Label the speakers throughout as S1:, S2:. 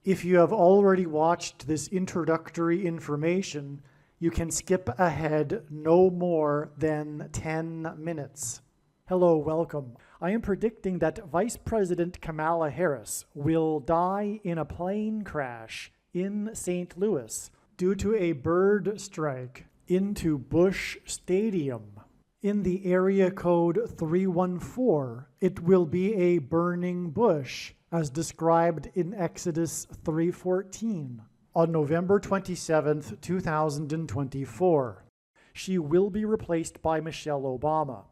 S1: If you have already watched this introductory information, you can skip ahead no more than 10 minutes. Hello, welcome. I am predicting that Vice President Kamala Harris will die in a plane crash in St. Louis due to a bird strike into Busch Stadium. In the area code 314, it will be a burning bush, as described in Exodus 3:14, on November 27, 2024. She will be replaced by Michelle Obama,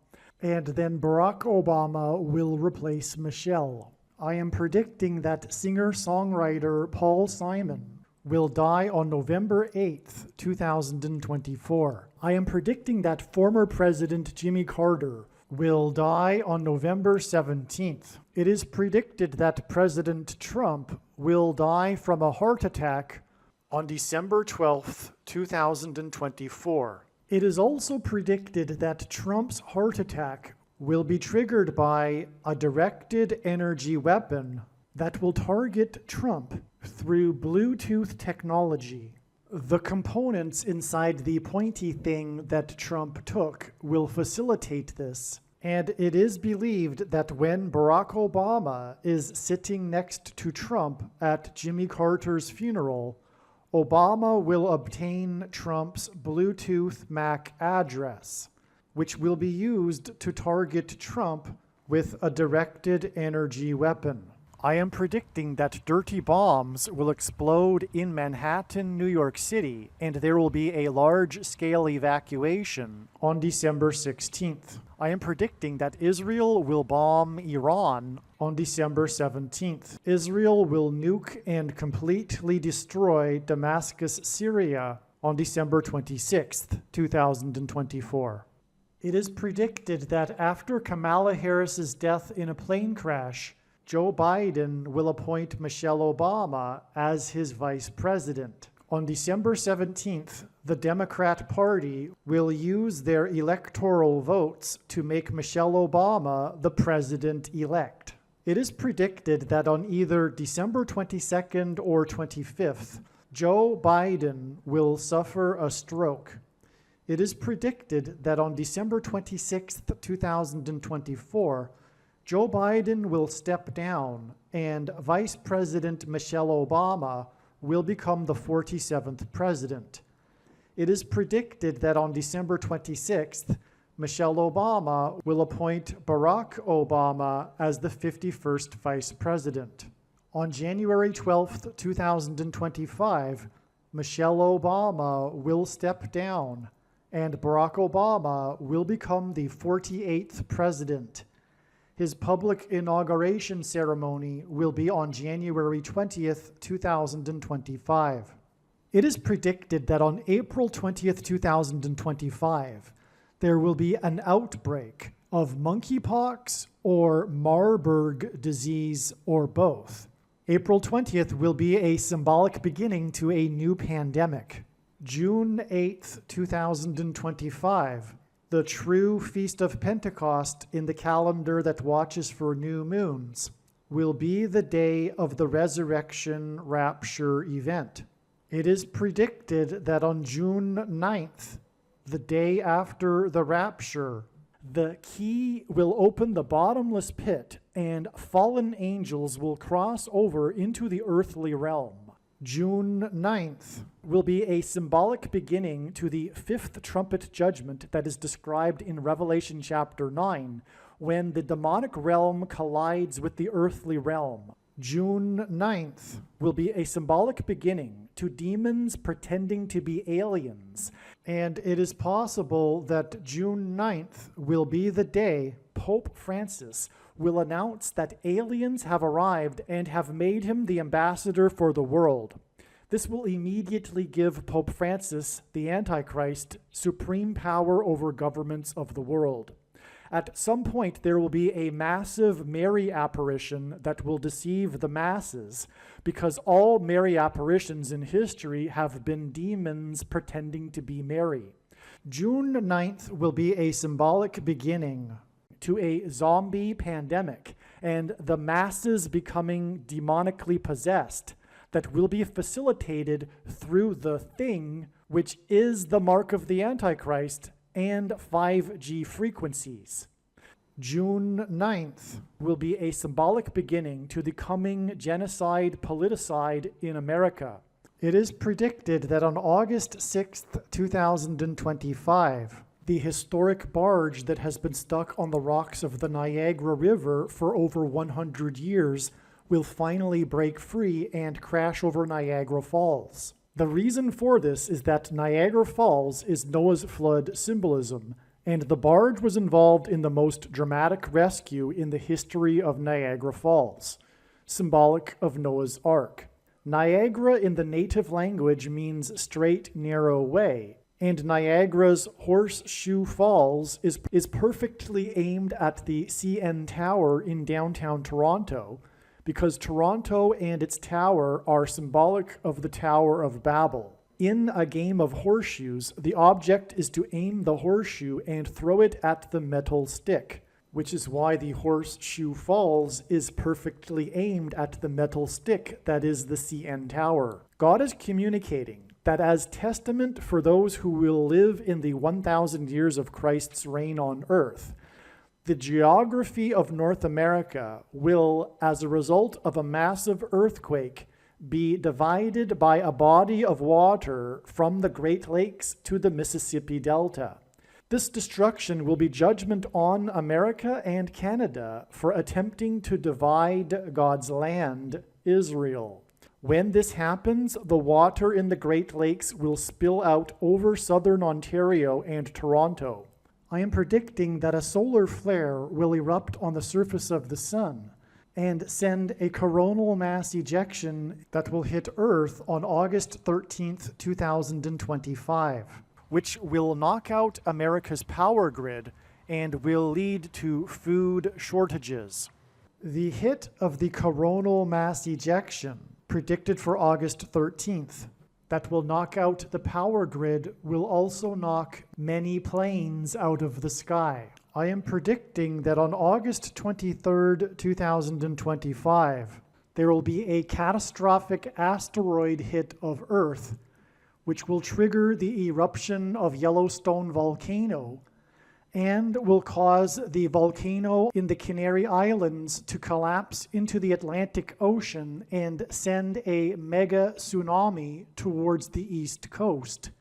S1: and then Barack Obama will replace Michelle. I am predicting that singer-songwriter Paul Simon will die on November 8th, 2024. I am predicting that former President Jimmy Carter will die on November 17th. It is predicted that President Trump will die from a heart attack on December 12th, 2024. It is also predicted that Trump's heart attack will be triggered by a directed energy weapon that will target Trump through Bluetooth technology. The components inside the pointy thing that Trump took will facilitate this, and it is believed that when Barack Obama is sitting next to Trump at Jimmy Carter's funeral, Obama will obtain Trump's Bluetooth MAC address, which will be used to target Trump with a directed energy weapon. I am predicting that dirty bombs will explode in Manhattan, New York City, and there will be a large-scale evacuation on December 16th. I am predicting that Israel will bomb Iran on December 17th. Israel will nuke and completely destroy Damascus, Syria on December 26th, 2024. It is predicted that after Kamala Harris's death in a plane crash, Joe Biden will appoint Michelle Obama as his vice president. On December 17th, the Democrat Party will use their electoral votes to make Michelle Obama the president-elect. It is predicted that on either December 22nd or 25th, Joe Biden will suffer a stroke. It is predicted that on December 26th, 2024, Joe Biden will step down and Vice President Michelle Obama will become the 47th president. It is predicted that on December 26th, Michelle Obama will appoint Barack Obama as the 51st vice president. On January 12th, 2025, Michelle Obama will step down and Barack Obama will become the 48th president. His public inauguration ceremony will be on January 20th, 2025. It is predicted that on April 20th, 2025, there will be an outbreak of monkeypox or Marburg disease or both. April 20th will be a symbolic beginning to a new pandemic. June 8th, 2025, the true Feast of Pentecost in the calendar that watches for new moons, will be the day of the resurrection rapture event. It is predicted that on June 9th, the day after the rapture, the key will open the bottomless pit and fallen angels will cross over into the earthly realm. June 9th will be a symbolic beginning to the fifth trumpet judgment that is described in Revelation chapter 9, when the demonic realm collides with the earthly realm. June 9th will be a symbolic beginning to demons pretending to be aliens, and it is possible that June 9th will be the day Pope Francis will announce that aliens have arrived and have made him the ambassador for the world. This will immediately give Pope Francis, the Antichrist, supreme power over governments of the world. At some point, there will be a massive Mary apparition that will deceive the masses, because all Mary apparitions in history have been demons pretending to be Mary. June 9th will be a symbolic beginning to a zombie pandemic and the masses becoming demonically possessed, that will be facilitated through the thing, which is the mark of the Antichrist, and 5G frequencies. June 9th will be a symbolic beginning to the coming genocide politicide in America. It is predicted that on August 6th, 2025, the historic barge that has been stuck on the rocks of the Niagara River for over 100 years will finally break free and crash over Niagara Falls. The reason for this is that Niagara Falls is Noah's flood symbolism, and the barge was involved in the most dramatic rescue in the history of Niagara Falls, symbolic of Noah's Ark. Niagara in the native language means straight, narrow way, and Niagara's Horseshoe Falls is perfectly aimed at the CN Tower in downtown Toronto, because Toronto and its tower are symbolic of the Tower of Babel. In a game of horseshoes, the object is to aim the horseshoe and throw it at the metal stick, which is why the Horseshoe Falls is perfectly aimed at the metal stick that is the CN Tower. God is communicating that as testament for those who will live in the 1,000 years of Christ's reign on earth, the geography of North America will, as a result of a massive earthquake, be divided by a body of water from the Great Lakes to the Mississippi Delta. This destruction will be judgment on America and Canada for attempting to divide God's land, Israel. When this happens, the water in the Great Lakes will spill out over southern Ontario and Toronto. I am predicting that a solar flare will erupt on the surface of the sun and send a coronal mass ejection that will hit Earth on August 13th, 2025, which will knock out America's power grid and will lead to food shortages. The hit of the coronal mass ejection, predicted for August 13th, that will knock out the power grid will also knock many planes out of the sky. I am predicting that on August 23rd, 2025, there will be a catastrophic asteroid hit of Earth, which will trigger the eruption of Yellowstone volcano and will cause the volcano in the Canary Islands to collapse into the Atlantic Ocean and send a mega tsunami towards the east coast.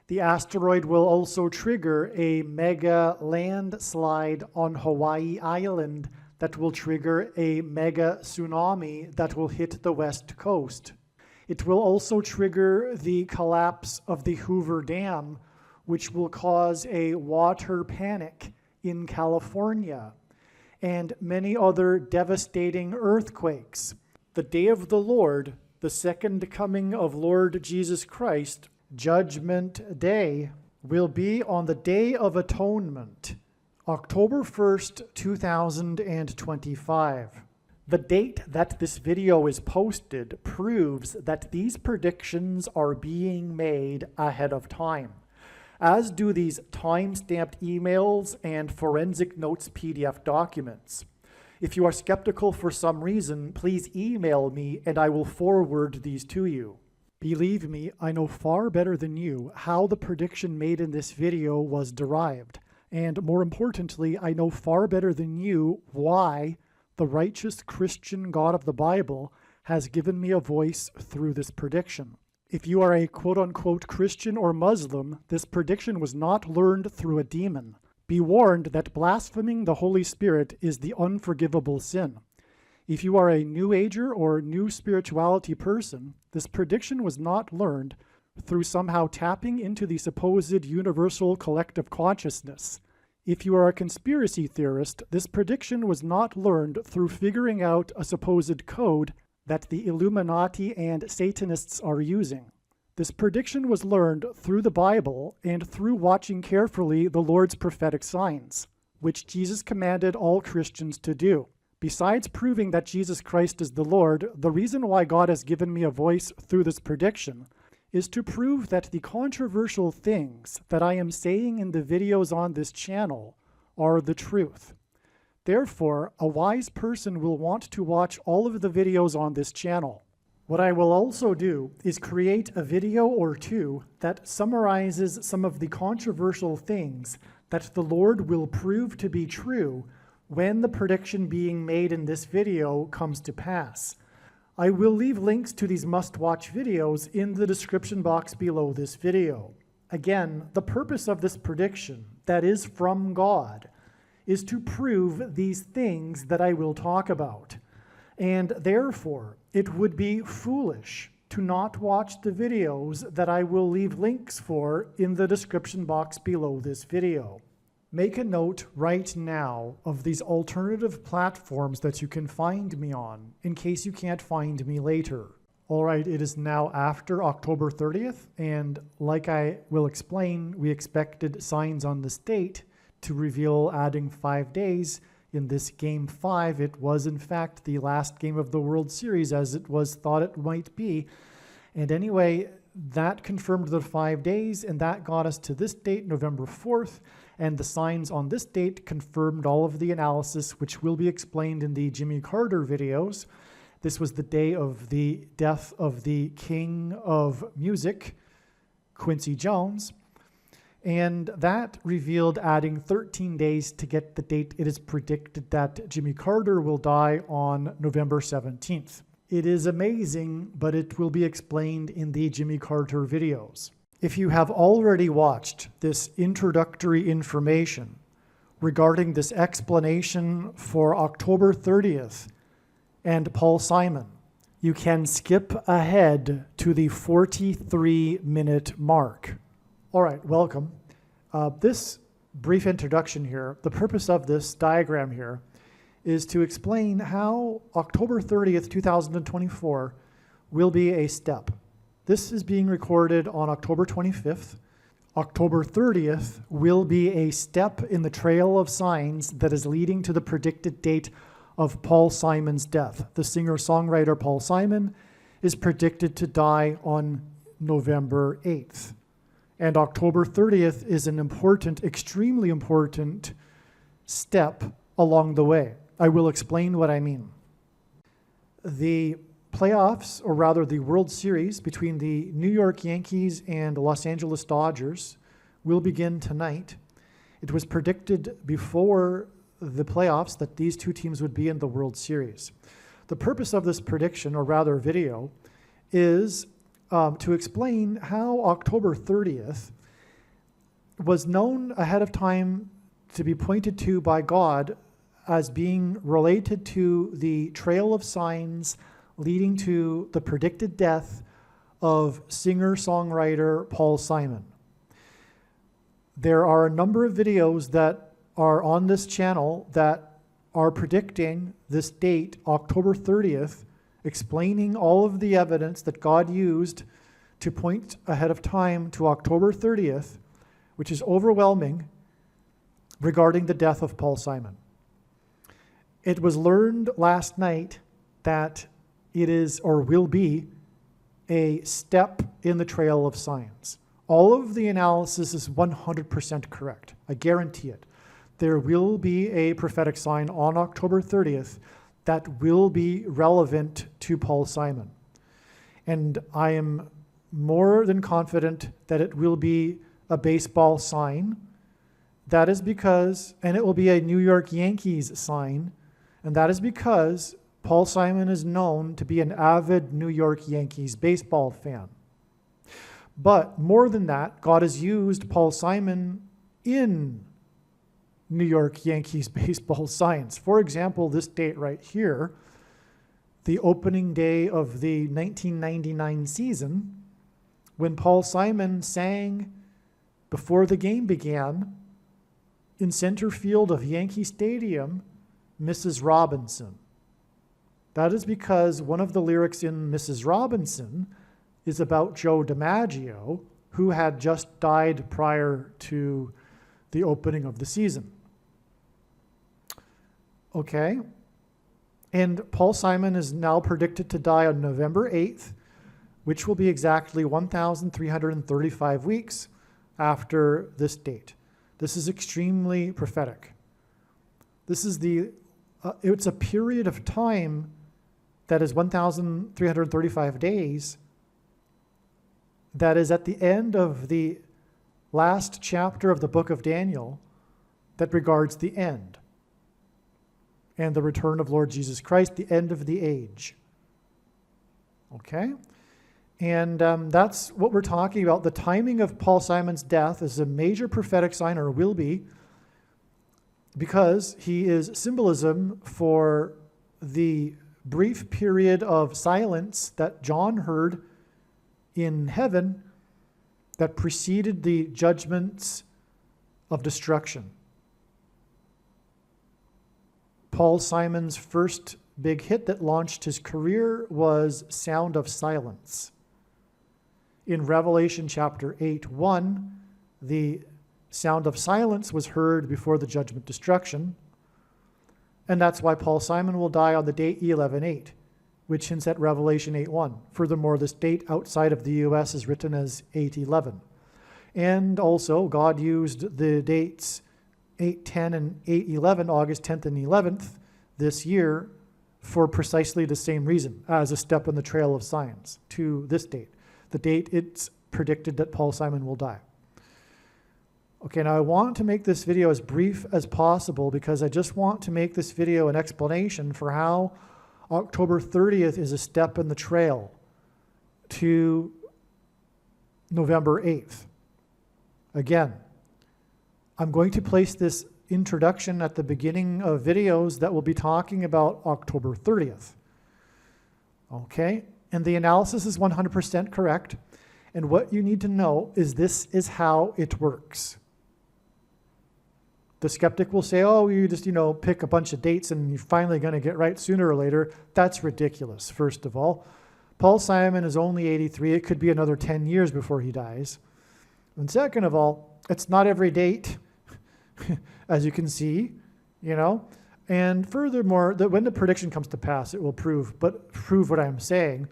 S1: The asteroid will also trigger a mega landslide on Hawaii Island that will trigger a mega tsunami that will hit the west coast. It will also trigger the collapse of the Hoover Dam, which will cause a water panic in California, and many other devastating earthquakes. The day of the Lord, the second coming of Lord Jesus Christ, Judgment Day, will be on the Day of Atonement, October 1st, 2025. The date that this video is posted proves that these predictions are being made ahead of time, as do these time-stamped emails and forensic notes PDF documents. If you are skeptical for some reason, please email me and I will forward these to you. Believe me, I know far better than you how the prediction made in this video was derived. And more importantly, I know far better than you why the righteous Christian God of the Bible has given me a voice through this prediction. If you are a quote-unquote Christian or Muslim, this prediction was not learned through a demon. Be warned that blaspheming the Holy Spirit is the unforgivable sin. If you are a New Ager or New Spirituality person, this prediction was not learned through somehow tapping into the supposed universal collective consciousness. If you are a conspiracy theorist, this prediction was not learned through figuring out a supposed code that the Illuminati and Satanists are using. This prediction was learned through the Bible and through watching carefully the Lord's prophetic signs, which Jesus commanded all Christians to do. Besides proving that Jesus Christ is the Lord, the reason why God has given me a voice through this prediction is to prove that the controversial things that I am saying in the videos on this channel are the truth. Therefore, a wise person will want to watch all of the videos on this channel. What I will also do is create a video or two that summarizes some of the controversial things that the Lord will prove to be true when the prediction being made in this video comes to pass. I will leave links to these must-watch videos in the description box below this video. Again, the purpose of this prediction, that is from God, is to prove these things that I will talk about. And therefore, it would be foolish to not watch the videos that I will leave links for in the description box below this video. Make a note right now of these alternative platforms that you can find me on, in case you can't find me later. All right, it is now after October 30th, and like I will explain, we expected signs on this date to reveal adding 5 days. In this Game 5, it was in fact the last game of the World Series as it was thought it might be. And anyway, that confirmed the 5 days, and that got us to this date, November 4th. And the signs on this date confirmed all of the analysis, which will be explained in the Jimmy Carter videos. This was the day of the death of the king of music, Quincy Jones. And that revealed adding 13 days to get the date. It is predicted that Jimmy Carter will die on November 17th. It is amazing, but it will be explained in the Jimmy Carter videos. If you have already watched this introductory information regarding this explanation for October 30th and Paul Simon, you can skip ahead to the 43-minute mark. All right, welcome. This brief introduction here, the purpose of this diagram here is to explain how October 30th, 2024 will be a step. This is being recorded on October 25th. October 30th will be a step in the trail of signs that is leading to the predicted date of Paul Simon's death. The singer-songwriter Paul Simon is predicted to die on November 8th. And October 30th is an important, extremely important step along the way. I will explain what I mean. The playoffs, or rather the World Series between the New York Yankees and Los Angeles Dodgers will begin tonight. It was predicted before the playoffs that these two teams would be in the World Series. The purpose of this prediction, or rather video, is to explain how October 30th was known ahead of time to be pointed to by God as being related to the trail of signs leading to the predicted death of singer-songwriter Paul Simon. There are a number of videos that are on this channel that are predicting this date, October 30th, explaining all of the evidence that God used to point ahead of time to October 30th, which is overwhelming, regarding the death of Paul Simon. It was learned last night that it is, or will be, a step in the trail of signs. All of the analysis is 100% correct. I guarantee it. There will be a prophetic sign on October 30th that will be relevant to Paul Simon. And I am more than confident that it will be a baseball sign. That is because, and it will be a New York Yankees sign, and that is because Paul Simon is known to be an avid New York Yankees baseball fan. But more than that, God has used Paul Simon in New York Yankees baseball signs. For example, this date right here, the opening day of the 1999 season, when Paul Simon sang before the game began in center field of Yankee Stadium, Mrs. Robinson. That is because one of the lyrics in Mrs. Robinson is about Joe DiMaggio, who had just died prior to the opening of the season. Okay, and Paul Simon is now predicted to die on November 8th, which will be exactly 1,335 weeks after this date. This is extremely prophetic. This is it's a period of time that is 1,335 days, that is at the end of the last chapter of the book of Daniel, that regards the end and the return of Lord Jesus Christ, the end of the age. Okay? And that's what we're talking about. The timing of Paul Simon's death is a major prophetic sign, or will be, because he is symbolism for the brief period of silence that John heard in heaven that preceded the judgments of destruction. Paul Simon's first big hit that launched his career was Sound of Silence. In Revelation chapter 8:1, the sound of silence was heard before the judgment destruction, and that's why Paul Simon will die on the date E11:8, which hints at Revelation 8:1. Furthermore, this date outside of the U.S. is written as 8:11. And also, God used the dates 8:10 and 8:11, August 10th and 11th this year, for precisely the same reason, as a step in the trail of science to this date, the date it's predicted that Paul Simon will die. Okay, now I want to make this video as brief as possible because I just want to make this video an explanation for how October 30th is a step in the trail to November 8th. Again, I'm going to place this introduction at the beginning of videos that will be talking about October 30th. Okay, and the analysis is 100% correct. And what you need to know is this is how it works. The skeptic will say, oh, you just, pick a bunch of dates and you're finally going to get right sooner or later. That's ridiculous, first of all. Paul Simon is only 83. It could be another 10 years before he dies. And second of all, it's not every date, as you can see, And furthermore, that when the prediction comes to pass, it will prove what I'm saying.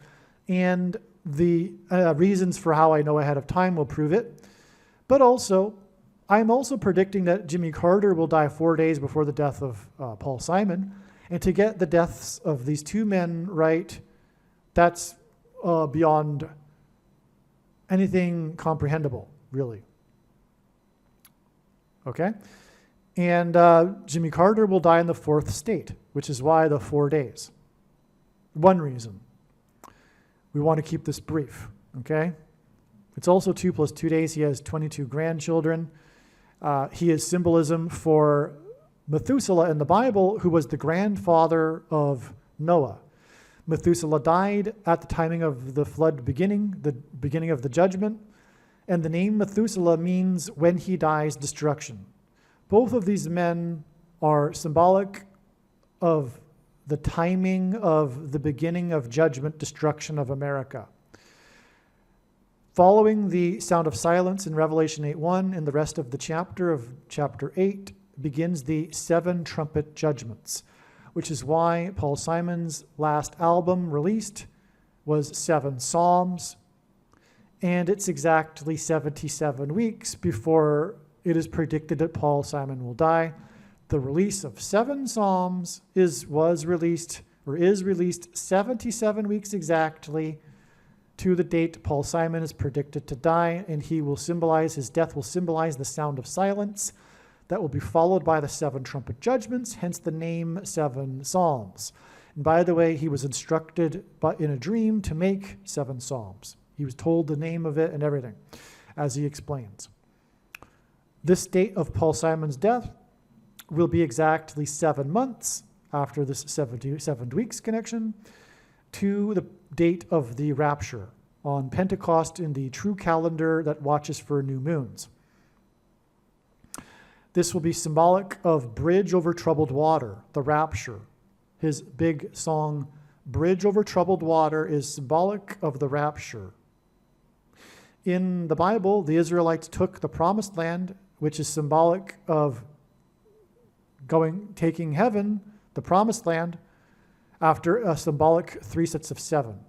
S1: And the reasons for how I know ahead of time will prove it. But also, I'm also predicting that Jimmy Carter will die 4 days before the death of Paul Simon. And to get the deaths of these two men right, that's beyond anything comprehensible, really. Okay? And Jimmy Carter will die in the fourth state, which is why the 4 days. One reason. We want to keep this brief, okay? It's also 2 + 2 days. He has 22 grandchildren. He is symbolism for Methuselah in the Bible, who was the grandfather of Noah. Methuselah died at the timing of the flood beginning, the beginning of the judgment, and the name Methuselah means when he dies, destruction. Both of these men are symbolic of the timing of the beginning of judgment, destruction of America. Following the sound of silence in Revelation 8:1 and the rest of the chapter of chapter 8 begins the 7 trumpet judgments, which is why Paul Simon's last album released was 7 Psalms, and it's exactly 77 weeks before it is predicted that Paul Simon will die. The release of 7 Psalms is released 77 weeks exactly to the date Paul Simon is predicted to die, and his death will symbolize the sound of silence that will be followed by the 7 trumpet judgments, hence the name 7 Psalms. And by the way, he was instructed in a dream to make 7 Psalms. He was told the name of it and everything, as he explains. This date of Paul Simon's death will be exactly 7 months after this 7 weeks connection to the date of the rapture on Pentecost in the true calendar that watches for new moons. This will be symbolic of Bridge Over Troubled Water, the rapture. His big song, Bridge Over Troubled Water, is symbolic of the rapture. In the Bible, the Israelites took the promised land, which is symbolic of taking heaven, the promised land, after a symbolic 3 sets of 7,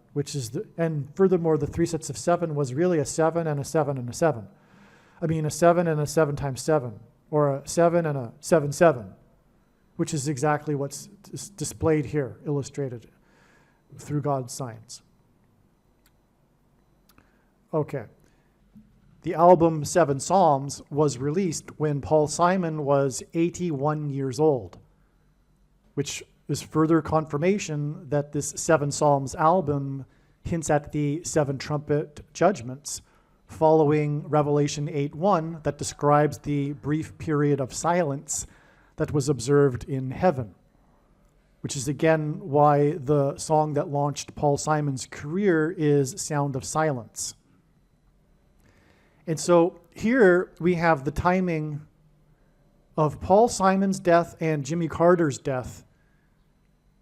S1: and furthermore, the 3 sets of 7 was really a 7 and a 7 and a 7. I mean, a 7 and a 7 times 7, or a 7 and a 7, 7, which is exactly what's displayed here, illustrated. through God's signs. Okay. The album Seven Psalms was released when Paul Simon was 81 years old, which is further confirmation that this Seven Psalms album hints at the seven trumpet judgments following Revelation 8:1 that describes the brief period of silence that was observed in heaven, which is again why the song that launched Paul Simon's career is Sound of Silence. And so here we have the timing of Paul Simon's death and Jimmy Carter's death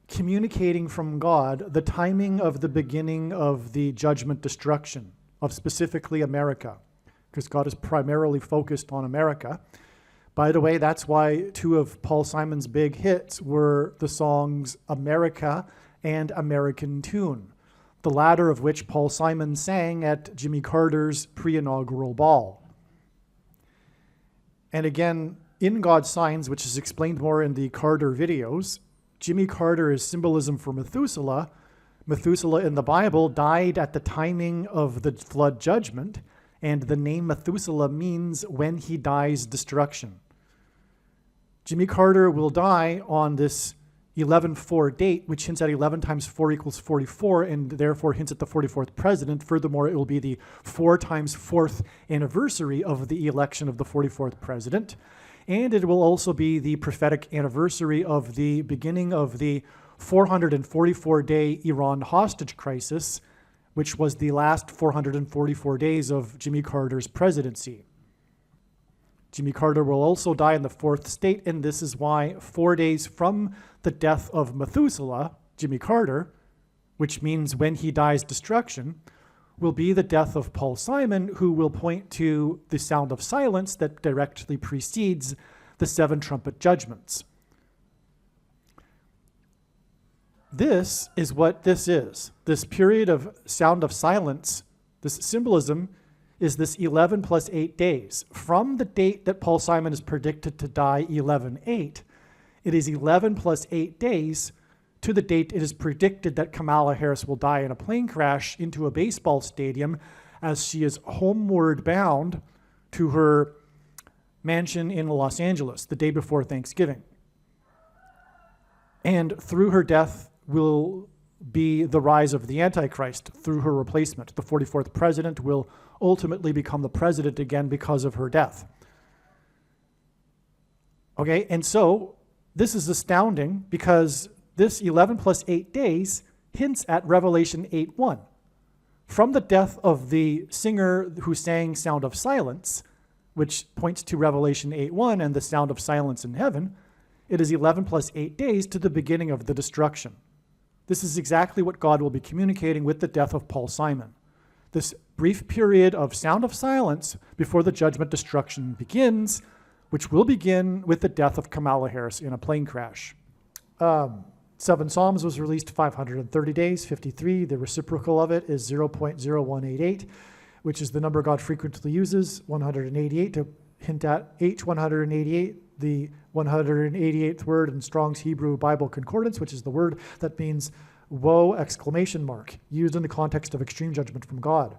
S1: communicating from God the timing of the beginning of the judgment destruction of specifically America, because God is primarily focused on America. By the way, that's why two of Paul Simon's big hits were the songs America and American Tune, the latter of which Paul Simon sang at Jimmy Carter's pre-inaugural ball. And again, in God's Signs, which is explained more in the Carter videos, Jimmy Carter is symbolism for Methuselah. Methuselah in the Bible died at the timing of the flood judgment, and the name Methuselah means when he dies, destruction. Jimmy Carter will die on this 11-4 date, which hints at 11 times 4 equals 44, and therefore hints at the 44th president. Furthermore, it will be the 4 times 4th anniversary of the election of the 44th president. And it will also be the prophetic anniversary of the beginning of the 444-day Iran hostage crisis, which was the last 444 days of Jimmy Carter's presidency. Jimmy Carter will also die in the 4th state, and this is why 4 days from the death of Methuselah, Jimmy Carter, which means when he dies, destruction, will be the death of Paul Simon, who will point to the sound of silence that directly precedes the 7 trumpet judgments. This is what this is. This period of sound of silence, this symbolism, is this 11 plus 8 days. From the date that Paul Simon is predicted to die, 11/8, it is 11 plus 8 days to the date it is predicted that Kamala Harris will die in a plane crash into a baseball stadium as she is homeward bound to her mansion in Los Angeles the day before Thanksgiving. And through her death will be the rise of the Antichrist through her replacement. The 44th president will ultimately become the president again because of her death. Okay, and so this is astounding because this 11 plus 8 days hints at Revelation 8:1. From the death of the singer who sang Sound of Silence, which points to Revelation 8:1 and the sound of silence in heaven, it is 11 plus 8 days to the beginning of the destruction. This is exactly what God will be communicating with the death of Paul Simon. This brief period of sound of silence before the judgment destruction begins, which will begin with the death of Kamala Harris in a plane crash. Seven Psalms was released 530 days, 53. The reciprocal of it is 0.0188, which is the number God frequently uses, 188, to hint at H188, the 188th word in Strong's Hebrew Bible Concordance, which is the word that means woe, exclamation mark, used in the context of extreme judgment from God.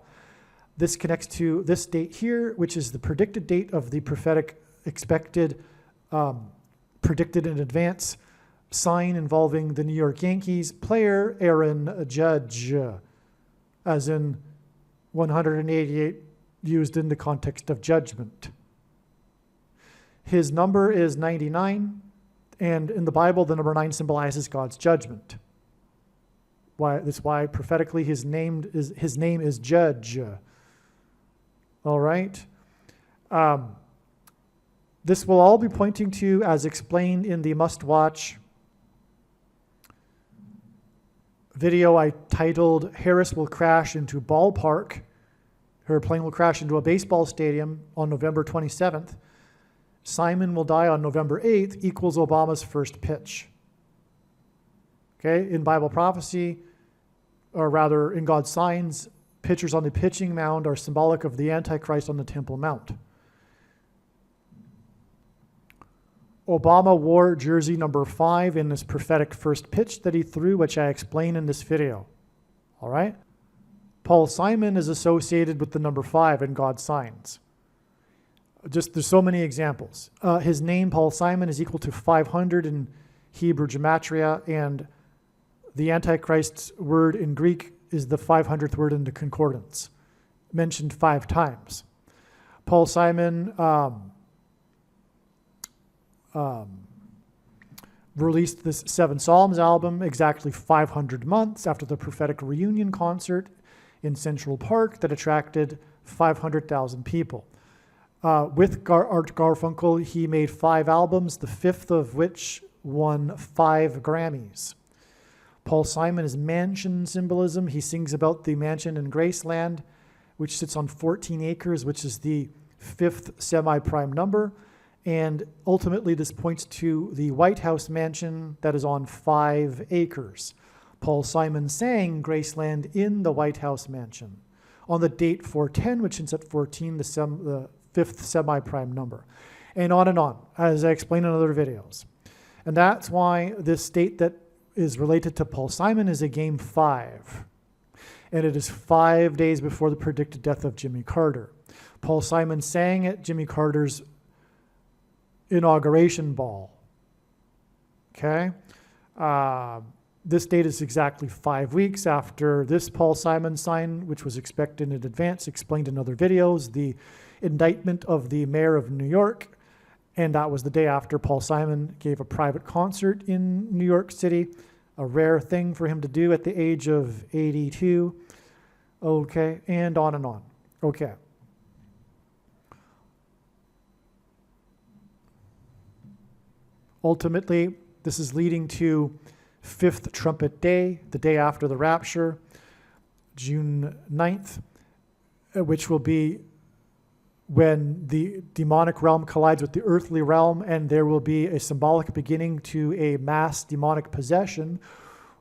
S1: This connects to this date here, which is the predicted date of the prophetic expected, predicted in advance sign involving the New York Yankees player Aaron Judge, as in 188 used in the context of judgment. His number is 99, and in the Bible, the number 9 symbolizes God's judgment. That's why prophetically his name is Judge. All right. This will all be pointing to, as explained in the must-watch video I titled, Harris Will Crash into Ballpark. Her plane will crash into a baseball stadium on November 27th. Simon will die on November 8th equals Obama's first pitch. Okay, in Bible prophecy, or rather in God's signs, pitchers on the pitching mound are symbolic of the Antichrist on the Temple Mount. Obama wore jersey number 5 in his prophetic first pitch that he threw, which I explain in this video. All right? Paul Simon is associated with the number 5 in God's signs. There's so many examples. His name, Paul Simon, is equal to 500 in Hebrew gematria, and the Antichrist's word in Greek is the 500th word in the concordance, mentioned 5 times. Paul Simon released this 7 Psalms album exactly 500 months after the prophetic reunion concert in Central Park that attracted 500,000 people. With Art Garfunkel, he made 5 albums, the 5th of which won 5 Grammys. Paul Simon is mansion symbolism. He sings about the mansion in Graceland, which sits on 14 acres, which is the 5th semi-prime number. And ultimately, this points to the White House mansion that is on 5 acres. Paul Simon sang Graceland in the White House mansion on the date 410, which is at 14, the 5th semi-prime number. And on, as I explained in other videos. And that's why this date that is related to Paul Simon is a game 5. And it is 5 days before the predicted death of Jimmy Carter. Paul Simon sang at Jimmy Carter's inauguration ball. Okay? This date is exactly 5 weeks after this Paul Simon sign, which was expected in advance, explained in other videos, the indictment of the mayor of New York. And that was the day after Paul Simon gave a private concert in New York City, a rare thing for him to do at the age of 82. Okay, and on. Okay. Ultimately, this is leading to 5th Trumpet Day, the day after the rapture, June 9th, which will be when the demonic realm collides with the earthly realm, and there will be a symbolic beginning to a mass demonic possession,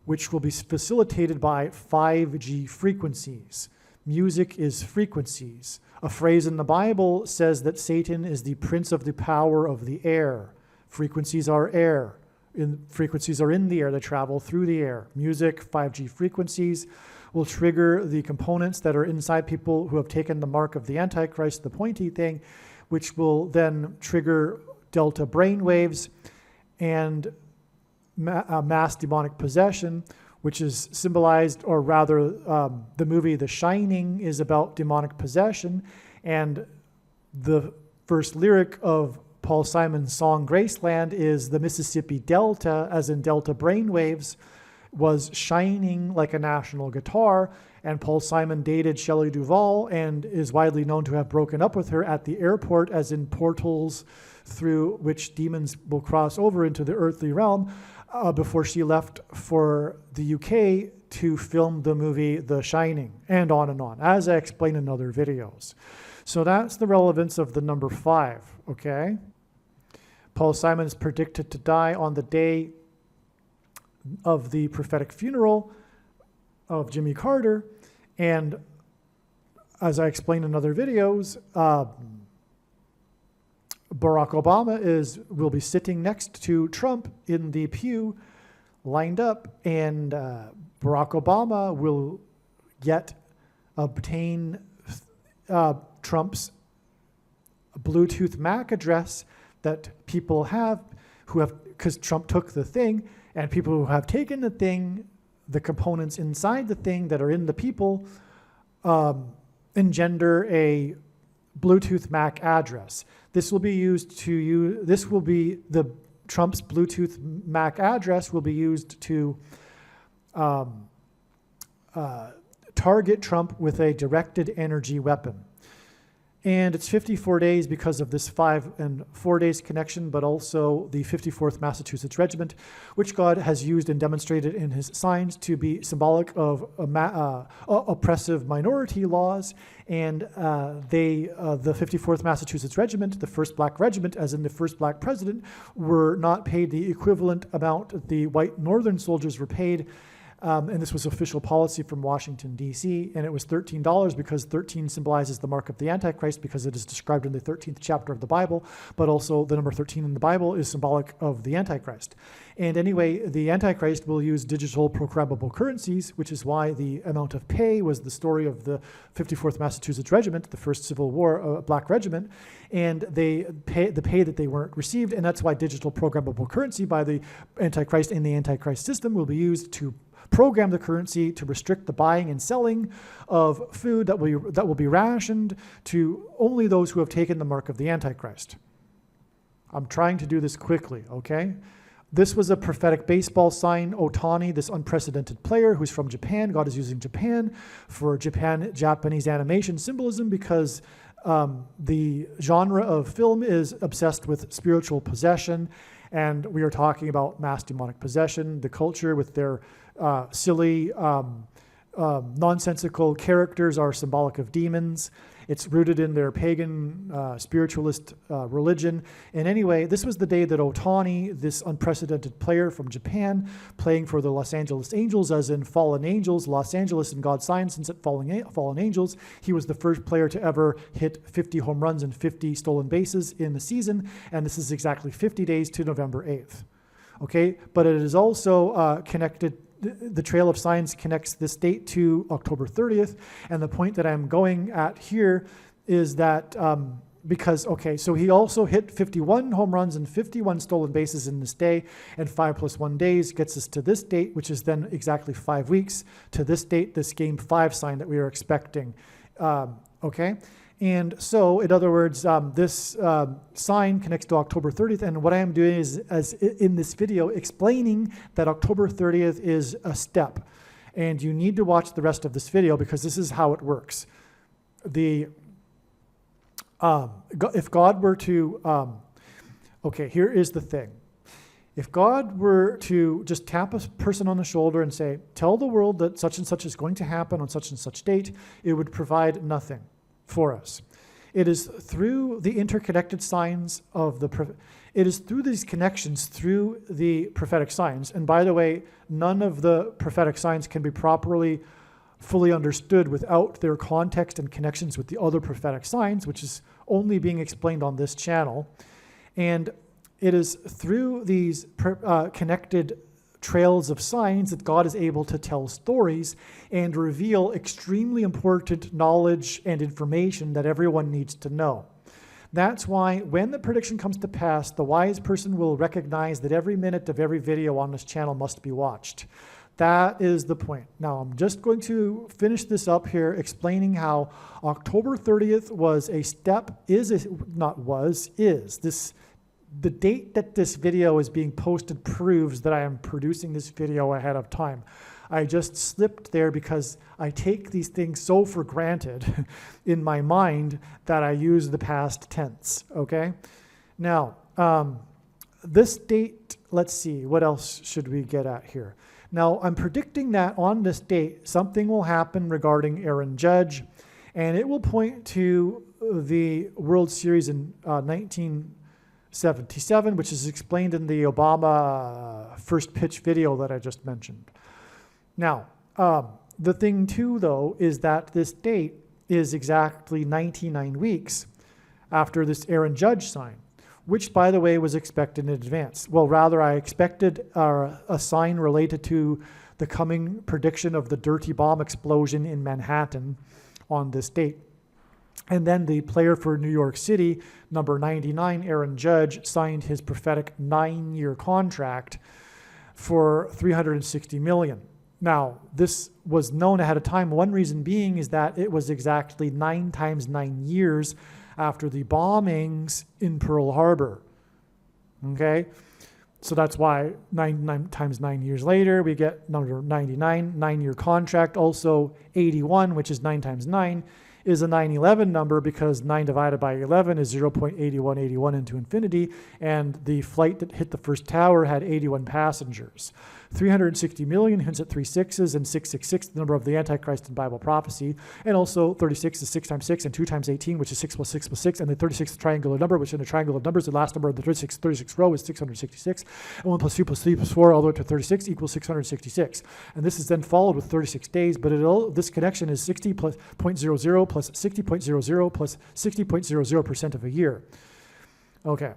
S1: which will be facilitated by 5G frequencies. Music is frequencies. A phrase in the Bible says that Satan is the prince of the power of the air. Frequencies are air. Frequencies are in the air. They travel through the air. Music, 5G frequencies, will trigger the components that are inside people who have taken the mark of the Antichrist, the pointy thing, which will then trigger delta brain waves and mass demonic possession, which is symbolized, or rather the movie The Shining is about demonic possession, and the first lyric of Paul Simon's song Graceland is the Mississippi Delta, as in delta brain waves, was shining like a national guitar, and Paul Simon dated Shelley Duvall and is widely known to have broken up with her at the airport, as in portals through which demons will cross over into the earthly realm, before she left for the UK to film the movie The Shining, and on, as I explained in other videos. So that's the relevance of the number 5, okay? Paul Simon is predicted to die on the day of the prophetic funeral of Jimmy Carter, and as I explained in other videos, Barack Obama will be sitting next to Trump in the pew, lined up, and Barack Obama will obtain Trump's Bluetooth MAC address that people have because Trump took the thing, and people who have taken the thing, the components inside the thing that are in the people, engender a Bluetooth MAC address. This will be used to Trump's Bluetooth MAC address will be used to target Trump with a directed energy weapon. And it's 54 days because of this 5 and 4 days connection, but also the 54th Massachusetts Regiment, which God has used and demonstrated in his signs to be symbolic of oppressive minority laws. And the 54th Massachusetts Regiment, the first black regiment, as in the first black president, were not paid the equivalent amount the white northern soldiers were paid And this was official policy from Washington, D.C., and it was $13 because 13 symbolizes the mark of the Antichrist because it is described in the 13th chapter of the Bible, but also the number 13 in the Bible is symbolic of the Antichrist. And anyway, the Antichrist will use digital programmable currencies, which is why the amount of pay was the story of the 54th Massachusetts Regiment, the first Civil War black regiment, and the pay that they weren't received, and that's why digital programmable currency by the Antichrist and the Antichrist system will be used to program the currency to restrict the buying and selling of food that will be rationed to only those who have taken the mark of the Antichrist. I'm trying to do this quickly, okay? This was a prophetic baseball sign. Otani, this unprecedented player who's from Japan, God is using Japan for Japanese animation symbolism because the genre of film is obsessed with spiritual possession, and we are talking about mass demonic possession, the culture with their silly, nonsensical characters are symbolic of demons. It's rooted in their pagan spiritualist religion. And anyway, this was the day that Otani, this unprecedented player from Japan, playing for the Los Angeles Angels, as in fallen angels, Los Angeles in God's sign, since it fallen angels, he was the first player to ever hit 50 home runs and 50 stolen bases in the season. And this is exactly 50 days to November 8th. Okay, but it is also connected. The Trail of Signs connects this date to October 30th, and the point that I'm going at here is that because, okay, so he also hit 51 home runs and 51 stolen bases in this day, and 5 + 1 days gets us to this date, which is then exactly 5 weeks to this date, this Game 5 sign that we are expecting, okay? And so, in other words, this sign connects to October 30th, and what I am doing is, as in this video, explaining that October 30th is a step. And you need to watch the rest of this video because this is how it works. If God were to, okay, here is the thing. If God were to just tap a person on the shoulder and say, tell the world that such and such is going to happen on such and such date, it would provide nothing for us. It is through the interconnected signs of it is through these connections, through the prophetic signs. And by the way, none of the prophetic signs can be properly, fully understood without their context and connections with the other prophetic signs, which is only being explained on this channel. And it is through these connected trails of signs that God is able to tell stories and reveal extremely important knowledge and information that everyone needs to know. That's why when the prediction comes to pass, the wise person will recognize that every minute of every video on this channel must be watched. That is the point. Now, I'm just going to finish this up here, explaining how October 30th was a step, the date that this video is being posted proves that I am producing this video ahead of time. I just slipped there because I take these things so for granted in my mind that I use the past tense, okay? Now, this date, let's see, what else should we get at here? Now, I'm predicting that on this date, something will happen regarding Aaron Judge, and it will point to the World Series in 1977, which is explained in the Obama first pitch video that I just mentioned. Now, the thing too, though, is that this date is exactly 99 weeks after this Aaron Judge sign, which, by the way, was expected in advance. Well, rather, I expected a sign related to the coming prediction of the dirty bomb explosion in Manhattan on this date. And then the player for New York City, number 99, Aaron Judge, signed his prophetic 9-year contract for $360 million. Now, this was known ahead of time. One reason being is that it was exactly 9 times 9 years after the bombings in Pearl Harbor. Okay? So that's why 9 times 9 years later, we get number 99, 9-year contract. Also 81, which is 9 times 9, is a 9/11 number because 9 divided by 11 is 0.8181 into infinity, and the flight that hit the first tower had 81 passengers. 360 million hints at 3 6s, and 666, the number of the Antichrist in Bible prophecy. And also 36 is 6 times 6, and 2 times 18, which is 6 plus 6 plus 6. And the 36 is a triangular number, which in a triangle of numbers, the last number of the 36 row is 666. And 1 plus 2 plus 3 plus 4 all the way to 36 equals 666. And this is then followed with 36 days, but this connection is 60 plus 0.00 plus 60.00 plus 60.00% of a year. Okay.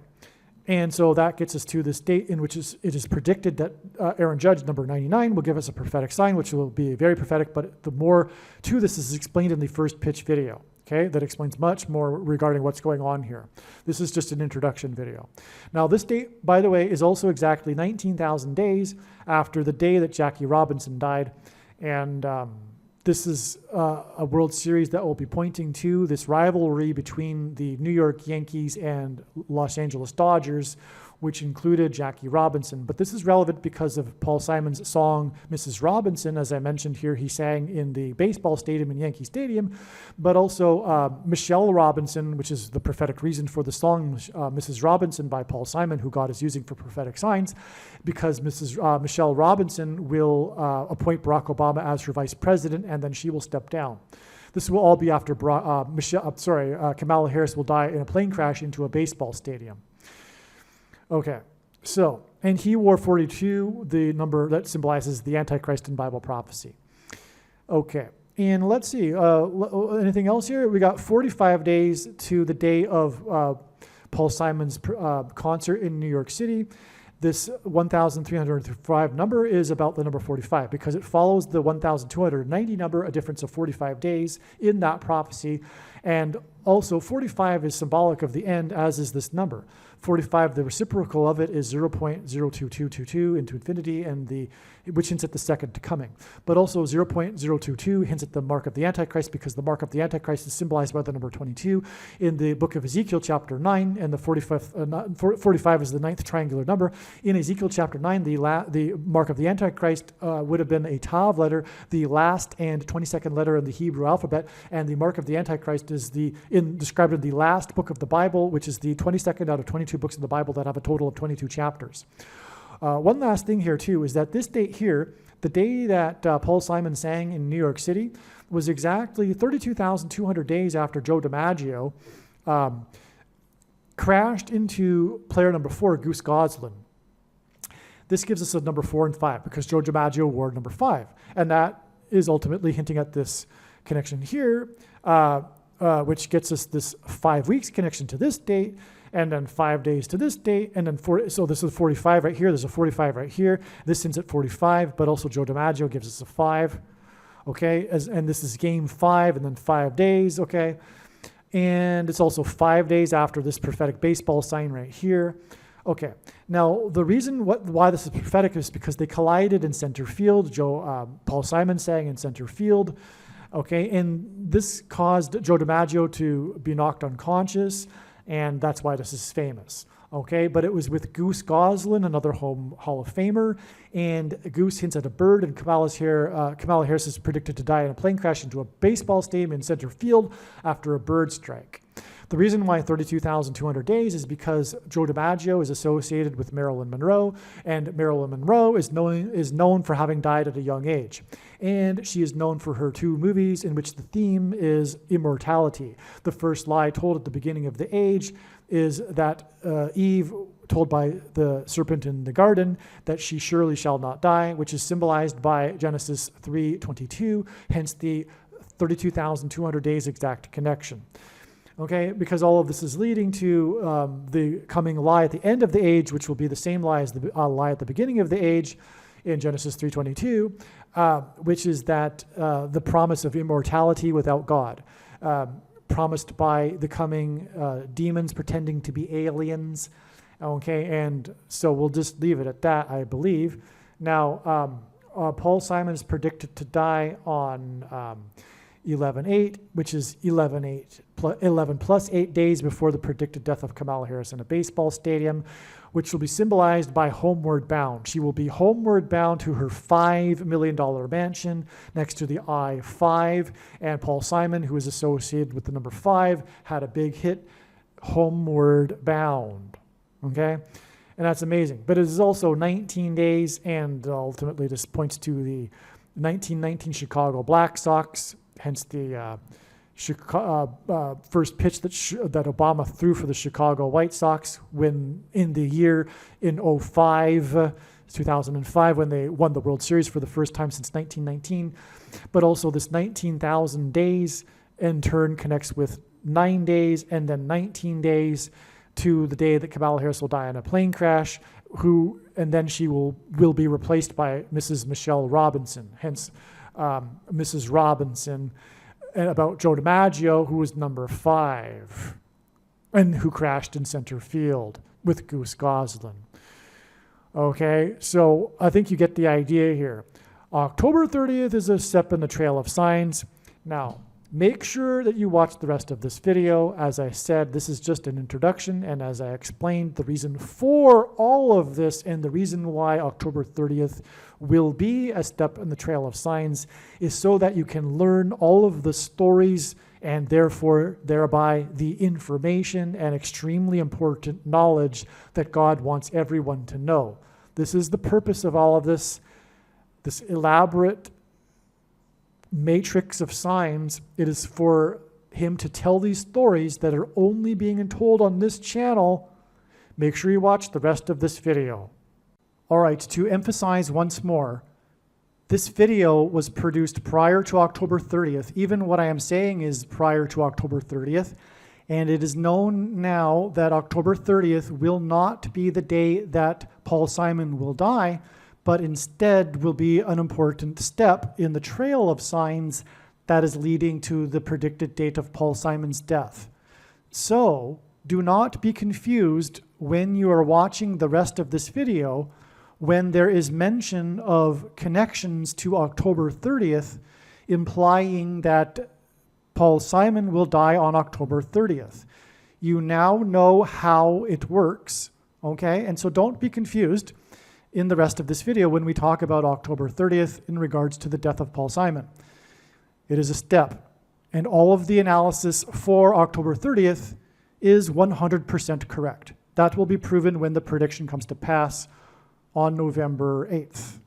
S1: And so that gets us to this date in which it is predicted that Aaron Judge, number 99, will give us a prophetic sign, which will be very prophetic, but the more to this is explained in the first pitch video, okay, that explains much more regarding what's going on here. This is just an introduction video. Now, this date, by the way, is also exactly 19,000 days after the day that Jackie Robinson died, and this is a World Series that will be pointing to this rivalry between the New York Yankees and Los Angeles Dodgers, which included Jackie Robinson. But this is relevant because of Paul Simon's song, Mrs. Robinson. As I mentioned here, he sang in the baseball stadium in Yankee Stadium, but also Michelle Robinson, which is the prophetic reason for the song Mrs. Robinson by Paul Simon, who God is using for prophetic signs, because Michelle Robinson will appoint Barack Obama as her vice president, and then she will step down. This will all be after Kamala Harris will die in a plane crash into a baseball stadium. Okay, so, and he wore 42, the number that symbolizes the Antichrist in Bible prophecy. Okay, and let's see, anything else here? We got 45 days to the day of Paul Simon's concert in New York City. This 1,305 number is about the number 45 because it follows the 1,290 number, a difference of 45 days in that prophecy. And also 45 is symbolic of the end, as is this number. 45, the reciprocal of it is 0.02222 into infinity, and which hints at the second coming. But also 0.022 hints at the mark of the Antichrist, because the mark of the Antichrist is symbolized by the number 22 in the book of Ezekiel chapter 9, and the 45 is the ninth triangular number. In Ezekiel chapter 9, the mark of the Antichrist would have been a Tav letter, the last and 22nd letter in the Hebrew alphabet, and the mark of the Antichrist is described in the last book of the Bible, which is the 22nd out of 22 books in the Bible that have a total of 22 chapters. One last thing here, too, is that this date here, the day that Paul Simon sang in New York City, was exactly 32,200 days after Joe DiMaggio crashed into player number 4, Goose Goslin. This gives us a number 4 and 5 because Joe DiMaggio wore number 5. And that is ultimately hinting at this connection here, which gets us this 5 weeks connection to this date, and then 5 days to this date, and then so this is 45 right here, there's a 45 right here, this ends at 45, but also Joe DiMaggio gives us a 5, okay, and this is game 5, and then 5 days, okay, and it's also 5 days after this prophetic baseball sign right here. Okay, now the reason why this is prophetic is because they collided in center field. Paul Simon sang in center field, okay, and this caused Joe DiMaggio to be knocked unconscious, and that's why this is famous. Okay, but it was with Goose Goslin, another Hall of Famer, and Goose hints at a bird, and Kamala Harris is predicted to die in a plane crash into a baseball stadium in center field after a bird strike. The reason why 32,200 days is because Joe DiMaggio is associated with Marilyn Monroe, and Marilyn Monroe is known for having died at a young age. And she is known for her 2 movies in which the theme is immortality. The first lie told at the beginning of the age is that Eve told by the serpent in the garden that she surely shall not die, which is symbolized by Genesis 3:22, hence the 32,200 days exact connection. Okay, because all of this is leading to the coming lie at the end of the age, which will be the same lie as the lie at the beginning of the age in Genesis 3:22, which is that the promise of immortality without God, promised by the coming demons pretending to be aliens. Okay, and so we'll just leave it at that, I believe. Now, Paul Simon is predicted to die on 11/8, which is 11 plus 8 days before the predicted death of Kamala Harris in a baseball stadium, which will be symbolized by Homeward Bound. She will be homeward bound to her $5 million mansion next to the I-5, and Paul Simon, who is associated with the number 5, had a big hit, Homeward Bound, okay? And that's amazing. But it is also 19 days, and ultimately this points to the 1919 Black Sox, hence the first pitch that Obama threw for the Chicago White Sox when in the year in 2005, when they won the World Series for the first time since 1919. But also this 19,000 days in turn connects with 9 days and then 19 days to the day that Kamala Harris will die in a plane crash, and then she will be replaced by Mrs. Michelle Robinson, hence Mrs. Robinson, and about Joe DiMaggio, who was number 5 and who crashed in center field with Goose Goslin. Okay, so I think you get the idea here. October 30th is a step in the trail of signs. Now, make sure that you watch the rest of this video. As I said, this is just an introduction, and as I explained, the reason for all of this and the reason why October 30th will be a step in the trail of signs is so that you can learn all of the stories and therefore thereby the information and extremely important knowledge that God wants everyone to know. This is the purpose of all of this elaborate matrix of signs. It is for him to tell these stories that are only being told on this channel. Make sure you watch the rest of this video. All right, to emphasize once more, this video was produced prior to October 30th. Even what I am saying is prior to October 30th. And it is known now that October 30th will not be the day that Paul Simon will die, but instead will be an important step in the trail of signs that is leading to the predicted date of Paul Simon's death. So do not be confused when you are watching the rest of this video when there is mention of connections to October 30th, implying that Paul Simon will die on October 30th. You now know how it works, okay? And so don't be confused in the rest of this video when we talk about October 30th in regards to the death of Paul Simon. It is a step, and all of the analysis for October 30th is 100% correct. That will be proven when the prediction comes to pass on November 8th.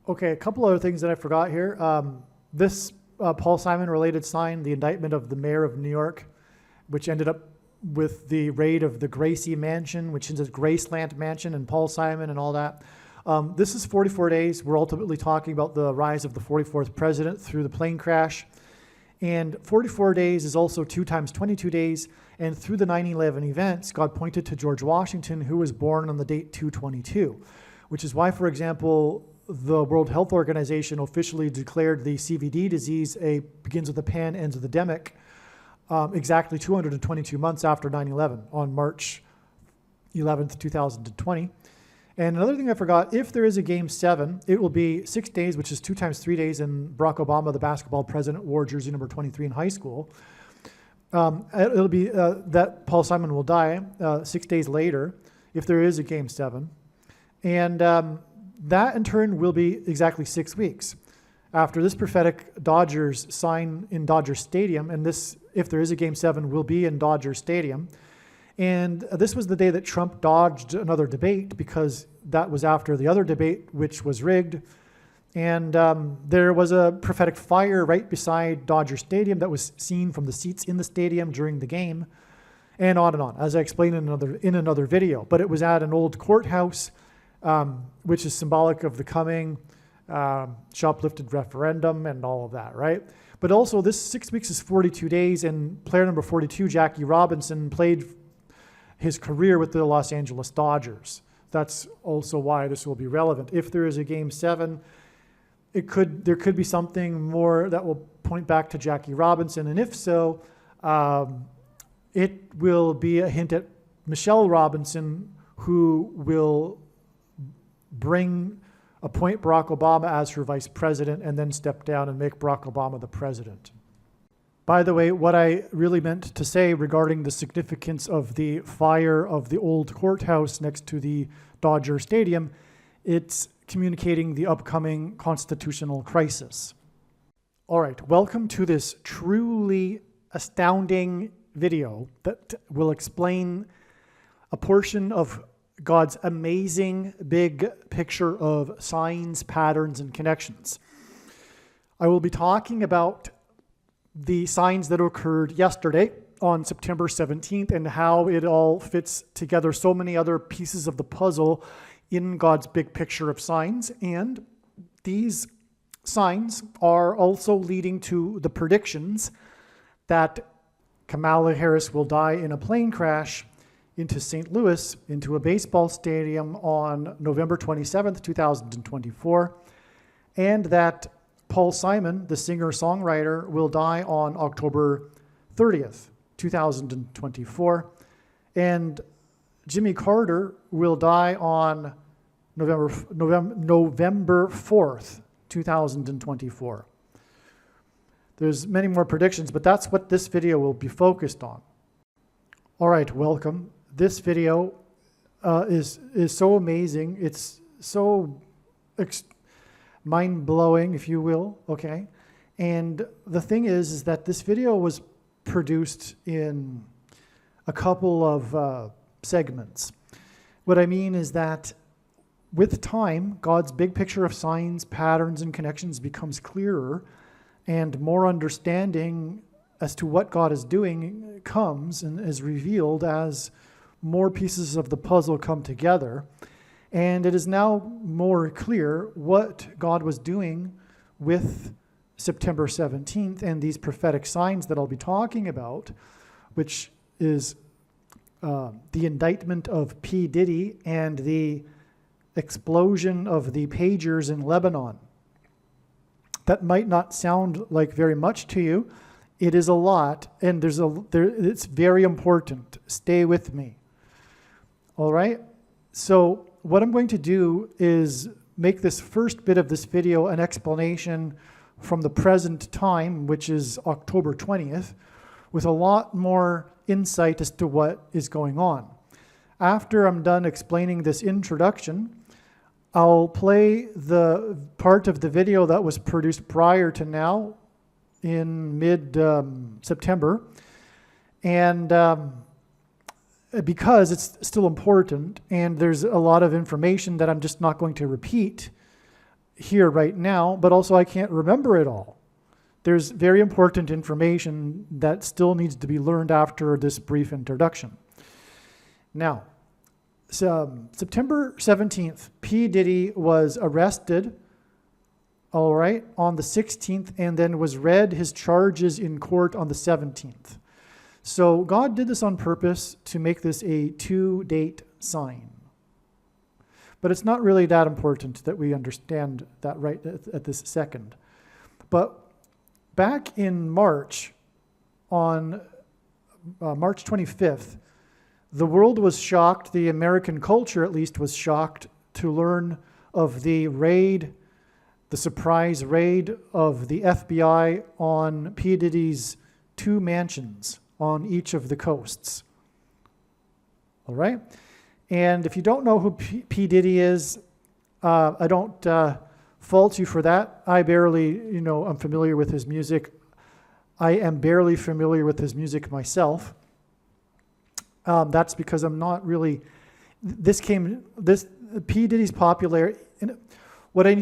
S1: Okay, a couple other things that I forgot here. This Paul Simon related sign, the indictment of the mayor of New York, which ended up with the raid of the Gracie Mansion, which is a Graceland Mansion, and Paul Simon and all that. This is 44 days. We're ultimately talking about the rise of the 44th president through the plane crash. And 44 days is also 2 times 22 days. And through the 9/11 events, God pointed to George Washington, who was born on the date 2/22, which is why, for example, the World Health Organization officially declared the CVD disease begins with a pan, ends with a demic, exactly 222 months after 9/11 on March 11th, 2020. And another thing I forgot, if there is a Game 7, it will be 6 days, which is 2 times 3 days, and Barack Obama, the basketball president, wore jersey number 23 in high school. It'll be that Paul Simon will die 6 days later, if there is a Game 7. And that, in turn, will be exactly 6 weeks. After this prophetic Dodgers sign in Dodger Stadium, and this, if there is a Game 7, will be in Dodger Stadium. And this was the day that Trump dodged another debate because that was after the other debate, which was rigged. And there was a prophetic fire right beside Dodger Stadium that was seen from the seats in the stadium during the game, and on, as I explained in another video. But it was at an old courthouse, which is symbolic of the coming shoplifted referendum and all of that, right? But also this 6 weeks is 42 days, and player number 42, Jackie Robinson, played his career with the Los Angeles Dodgers. That's also why this will be relevant. If there is a Game 7, there could be something more that will point back to Jackie Robinson, and if so, it will be a hint at Michelle Robinson, who will appoint Barack Obama as her vice president and then step down and make Barack Obama the president. By the way, what I really meant to say regarding the significance of the fire of the old courthouse next to the Dodger Stadium, it's communicating the upcoming constitutional crisis. All right, welcome to this truly astounding video that will explain a portion of God's amazing big picture of signs, patterns, and connections. I will be talking about the signs that occurred yesterday on September 17th and how it all fits together, so many other pieces of the puzzle in God's big picture of signs. And these signs are also leading to the predictions that Kamala Harris will die in a plane crash into St. Louis, into a baseball stadium on November 27th, 2024, and that Paul Simon, the singer-songwriter, will die on October 30th, 2024, and Jimmy Carter will die on November 4th, 2024. There's many more predictions, but that's what this video will be focused on. All right, welcome. This video is so amazing. It's so mind-blowing, if you will, okay? And the thing is that this video was produced in a couple of segments. What I mean is that with time, God's big picture of signs, patterns, and connections becomes clearer, and more understanding as to what God is doing comes and is revealed as more pieces of the puzzle come together. And it is now more clear what God was doing with September 17th and these prophetic signs that I'll be talking about, which is the indictment of P. Diddy and the explosion of the pagers in Lebanon. That might not sound like very much to you. It is a lot, and it's very important. Stay with me. All right? So what I'm going to do is make this first bit of this video an explanation from the present time, which is October 20th, with a lot more insight as to what is going on. After I'm done explaining this introduction, I'll play the part of the video that was produced prior to now in mid-September, and because it's still important and there's a lot of information that I'm just not going to repeat here right now, but also I can't remember it all. There's very important information that still needs to be learned after this brief introduction. Now, September 17th, P. Diddy was arrested, all right, on the 16th, and then was read his charges in court on the 17th. So God did this on purpose to make this a two-date sign. But it's not really that important that we understand that right at this second. But back in March, on March 25th, the world was shocked, the American culture at least was shocked to learn of the raid, the surprise raid of the FBI on P. Diddy's 2 mansions on each of the coasts. All right? And if you don't know who P. Diddy is, I don't fault you for that. I barely, I'm familiar with his music. I am barely familiar with his music myself. That's because I'm not really, P. Diddy's popularity. What I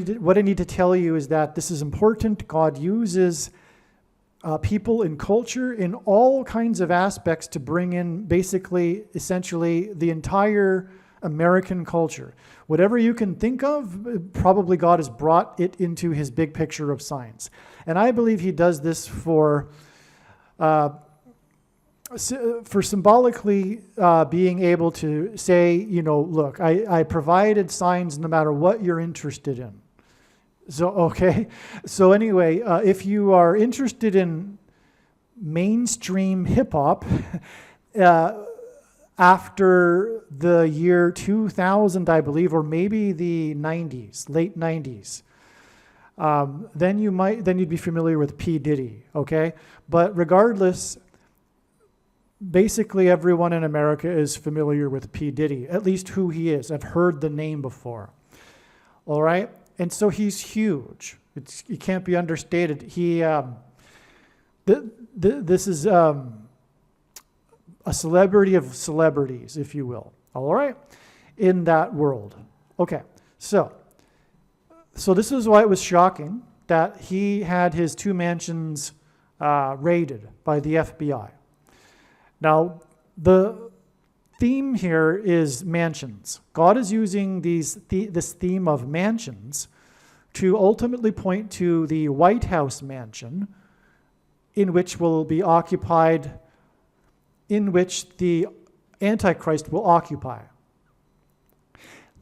S1: need to tell you is that this is important. God uses people in culture in all kinds of aspects to bring in essentially the entire American culture. Whatever you can think of, probably God has brought it into his big picture of signs. And I believe he does this for symbolically being able to say, look, I provided signs no matter what you're interested in. So, okay. So anyway, if you are interested in mainstream hip-hop, after the year 2000, I believe, or maybe the 90s, late 90s, then you'd be familiar with P. Diddy, okay? But regardless, basically everyone in America is familiar with P. Diddy, at least who he is. I've heard the name before, all right? And so he's huge. It can't be understated. This is a celebrity of celebrities, if you will. All right? In that world. Okay, so this is why it was shocking that he had his 2 mansions raided by the FBI. Now, the theme here is mansions. God is using this theme of mansions to ultimately point to the White House mansion, in which the Antichrist will occupy.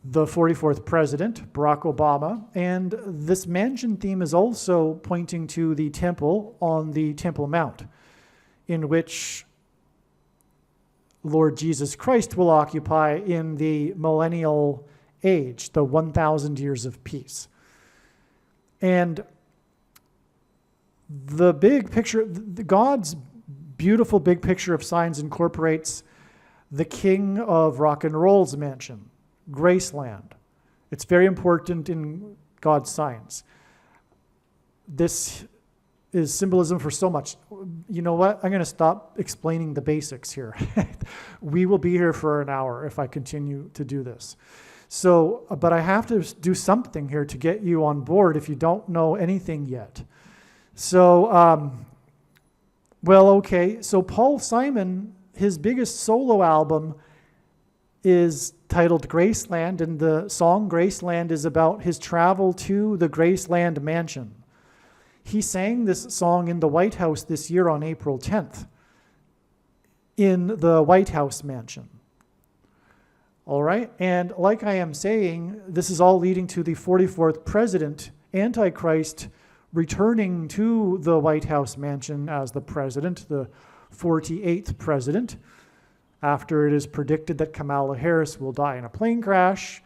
S1: The 44th president, Barack Obama, and this mansion theme is also pointing to the temple on the Temple Mount, in which Lord Jesus Christ will occupy in the millennial age, the 1,000 years of peace. And the big picture, God's beautiful big picture of signs incorporates the king of rock and roll's mansion, Graceland. It's very important in God's signs. This is symbolism for so much. You know what? I'm going to stop explaining the basics here. We will be here for an hour if I continue to do this. So, but I have to do something here to get you on board if you don't know anything yet. So, so Paul Simon, his biggest solo album is titled Graceland, and the song Graceland is about his travel to the Graceland mansion. He sang this song in the White House this year on April 10th, in the White House mansion. All right, and like I am saying, this is all leading to the 44th president, Antichrist, returning to the White House mansion as the president, the 48th president, after it is predicted that Kamala Harris will die in a plane crash,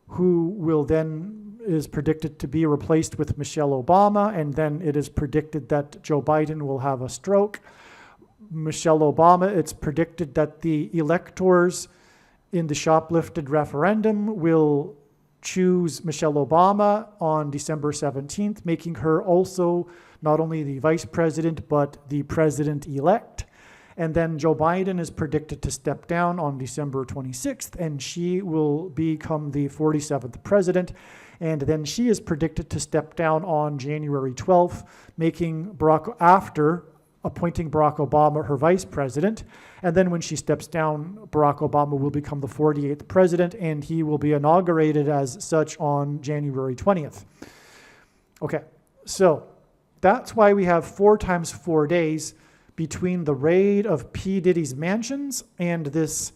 S1: who will then is predicted to be replaced with Michelle Obama, and then it is predicted that Joe Biden will have a stroke. Michelle Obama, it's predicted that the electors in the shoplifted referendum will choose Michelle Obama on December 17th, making her also not only the vice president, but the president-elect. And then Joe Biden is predicted to step down on December 26th, and she will become the 47th president. And then she is predicted to step down on January 12th, appointing Barack Obama her vice president. And then when she steps down, Barack Obama will become the 48th president, and he will be inaugurated as such on January 20th. Okay, so that's why we have 4 times 4 days between the raid of P. Diddy's mansions and this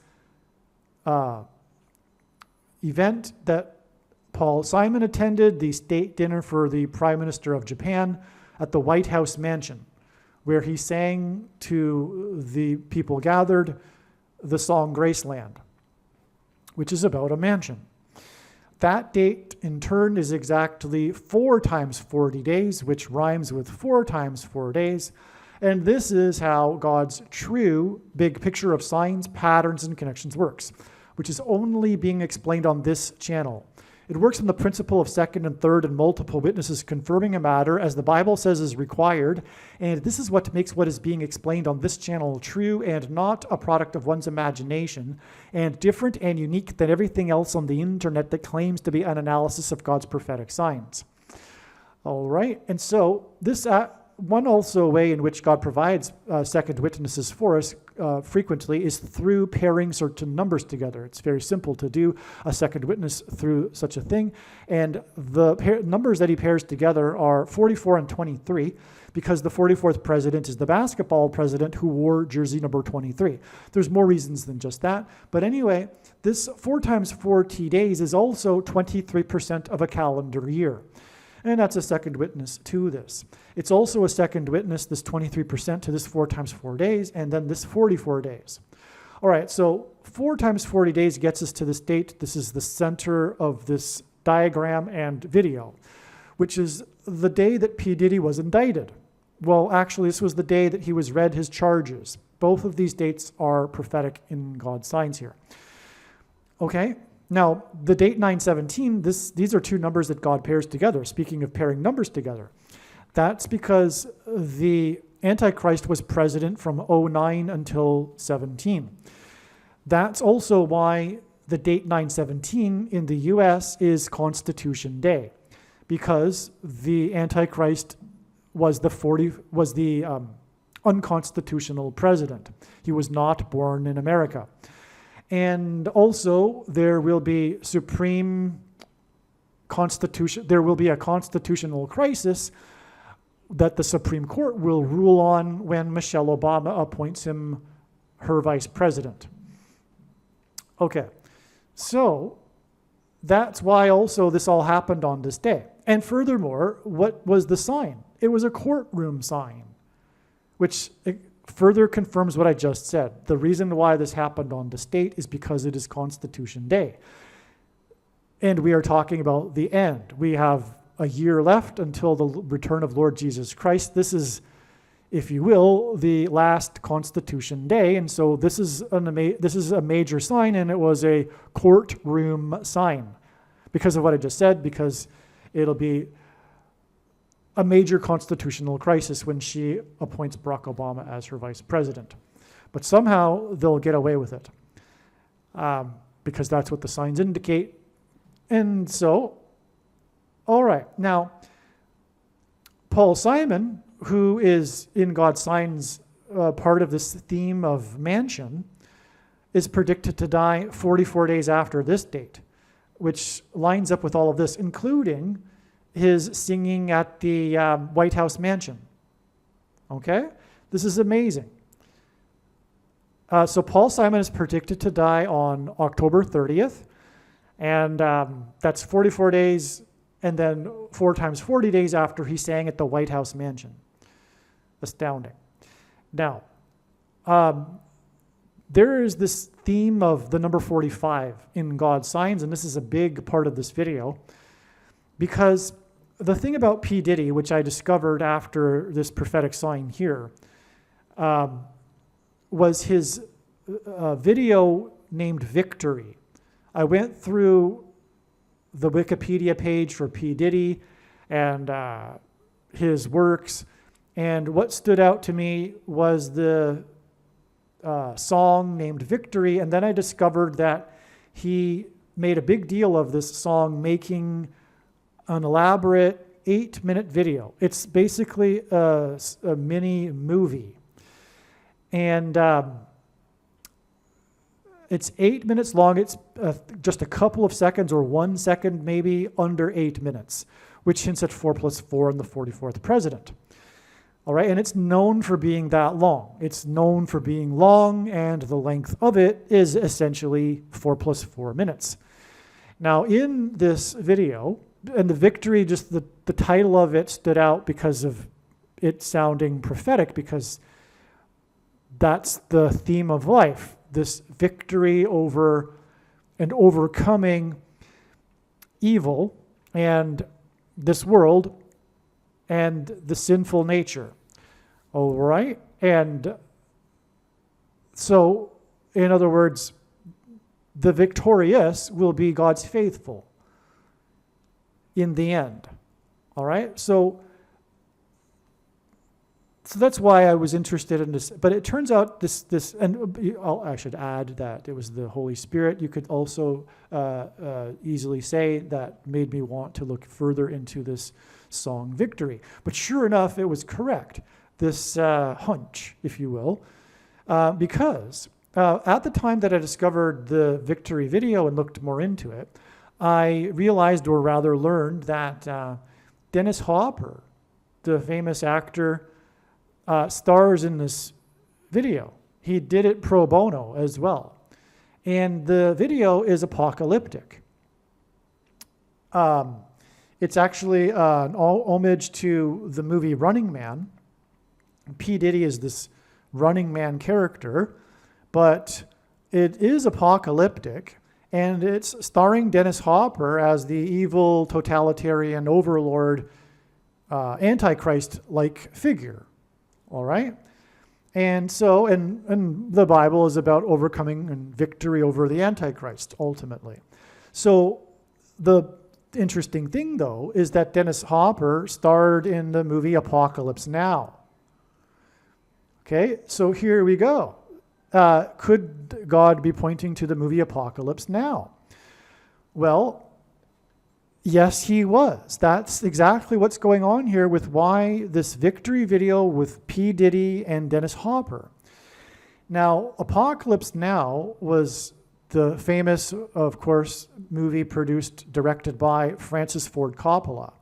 S1: event that Paul Simon attended, the state dinner for the Prime Minister of Japan at the White House mansion, where he sang to the people gathered the song Graceland, which is about a mansion. That date, in turn, is exactly 4 times 40 days, which rhymes with 4 times 4 days. And this is how God's true big picture of signs, patterns, and connections works, which is only being explained on this channel. It works on the principle of second and third and multiple witnesses confirming a matter as the Bible says is required. And this is what makes what is being explained on this channel true and not a product of one's imagination, and different and unique than everything else on the internet that claims to be an analysis of God's prophetic signs. All right, and so this one also way in which God provides second witnesses for us frequently is through pairing certain numbers together. It's very simple to do a second witness through such a thing. And the numbers that he pairs together are 44 and 23, because the 44th president is the basketball president who wore jersey number 23. There's more reasons than just that. But anyway, this 4 times 40 days is also 23% of a calendar year. And that's a second witness to this. It's also a second witness, this 23%, to this 4 times 4 days, and then this 44 days. All right, so 4 times 40 days gets us to this date. This is the center of this diagram and video, which is the day that P. Diddy was indicted. Well, actually, this was the day that he was read his charges. Both of these dates are prophetic in God's signs here. Okay? Now, the date 9/17, these are 2 numbers that God pairs together. Speaking of pairing numbers together, that's because the Antichrist was president from '09 until 17. That's also why the date 9/17 in the US is Constitution Day, because the Antichrist was the unconstitutional president. He was not born in America. And also there will be there will be a constitutional crisis that the Supreme Court will rule on when Michelle Obama appoints him her vice president. Okay, so that's why also this all happened on this day. And furthermore, what was the sign? It was a courtroom sign, which further confirms what I just said. The reason why this happened on this date is because it is Constitution Day. And we are talking about the end. We have a year left until the return of Lord Jesus Christ. This is, if you will, the last Constitution Day. And so this is a major sign, and it was a courtroom sign because of what I just said, because it'll be a major constitutional crisis when she appoints Barack Obama as her vice president. But somehow they'll get away with it because that's what the signs indicate. And so, all right. Now, Paul Simon, who is in God's Signs part of this theme of mansion, is predicted to die 44 days after this date, which lines up with all of this, including his singing at the White House mansion. Okay? This is amazing. So Paul Simon is predicted to die on October 30th, and that's 44 days, and then 4 times 40 days after he sang at the White House mansion. Astounding. Now, there is this theme of the number 45 in God's Signs, and this is a big part of this video, because the thing about P. Diddy, which I discovered after this prophetic sign here, was his video named Victory. I went through the Wikipedia page for P. Diddy and his works, and what stood out to me was the song named Victory, and then I discovered that he made a big deal of this song, making an elaborate 8-minute video. It's basically a mini movie. And it's 8 minutes long. It's just a couple of seconds, or 1 second, maybe under 8 minutes, which hints at 4 + 4 and the 44th president. All right, and it's known for being that long. It's known for being long, and the length of it is essentially 4 + 4 minutes. Now, in this video, and the Victory, just the title of it stood out because of it sounding prophetic, because that's the theme of life, this victory over and overcoming evil and this world and the sinful nature. All right? And so, in other words, the victorious will be God's faithful in the end. All right? So that's why I was interested in this. But it turns out this, and I should add that it was the Holy Spirit. You could also easily say that made me want to look further into this song, Victory. But sure enough, it was correct, this hunch, if you will, because at the time that I discovered the Victory video and looked more into it, I realized, or rather learned, that Dennis Hopper, the famous actor, stars in this video. He did it pro bono as well. And the video is apocalyptic. It's actually an homage to the movie Running Man. P. Diddy is this Running Man character, but it is apocalyptic, and it's starring Dennis Hopper as the evil totalitarian overlord, Antichrist-like figure. All right? And so, and the Bible is about overcoming and victory over the Antichrist, ultimately. So the interesting thing, though, is that Dennis Hopper starred in the movie Apocalypse Now. Okay, so here we go. Could God be pointing to the movie Apocalypse Now? Well, yes, he was. That's exactly what's going on here with why this victory video with P. Diddy and Dennis Hopper. Now, Apocalypse Now was the famous, of course, movie directed by Francis Ford Coppola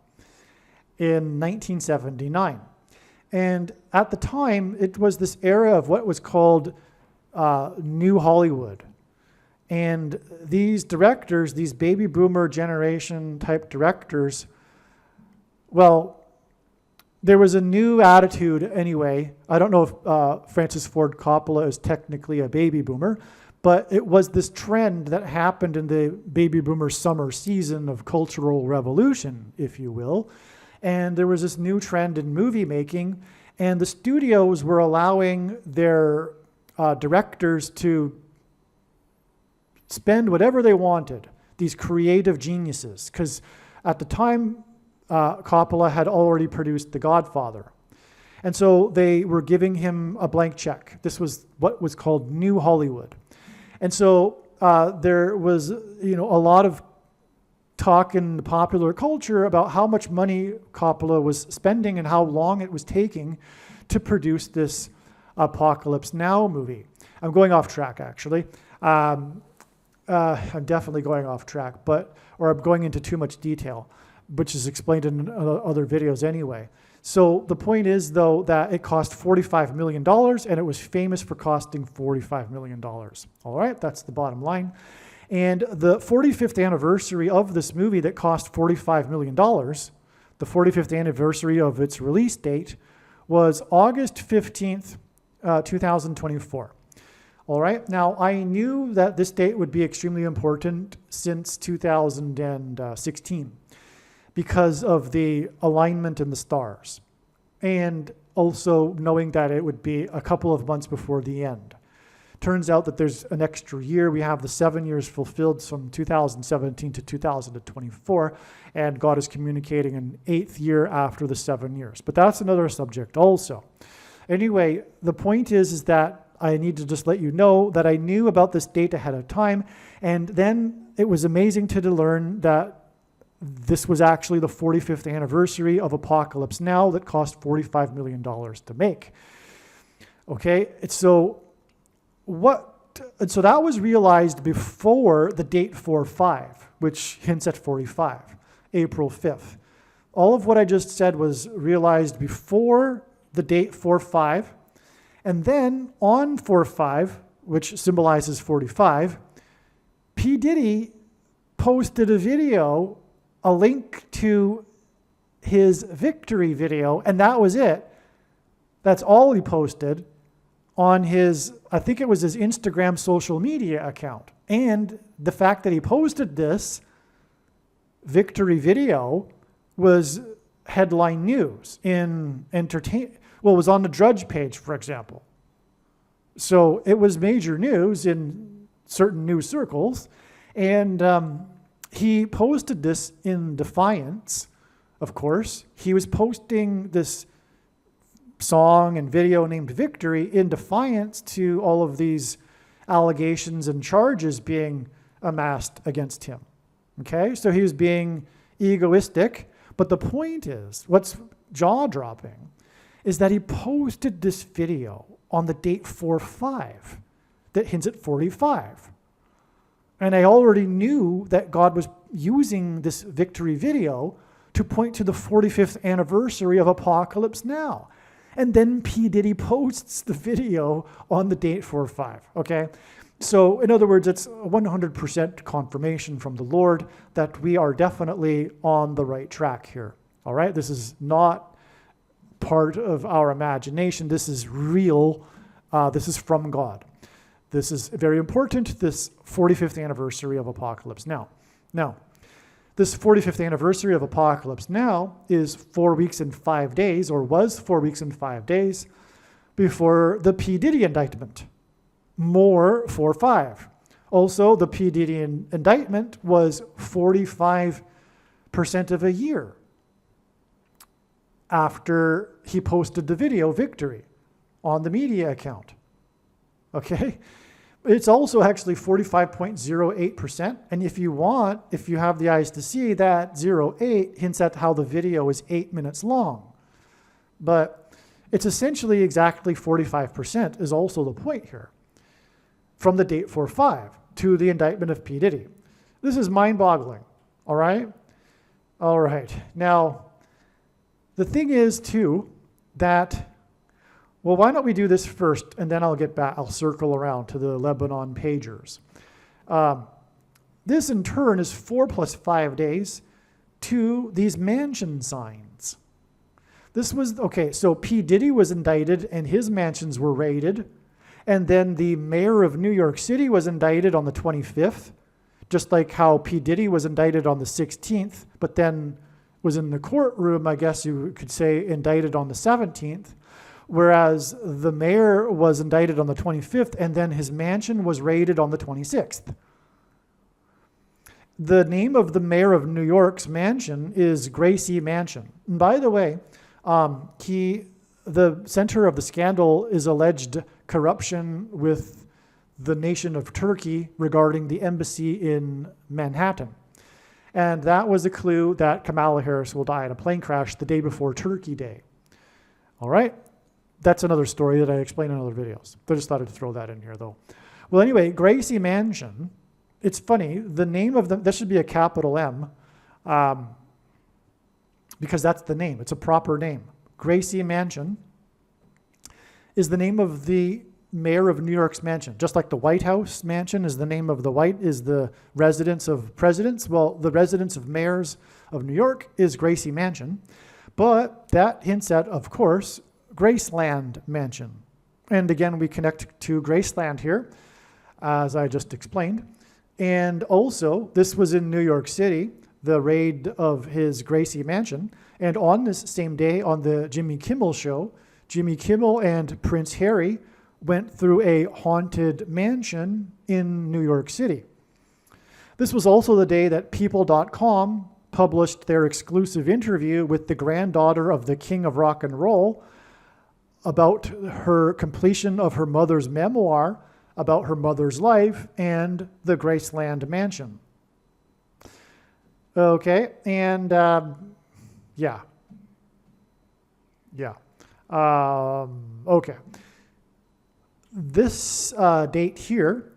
S1: in 1979. And at the time, it was this era of what was called New Hollywood. And these directors, these baby boomer generation type directors, well, there was a new attitude anyway. I don't know if Francis Ford Coppola is technically a baby boomer, but it was this trend that happened in the baby boomer summer season of cultural revolution, if you will. And there was this new trend in movie making, and the studios were allowing their directors to spend whatever they wanted, these creative geniuses, because at the time, Coppola had already produced The Godfather. And so they were giving him a blank check. This was what was called New Hollywood. And so there was, a lot of talk in the popular culture about how much money Coppola was spending and how long it was taking to produce this Apocalypse Now movie. I'm going off track, actually. I'm definitely going off track, or I'm going into too much detail, which is explained in other videos anyway. So the point is, though, that it cost $45 million, and it was famous for costing $45 million. All right, that's the bottom line. And the 45th anniversary of this movie that cost $45 million, the 45th anniversary of its release date, was August 15th, 2024. All right, now I knew that this date would be extremely important since 2016 because of the alignment in the stars, and also knowing that it would be a couple of months before the end. Turns out that there's an extra year. We have the 7 years fulfilled from 2017 to 2024, and God is communicating an 8th year after the 7 years. But that's another subject also. Anyway, the point is that I need to just let you know that I knew about this date ahead of time, and then it was amazing to learn that this was actually the 45th anniversary of Apocalypse Now that cost $45 million to make. Okay, so that was realized before the date 4/5, which hints at 45, April 5th. All of what I just said was realized before the date 4/5, and then on 4/5, which symbolizes 45, P. Diddy posted a video, a link to his victory video, and that was it. That's all he posted on his, I think it was his Instagram social media account. And the fact that he posted this victory video was headline news in it was on the Drudge page, for example. So it was major news in certain news circles. And he posted this in defiance, of course. He was posting this song and video named Victory in defiance to all of these allegations and charges being amassed against him. Okay, so he was being egoistic. But the point is, what's jaw-dropping is that he posted this video on the date 4/5 that hints at 45. And I already knew that God was using this victory video to point to the 45th anniversary of Apocalypse Now. And then P. Diddy posts the video on the date 4/5, okay? So in other words, it's 100% confirmation from the Lord that we are definitely on the right track here, all right? This is not part of our imagination. This is real. This is from God. This is very important, this 45th anniversary of Apocalypse Now. Now, this 45th anniversary of Apocalypse Now is 4 weeks and 5 days, or was 4 weeks and 5 days, before the P. Diddy indictment. More 4/5. Also, the P. Diddy indictment was 45% of a year after he posted the video Victory. on the media account. Okay? It's also actually 45.08%. And if you have the eyes to see, that 08 hints at how the video is 8 minutes long. But it's essentially exactly 45% is also the point here. From the date 4/5 to the indictment of P. Diddy. This is mind-boggling, all right? All right. Now, the thing is, too, that, well, why don't we do this first, and then I'll get back, I'll circle around to the Lebanon pagers. This, in turn, is 4 plus 5 days to these mansion signs. This was, okay, so P. Diddy was indicted, and his mansions were raided, and then the mayor of New York City was indicted on the 25th, just like how P. Diddy was indicted on the 16th, but then was in the courtroom, I guess you could say, indicted on the 17th, whereas the mayor was indicted on the 25th, and then his mansion was raided on the 26th. The name of the mayor of New York's mansion is Gracie Mansion. And by the way, the center of the scandal is alleged corruption with the nation of Turkey regarding the embassy in Manhattan. And that was a clue that Kamala Harris will die in a plane crash the day before Turkey Day. All right? That's another story that I explain in other videos. I just thought I'd throw that in here, though. Well, anyway, Gracie Mansion, it's funny, the name of that should be a capital M, because that's the name. It's a proper name. Gracie Mansion is the name of the mayor of New York's mansion. Just like the White House mansion is the name of the residence of presidents. Well, the residence of mayors of New York is Gracie Mansion. But that hints at, of course, Graceland Mansion. And again, we connect to Graceland here, as I just explained. And also, this was in New York City, the raid of his Gracie Mansion. And on this same day, on the Jimmy Kimmel show, Jimmy Kimmel and Prince Harry went through a haunted mansion in New York City. This was also the day that People.com published their exclusive interview with the granddaughter of the King of Rock and Roll about her completion of her mother's memoir about her mother's life and the Graceland Mansion. Okay, and yeah. Okay. This date here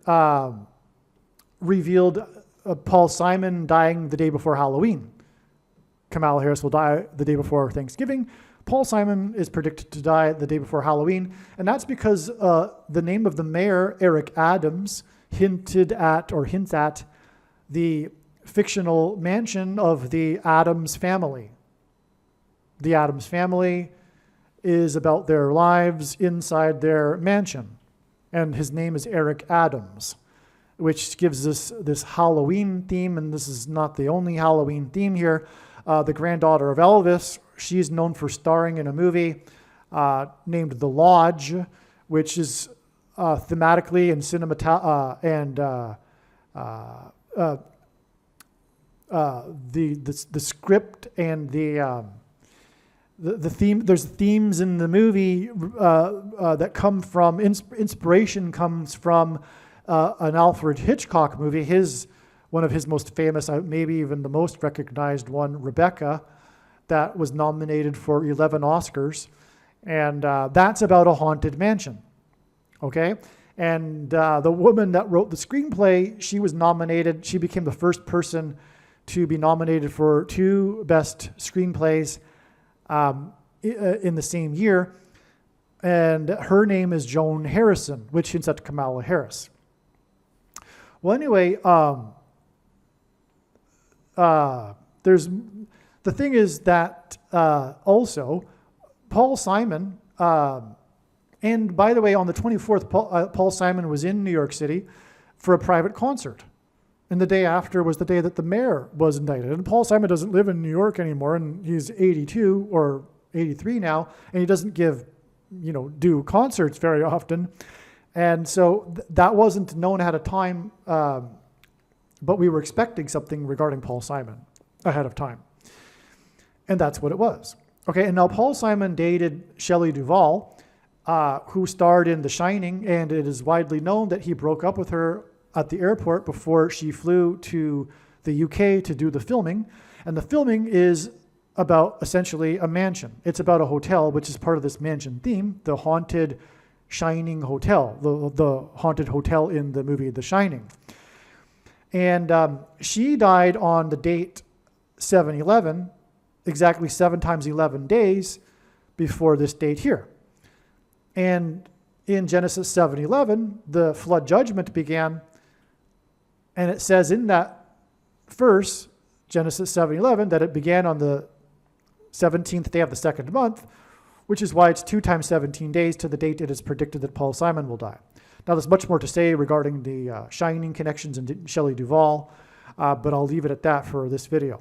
S1: revealed Paul Simon dying the day before Halloween. Kamala Harris will die the day before Thanksgiving. Paul Simon is predicted to die the day before Halloween, and that's because the name of the mayor, Eric Adams, hints at the fictional mansion of the Adams family. The Adams family is about their lives inside their mansion, and his name is Eric Adams, which gives us this Halloween theme, and this is not the only Halloween theme here. The granddaughter of Elvis, she's known for starring in a movie named The Lodge, which is thematically and the script and the theme. There's themes in the movie that come from inspiration comes from an Alfred Hitchcock movie. One of his most famous, maybe even the most recognized one, Rebecca, that was nominated for 11 Oscars. And that's about a haunted mansion, okay? And the woman that wrote the screenplay, she was nominated. She became the first person to be nominated for 2 best screenplays in the same year. And her name is Joan Harrison, which hints at Kamala Harris. Well, anyway, there's the thing is that also Paul Simon, and by the way, on the 24th, Paul Simon was in New York City for a private concert. And the day after was the day that the mayor was indicted. And Paul Simon doesn't live in New York anymore, and he's 82 or 83 now, and he doesn't do concerts very often. And so that wasn't known ahead of time, but we were expecting something regarding Paul Simon ahead of time. And that's what it was. Okay, and now Paul Simon dated Shelley Duvall, who starred in The Shining, and it is widely known that he broke up with her at the airport before she flew to the UK to do the filming. And the filming is about essentially a mansion. It's about a hotel, which is part of this mansion theme, the haunted Shining Hotel, the haunted hotel in the movie The Shining. And she died on the date 7/11, exactly 7 times 11 days before this date here. And in Genesis 7:11, the flood judgment began, and it says in that verse, Genesis 7:11, that it began on the 17th day of the second month, which is why it's 2 times 17 days to the date it is predicted that Paul Simon will die. Now, there's much more to say regarding the Shining connections and Shelley Duvall, but I'll leave it at that for this video.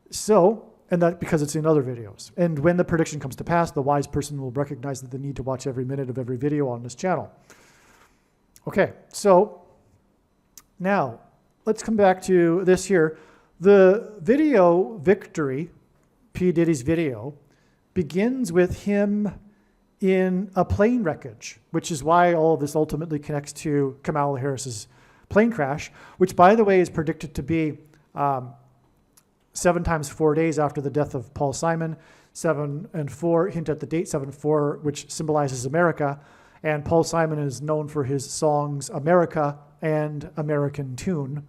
S1: So, and that because it's in other videos. And when the prediction comes to pass, the wise person will recognize the need to watch every minute of every video on this channel. Okay, so now let's come back to this here. The video Victory, P. Diddy's video, begins with him in a plane wreckage, which is why all of this ultimately connects to Kamala Harris's plane crash, which, by the way, is predicted to be 7 times 4 days after the death of Paul Simon. 7 and 4 hint at the date 7/4, which symbolizes America. And Paul Simon is known for his songs America and American Tune.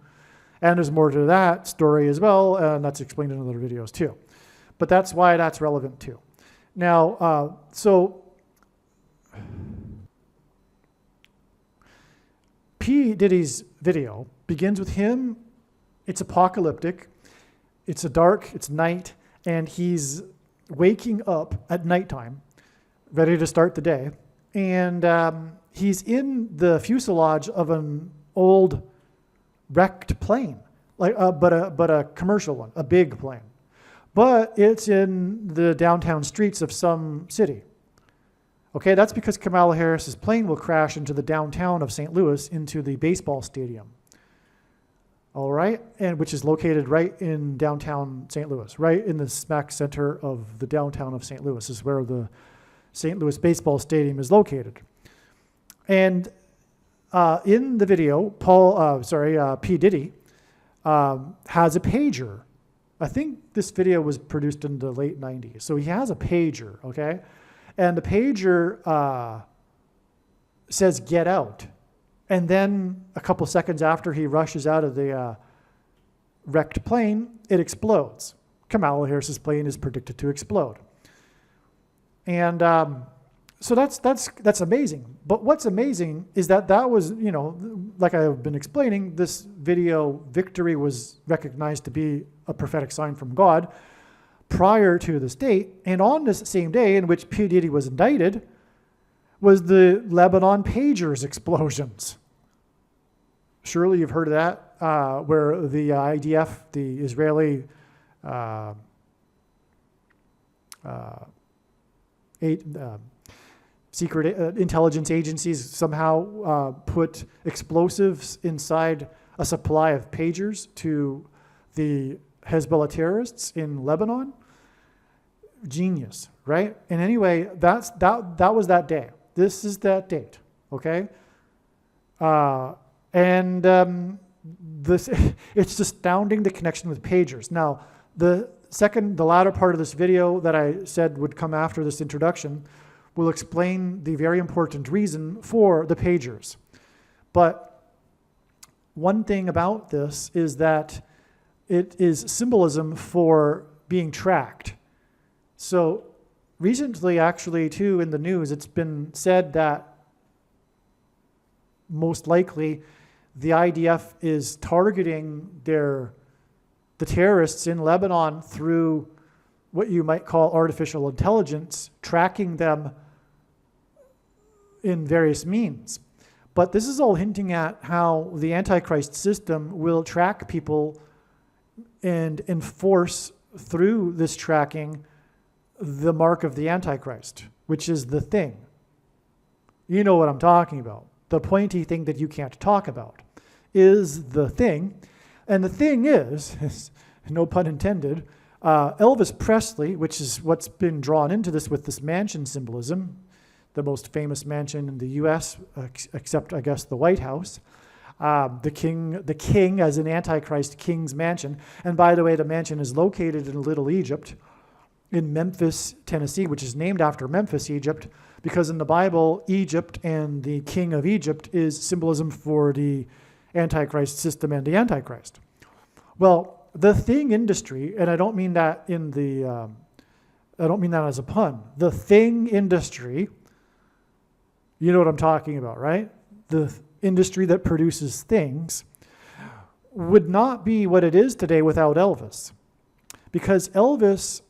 S1: And there's more to that story as well, and that's explained in other videos too. But that's why that's relevant too. Now, so P. Diddy's video begins with him. It's apocalyptic. It's dark, it's night, and he's waking up at nighttime, ready to start the day. And he's in the fuselage of an old wrecked plane, but a commercial one, a big plane. But it's in the downtown streets of some city. Okay, that's because Kamala Harris's plane will crash into the downtown of St. Louis, into the baseball stadium. All right, and which is located right in downtown St. Louis, right in the smack center of the downtown of St. Louis is where the St. Louis baseball stadium is located. And in the video, P. Diddy has a pager. I think this video was produced in the late 90s. So he has a pager, okay? And the pager says, "Get out." And then a couple seconds after he rushes out of the wrecked plane, it explodes. Kamala Harris's plane is predicted to explode. And so that's amazing. But what's amazing is that was, like I've been explaining, this video Victory was recognized to be a prophetic sign from God prior to this date. And on this same day in which P. Diddy was indicted was the Lebanon pagers explosions. Surely you've heard of that, where the IDF, the Israeli secret intelligence agencies somehow put explosives inside a supply of pagers to the Hezbollah terrorists in Lebanon. Genius, right? And anyway, that was that day. This is that date, okay? It's astounding, the connection with pagers. Now, the latter part of this video that I said would come after this introduction will explain the very important reason for the pagers. But one thing about this is that it is symbolism for being tracked. So recently, actually, too, in the news, it's been said that most likely the IDF is targeting the terrorists in Lebanon through what you might call artificial intelligence, tracking them in various means. But this is all hinting at how the Antichrist system will track people and enforce through this tracking the mark of the Antichrist, which is the thing. You know what I'm talking about. The pointy thing that you can't talk about is the thing. And the thing is no pun intended, Elvis Presley, which is what's been drawn into this with this mansion symbolism, the most famous mansion in the U.S., except, I guess, the White House. The king as an Antichrist king's mansion. And by the way, the mansion is located in Little Egypt in Memphis, Tennessee, which is named after Memphis, Egypt, because in the Bible, Egypt and the king of Egypt is symbolism for the Antichrist system and the Antichrist. Well, the thing industry, and I don't mean that I don't mean that as a pun. The thing industry, you know what I'm talking about, right? The industry that produces things would not be what it is today without Elvis. Because Elvis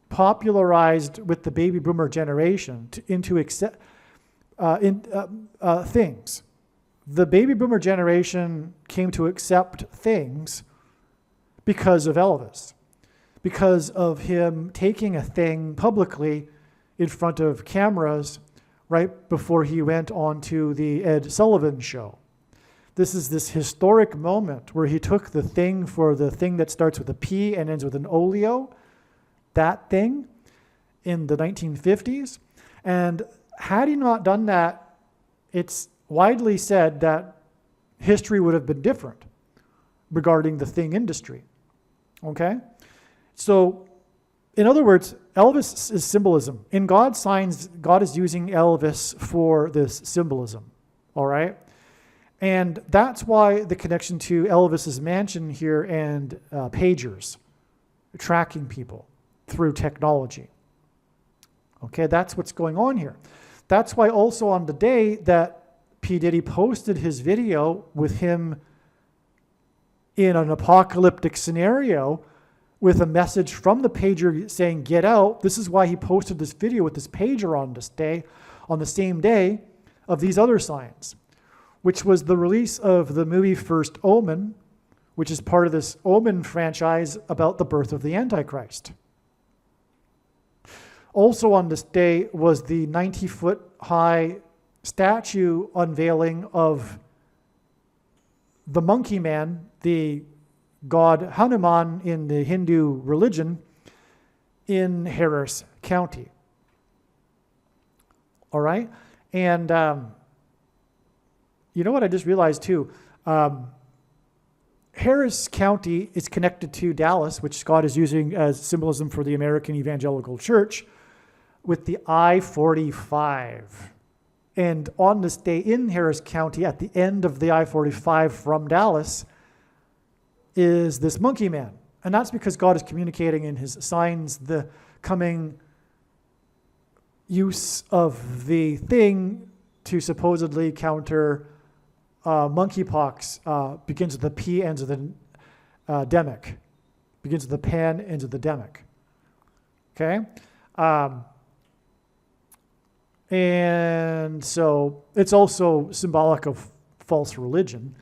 S1: popularized with the baby boomer generation things. The baby boomer generation came to accept things because of Elvis, because of him taking a thing publicly in front of cameras right before he went on to the Ed Sullivan Show. This is this historic moment where he took the thing for the thing that starts with a P and ends with an oleo, that thing, in the 1950s. And had he not done that, it's widely said that history would have been different regarding the thing industry. Okay? So, in other words, Elvis is symbolism. In God's signs, God is using Elvis for this symbolism. All right? And that's why the connection to Elvis's mansion here and pagers, tracking people through technology. Okay, that's what's going on here. That's why also on the day that P. Diddy posted his video with him in an apocalyptic scenario with a message from the pager saying, get out, this is why he posted this video with this pager on this day, on the same day of these other signs, which was the release of the movie First Omen, which is part of this Omen franchise about the birth of the Antichrist. Also on this day was the 90-foot high statue unveiling of the monkey man, the god Hanuman in the Hindu religion, in Harris County. All right? And you know what I just realized too? Harris County is connected to Dallas, which God is using as symbolism for the American Evangelical Church, with the I-45. And on this day in Harris County, at the end of the I-45 from Dallas, is this monkey man. And that's because God is communicating in his signs the coming use of the thing to supposedly counter monkeypox. Begins with the P, ends with the demic. Begins with the pan, ends with the demic. Okay? And so it's also symbolic of false religion,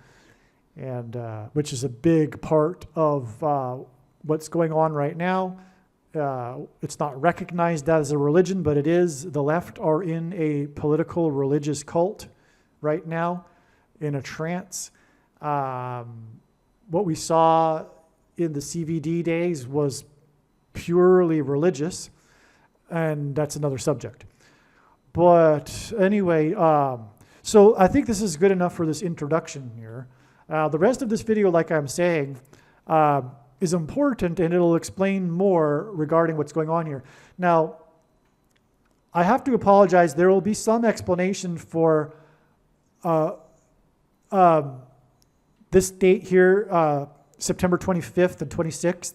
S1: and which is a big part of what's going on right now. It's not recognized as a religion, but it is. The left are in a political religious cult right now, in a trance. What we saw in the CVD days was purely religious, and that's another subject. But anyway, so I think this is good enough for this introduction here. The rest of this video, like I'm saying, is important, and it'll explain more regarding what's going on here. Now, I have to apologize. There will be some explanation for this date here, September 25th and 26th.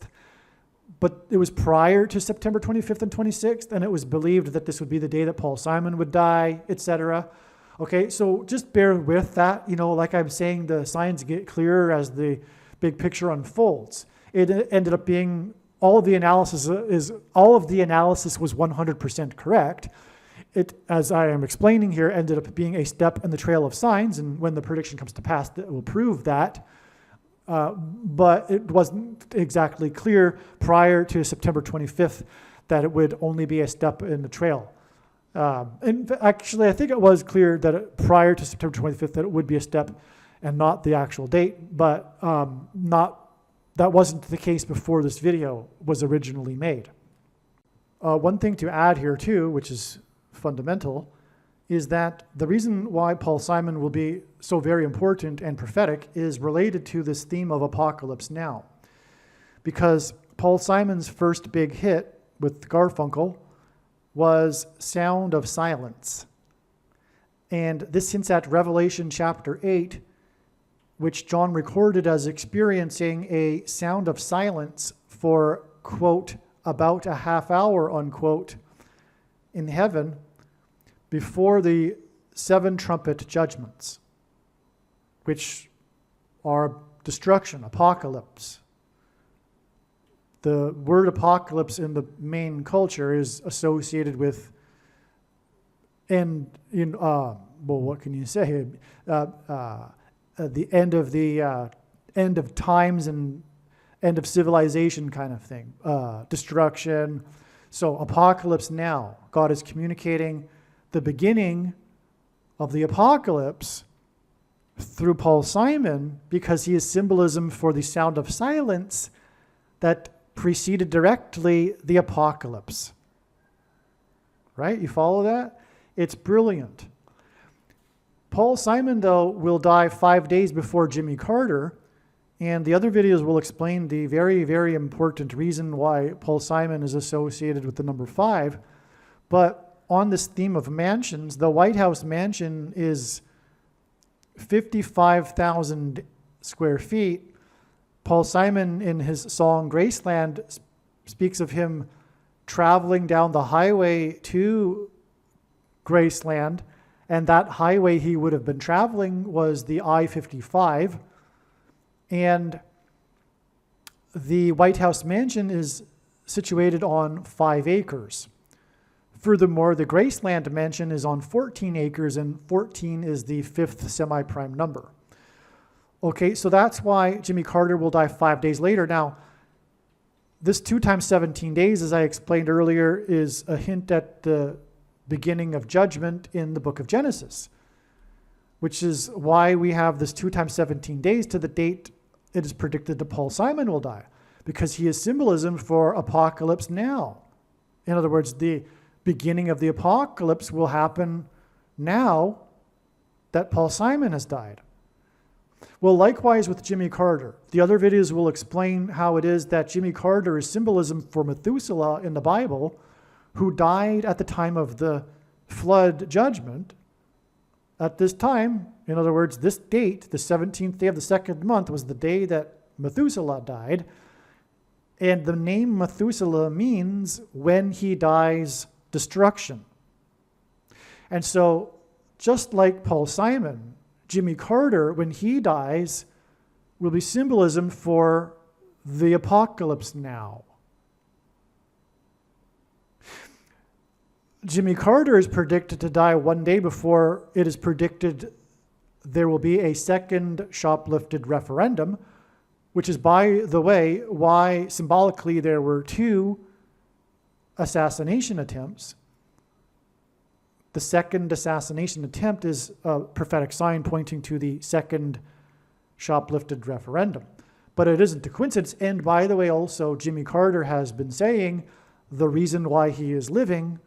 S1: But it was prior to September 25th and 26th, and it was believed that this would be the day that Paul Simon would die, etc. Okay, so just bear with that. You know, like I'm saying, the signs get clearer as the big picture unfolds. It ended up being all of the analysis was 100% correct. It, as I am explaining here, ended up being a step in the trail of signs, and when the prediction comes to pass, it will prove that. But it wasn't exactly clear prior to September 25th that it would only be a step in the trail. And actually, I think it was clear that prior to September 25th that it would be a step and not the actual date, but that wasn't the case before this video was originally made. One thing to add here too, which is fundamental, is that the reason why Paul Simon will be so very important and prophetic is related to this theme of Apocalypse Now. Because Paul Simon's first big hit with Garfunkel was Sound of Silence. And this hints at Revelation chapter 8, which John recorded as experiencing a sound of silence for, quote, about a half hour, unquote, in heaven before the 7 trumpet judgments, which are destruction, apocalypse. The word apocalypse in the main culture is associated with what can you say? The end of times and end of civilization kind of thing, destruction. So Apocalypse Now, God is communicating the beginning of the apocalypse through Paul Simon because he is symbolism for the sound of silence that preceded directly the apocalypse. Right? You follow that? It's brilliant. Paul Simon, though, will die 5 days before Jimmy Carter, and the other videos will explain the very, very important reason why Paul Simon is associated with the number 5. But on this theme of mansions, the White House mansion is 55,000 square feet. Paul Simon, in his song Graceland, speaks of him traveling down the highway to Graceland, and that highway he would have been traveling was the I-55, and the White House mansion is situated on 5 acres. Furthermore, the Graceland mansion is on 14 acres, and 14 is the 5th semi-prime number. Okay, so that's why Jimmy Carter will die 5 days later. Now, this 2 times 17 days, as I explained earlier, is a hint at the beginning of judgment in the book of Genesis, which is why we have this 2 times 17 days to the date it is predicted that Paul Simon will die, because he is symbolism for Apocalypse Now. In other words, the beginning of the apocalypse will happen now that Paul Simon has died. Well, likewise with Jimmy Carter. The other videos will explain how it is that Jimmy Carter is symbolism for Methuselah in the Bible, who died at the time of the flood judgment. At this time, in other words, this date, the 17th day of the 2nd month, was the day that Methuselah died. And the name Methuselah means when he dies, destruction. And so, just like Paul Simon, Jimmy Carter, when he dies, will be symbolism for the apocalypse now. Jimmy Carter is predicted to die 1 day before it is predicted there will be a second shoplifted referendum, which is, by the way, why symbolically there were 2 assassination attempts. The second assassination attempt is a prophetic sign pointing to the second shoplifted referendum. But it isn't a coincidence. And by the way, also, Jimmy Carter has been saying the reason why he is living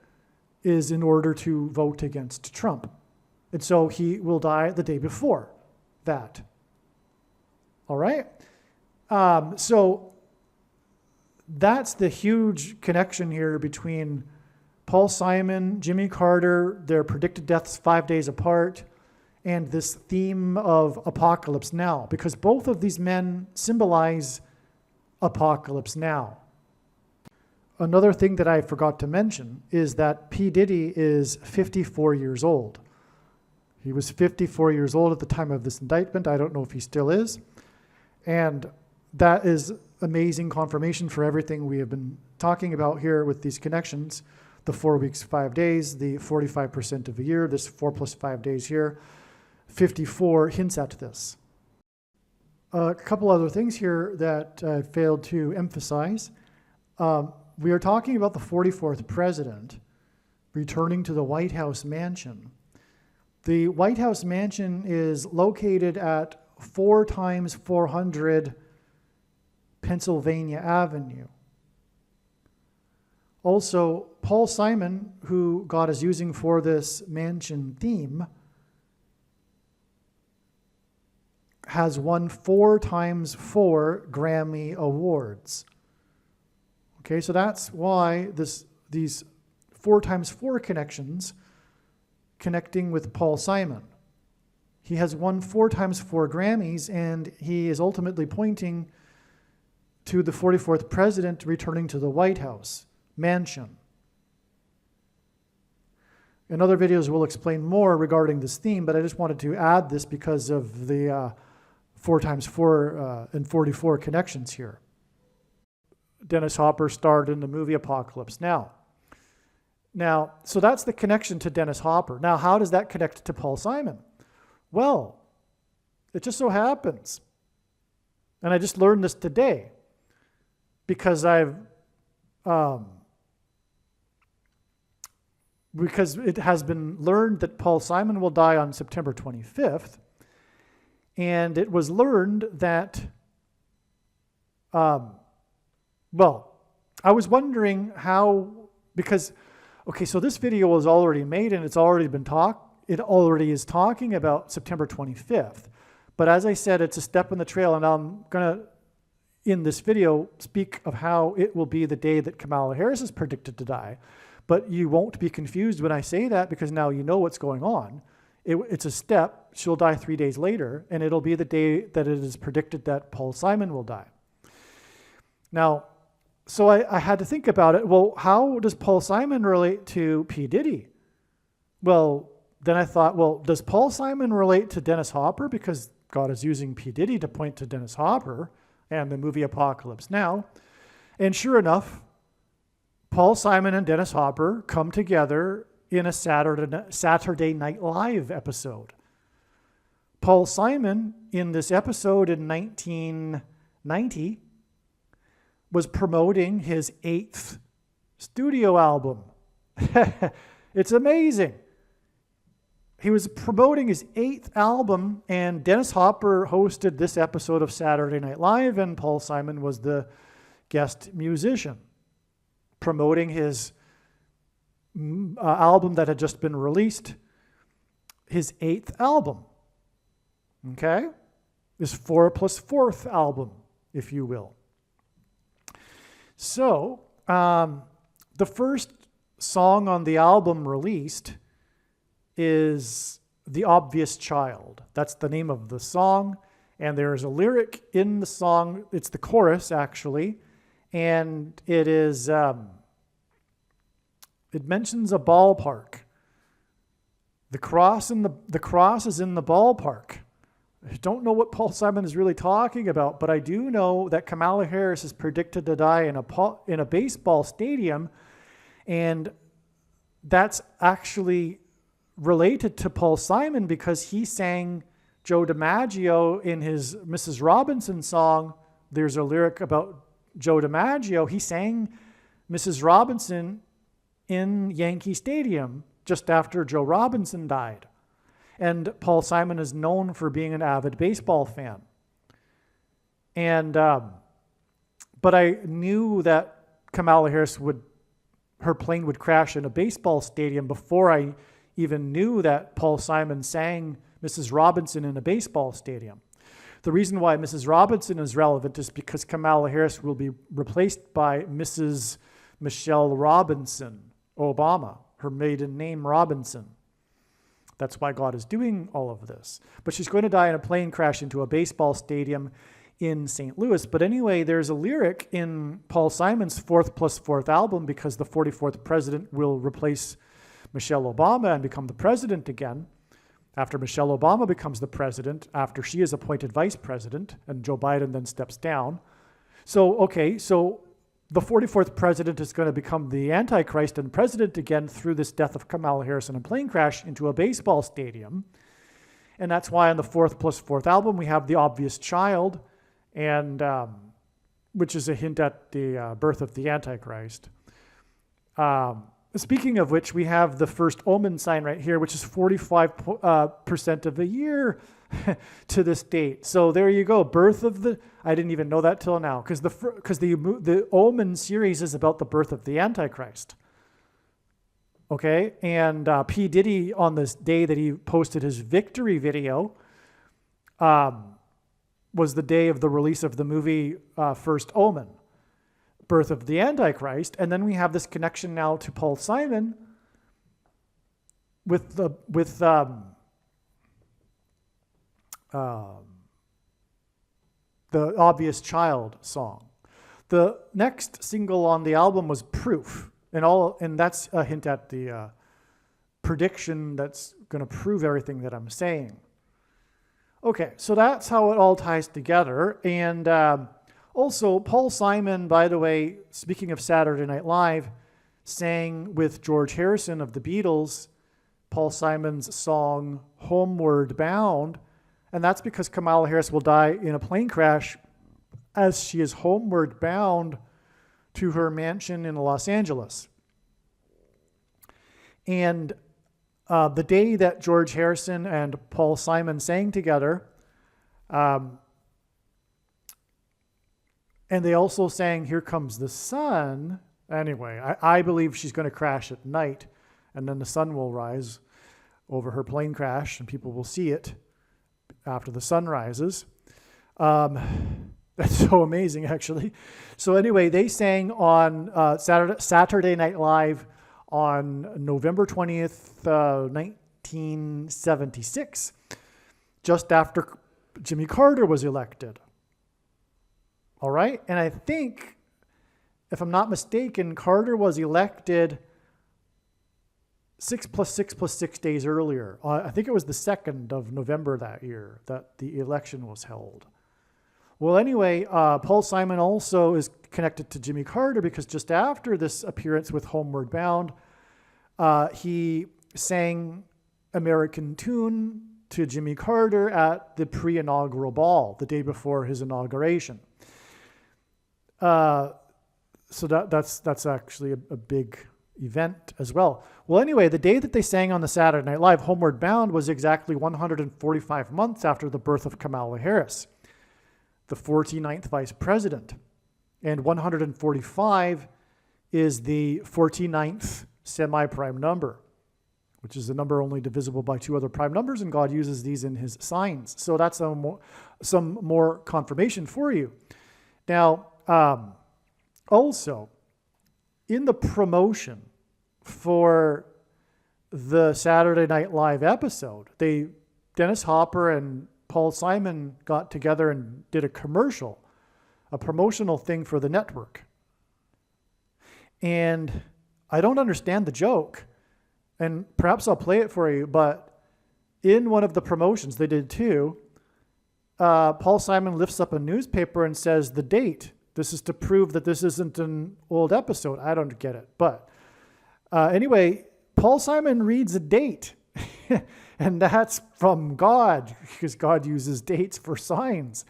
S1: is in order to vote against Trump. And so he will die the day before that. All right? So that's the huge connection here between Paul Simon, Jimmy Carter, their predicted deaths 5 days apart, and this theme of Apocalypse Now, because both of these men symbolize Apocalypse Now. Another thing that I forgot to mention is that P. Diddy is 54 years old. He was 54 years old at the time of this indictment. I don't know if he still is. And that is amazing confirmation for everything we have been talking about here with these connections. The 4 weeks, 5 days, the 45% of a year, this 4 plus 5 days here. 54 hints at this. A couple other things here that I failed to emphasize. We are talking about the 44th president returning to the White House mansion. The White House mansion is located at 4 times 400 Pennsylvania Avenue. Also, Paul Simon, who God is using for this mansion theme, has won 4 times 4 Grammy Awards. Okay, so that's why these 4 times 4 connections connecting with Paul Simon. He has won 4 times 4 Grammys, and he is ultimately pointing to the 44th president returning to the White House mansion. In other videos, we'll explain more regarding this theme, but I just wanted to add this because of the 4 times 4 and 44 connections here. Dennis Hopper starred in the movie Apocalypse Now. So that's the connection to Dennis Hopper. Now, how does that connect to Paul Simon? Well, it just so happens, and I just learned this today, because because it has been learned that Paul Simon will die on September 25th, and it was learned that, I was wondering how, because, okay, so this video was already made and it already is talking about September 25th. But as I said, it's a step in the trail, and I'm going to, in this video, speak of how it will be the day that Kamala Harris is predicted to die. But you won't be confused when I say that, because now you know what's going on. It's a step. She'll die 3 days later, and it'll be the day that it is predicted that Paul Simon will die. Now, so I had to think about it. Well, how does Paul Simon relate to P. Diddy? Well, then I thought, well, does Paul Simon relate to Dennis Hopper? Because God is using P. Diddy to point to Dennis Hopper and the movie Apocalypse Now. And sure enough, Paul Simon and Dennis Hopper come together in a Saturday Night Live episode. Paul Simon, in this episode in 1990, was promoting his 8th studio album. It's amazing. He was promoting his 8th album, and Dennis Hopper hosted this episode of Saturday Night Live, and Paul Simon was the guest musician, promoting his album that had just been released, his 8th album. Okay? His 4 plus 4th album, if you will. So, the first song on the album released is The Obvious Child. That's the name of the song, and there's a lyric in the song. It's the chorus, actually, and it is... it mentions a ballpark. The cross is in the ballpark. I don't know what Paul Simon is really talking about, but I do know that Kamala Harris is predicted to die in a baseball stadium, and that's actually related to Paul Simon because he sang Joe DiMaggio in his Mrs. Robinson song. There's a lyric about Joe DiMaggio. He sang Mrs. Robinson in Yankee Stadium just after Joe Robinson died. And Paul Simon is known for being an avid baseball fan. And but I knew that Kamala Harris her plane would crash in a baseball stadium before I even knew that Paul Simon sang Mrs. Robinson in a baseball stadium. The reason why Mrs. Robinson is relevant is because Kamala Harris will be replaced by Mrs. Michelle Robinson Obama, her maiden name Robinson. That's why God is doing all of this. But she's going to die in a plane crash into a baseball stadium in St. Louis. But anyway, there's a lyric in Paul Simon's 4th plus 4th album, because the 44th president will replace Michelle Obama and become the president again. After Michelle Obama becomes the president, after she is appointed vice president, and Joe Biden then steps down. So the 44th president is going to become the Antichrist and president again through this death of Kamala Harris in a plane crash into a baseball stadium. And that's why on the 4th plus 4th album, we have The Obvious Child, and which is a hint at the birth of the Antichrist. speaking of which, we have the first omen sign right here, which is 45% of the year to this date. So there you go. Birth of the, I didn't even know that till now, because the Omen series is about the birth of the Antichrist. Okay, and P. Diddy, on this day that he posted his victory video, was the day of the release of the movie First Omen, birth of the Antichrist. And then we have this connection now to Paul Simon with the Obvious Child song. The next single on the album was Proof. And that's a hint at the prediction that's going to prove everything that I'm saying. Okay, so that's how it all ties together. And also, Paul Simon, by the way, speaking of Saturday Night Live, sang with George Harrison of the Beatles, Paul Simon's song Homeward Bound. And that's because Kamala Harris will die in a plane crash as she is homeward bound to her mansion in Los Angeles. And the day that George Harrison and Paul Simon sang together, and they also sang Here Comes the Sun. Anyway, I believe she's going to crash at night, and then the sun will rise over her plane crash, and people will see it after the sun rises. That's so amazing, actually. So anyway, they sang on Saturday Night Live on November 20th, 1976, just after Jimmy Carter was elected. All right? And I think, if I'm not mistaken, Carter was elected 6 + 6 + 6 days earlier. I think it was the 2nd of November that year that the election was held. Well, anyway, Paul Simon also is connected to Jimmy Carter because just after this appearance with Homeward Bound, he sang American Tune to Jimmy Carter at the pre-inaugural ball, the day before his inauguration. So that's actually a big event as well. Well, anyway, the day that they sang on the Saturday Night Live, Homeward Bound, was exactly 145 months after the birth of Kamala Harris, the 49th vice president. And 145 is the 49th semi-prime number, which is a number only divisible by 2 other prime numbers, and God uses these in his signs. So that's some more confirmation for you. Now, also, in the promotion for the Saturday Night Live episode, Dennis Hopper and Paul Simon got together and did a promotional thing for the network. And I don't understand the joke, and perhaps I'll play it for you, but in one of the promotions, they did too, Paul Simon lifts up a newspaper and says the date. This is to prove that this isn't an old episode. I don't get it. But anyway, Paul Simon reads a date. And that's from God, because God uses dates for signs.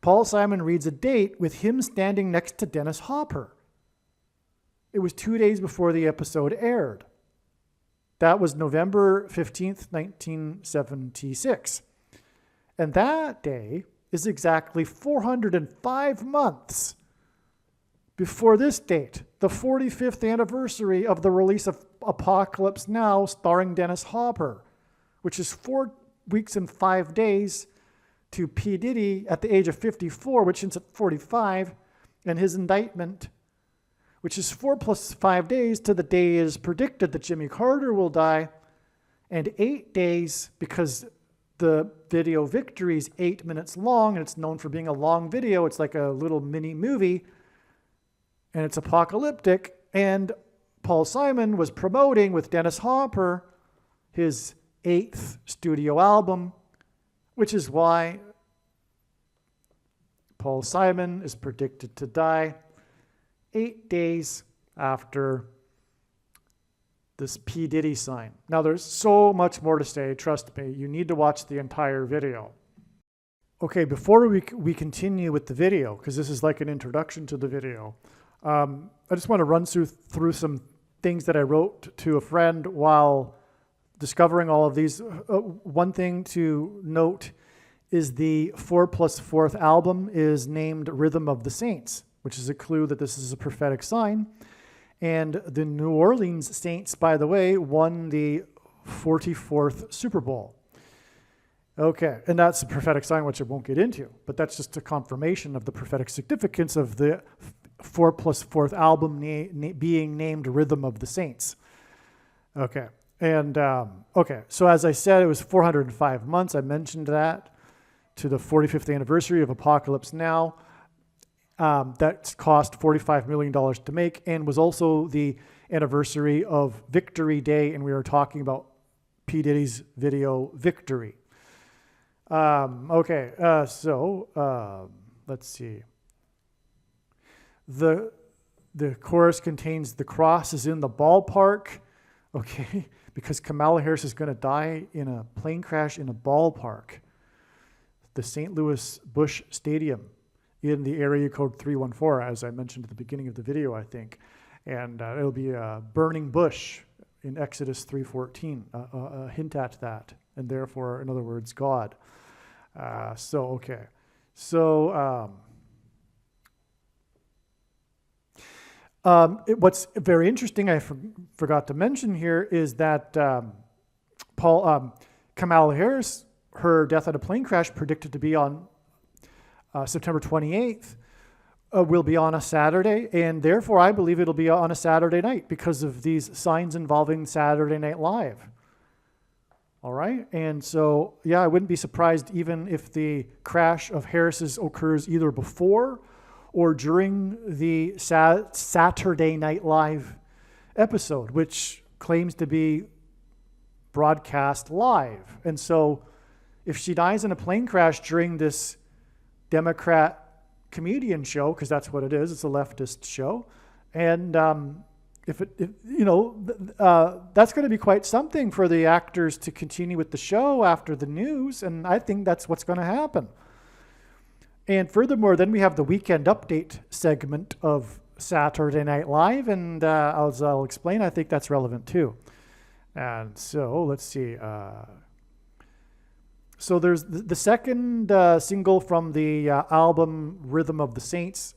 S1: Paul Simon reads a date with him standing next to Dennis Hopper. It was 2 days before the episode aired. That was November 15th, 1976. And that day is exactly 405 months before this date, the 45th anniversary of the release of Apocalypse Now, starring Dennis Hopper, which is 4 weeks and 5 days to P. Diddy at the age of 54, which ends at 45, and his indictment, which is 4 + 5 days to the day it is predicted that Jimmy Carter will die, and 8 days because the video Victory is 8 minutes long, and it's known for being a long video. It's like a little mini movie, and it's apocalyptic. And Paul Simon was promoting with Dennis Hopper his 8th studio album, which is why Paul Simon is predicted to die 8 days after this P. Diddy sign. Now, there's so much more to say. Trust me, you need to watch the entire video. Okay, before we continue with the video, because this is like an introduction to the video, I just want to run through some things that I wrote to a friend while discovering all of these. One thing to note is the 4+4th album is named Rhythm of the Saints, which is a clue that this is a prophetic sign. And the New Orleans Saints, by the way, won the 44th Super Bowl. Okay, and that's a prophetic sign, which I won't get into, but that's just a confirmation of the prophetic significance of the 4+4th album being named Rhythm of the Saints. Okay, and so as I said, it was 405 months. I mentioned that to the 45th anniversary of Apocalypse Now. That cost $45 million to make and was also the anniversary of Victory Day, and we were talking about P. Diddy's video Victory. Let's see. The chorus contains "the cross is in the ballpark," okay, because Kamala Harris is going to die in a plane crash in a ballpark, the St. Louis Busch Stadium in the area code 314, as I mentioned at the beginning of the video, I think. And it'll be a burning bush in Exodus 3:14, a hint at that, and therefore, in other words, God. What's very interesting, I forgot to mention here, is that Kamala Harris, her death in a plane crash predicted to be on September 28th, will be on a Saturday, and therefore I believe it'll be on a Saturday night because of these signs involving Saturday Night Live. All right, and so, yeah, I wouldn't be surprised even if the crash of Harris's occurs either before or during the Saturday Night Live episode, which claims to be broadcast live. And so if she dies in a plane crash during this Democrat comedian show, because that's what it is, it's a leftist show, and that's going to be quite something for the actors to continue with the show after the news, and I think that's what's going to happen. And furthermore, then we have the Weekend Update segment of Saturday Night Live, and as I'll explain, I think that's relevant too. And so let's see. So there's the second single from the album Rhythm of the Saints.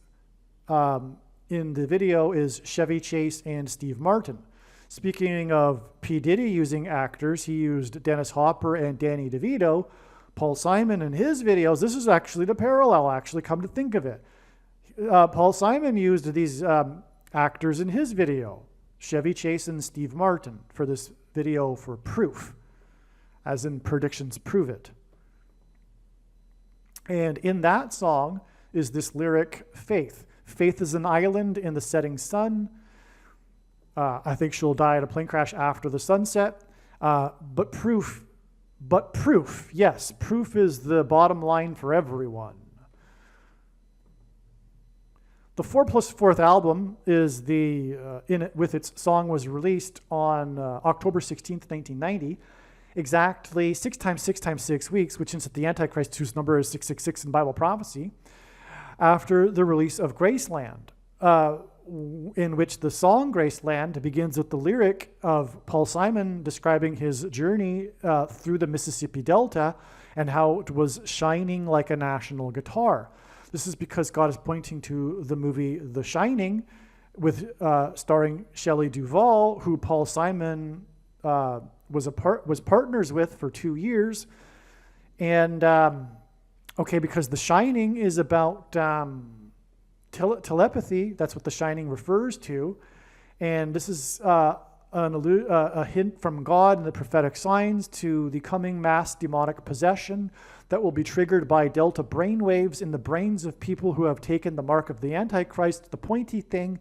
S1: In the video is Chevy Chase and Steve Martin. Speaking of P. Diddy using actors, he used Dennis Hopper and Danny DeVito. Paul Simon in his videos, this is actually the parallel, actually, come to think of it. Paul Simon used these actors in his video, Chevy Chase and Steve Martin, for this video for Proof, as in predictions prove it. And in that song is this lyric, Faith. Faith is an island in the setting sun. I think she'll die in a plane crash after the sunset. But proof, yes, proof is the bottom line for everyone. The 4+4th album is with its song was released on October 16th, 1990, exactly 6 times 6 times 6 weeks, which hints at the Antichrist, whose number is 666 in Bible prophecy, after the release of Graceland, in which the song Graceland begins with the lyric of Paul Simon describing his journey through the Mississippi Delta and how it was shining like a national guitar. This is because God is pointing to the movie The Shining, with starring Shelley Duvall, who Paul Simon was partners with for 2 years. And because The Shining is about telepathy, that's what The Shining refers to. And this is a hint from God in the prophetic signs to the coming mass demonic possession that will be triggered by delta brainwaves in the brains of people who have taken the mark of the Antichrist, the pointy thing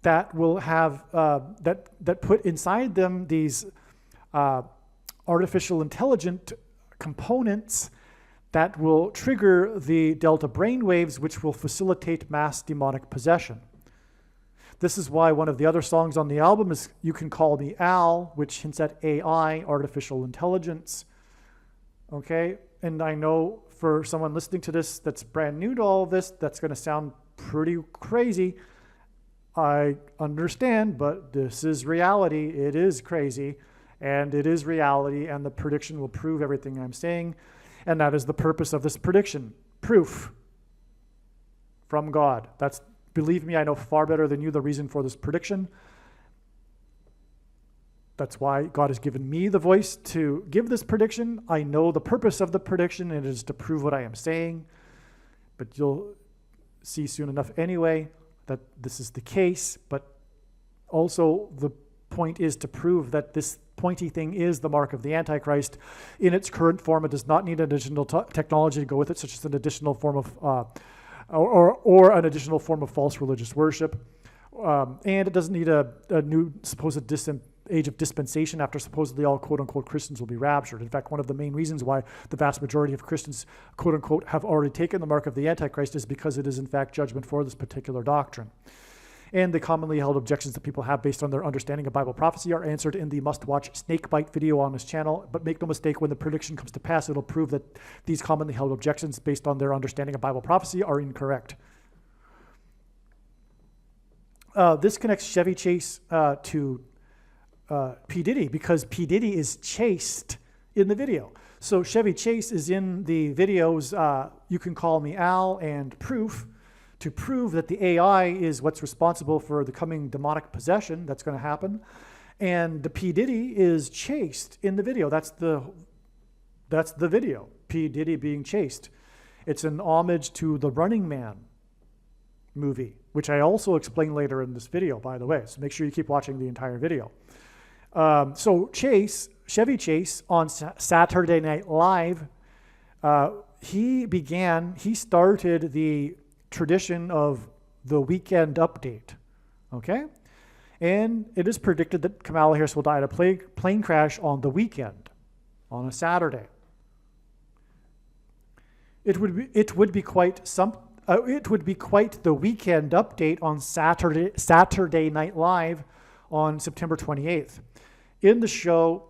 S1: that will have that put inside them these artificial intelligent components that will trigger the delta brainwaves, which will facilitate mass demonic possession. This is why one of the other songs on the album is You Can Call Me Al, which hints at AI, artificial intelligence. Okay, and I know for someone listening to this that's brand new to all of this, that's going to sound pretty crazy. I understand, but this is reality. It is crazy, and it is reality, and the prediction will prove everything I'm saying, and that is the purpose of this prediction. Proof from God. Believe me, I know far better than you the reason for this prediction. That's why God has given me the voice to give this prediction. I know the purpose of the prediction, and it is to prove what I am saying, but you'll see soon enough anyway that this is the case, but also the point is to prove that this pointy thing is the mark of the Antichrist. In its current form, it does not need additional technology to go with it, such as an additional form of, or an additional form of false religious worship. And it doesn't need a new supposed age of dispensation after supposedly all quote-unquote Christians will be raptured. In fact, one of the main reasons why the vast majority of Christians, quote-unquote, have already taken the mark of the Antichrist is because it is in fact judgment for this particular doctrine. And the commonly held objections that people have based on their understanding of Bible prophecy are answered in the must-watch Snakebite video on this channel. But make no mistake, when the prediction comes to pass, it'll prove that these commonly held objections based on their understanding of Bible prophecy are incorrect. This connects Chevy Chase to P. Diddy, because P. Diddy is chased in the video. So Chevy Chase is in the videos, You Can Call Me Al and Proof, to prove that the AI is what's responsible for the coming demonic possession that's going to happen. And the P. Diddy is chased in the video. That's the video, P. Diddy being chased. It's an homage to the Running Man movie, which I also explain later in this video, by the way. So make sure you keep watching the entire video. So Chevy Chase on Saturday Night Live, he started the tradition of the weekend update, okay? And it is predicted that Kamala Harris will die in a plane crash on the weekend, on a Saturday. It would be quite the weekend update on Saturday Night Live on September 28th. In the show,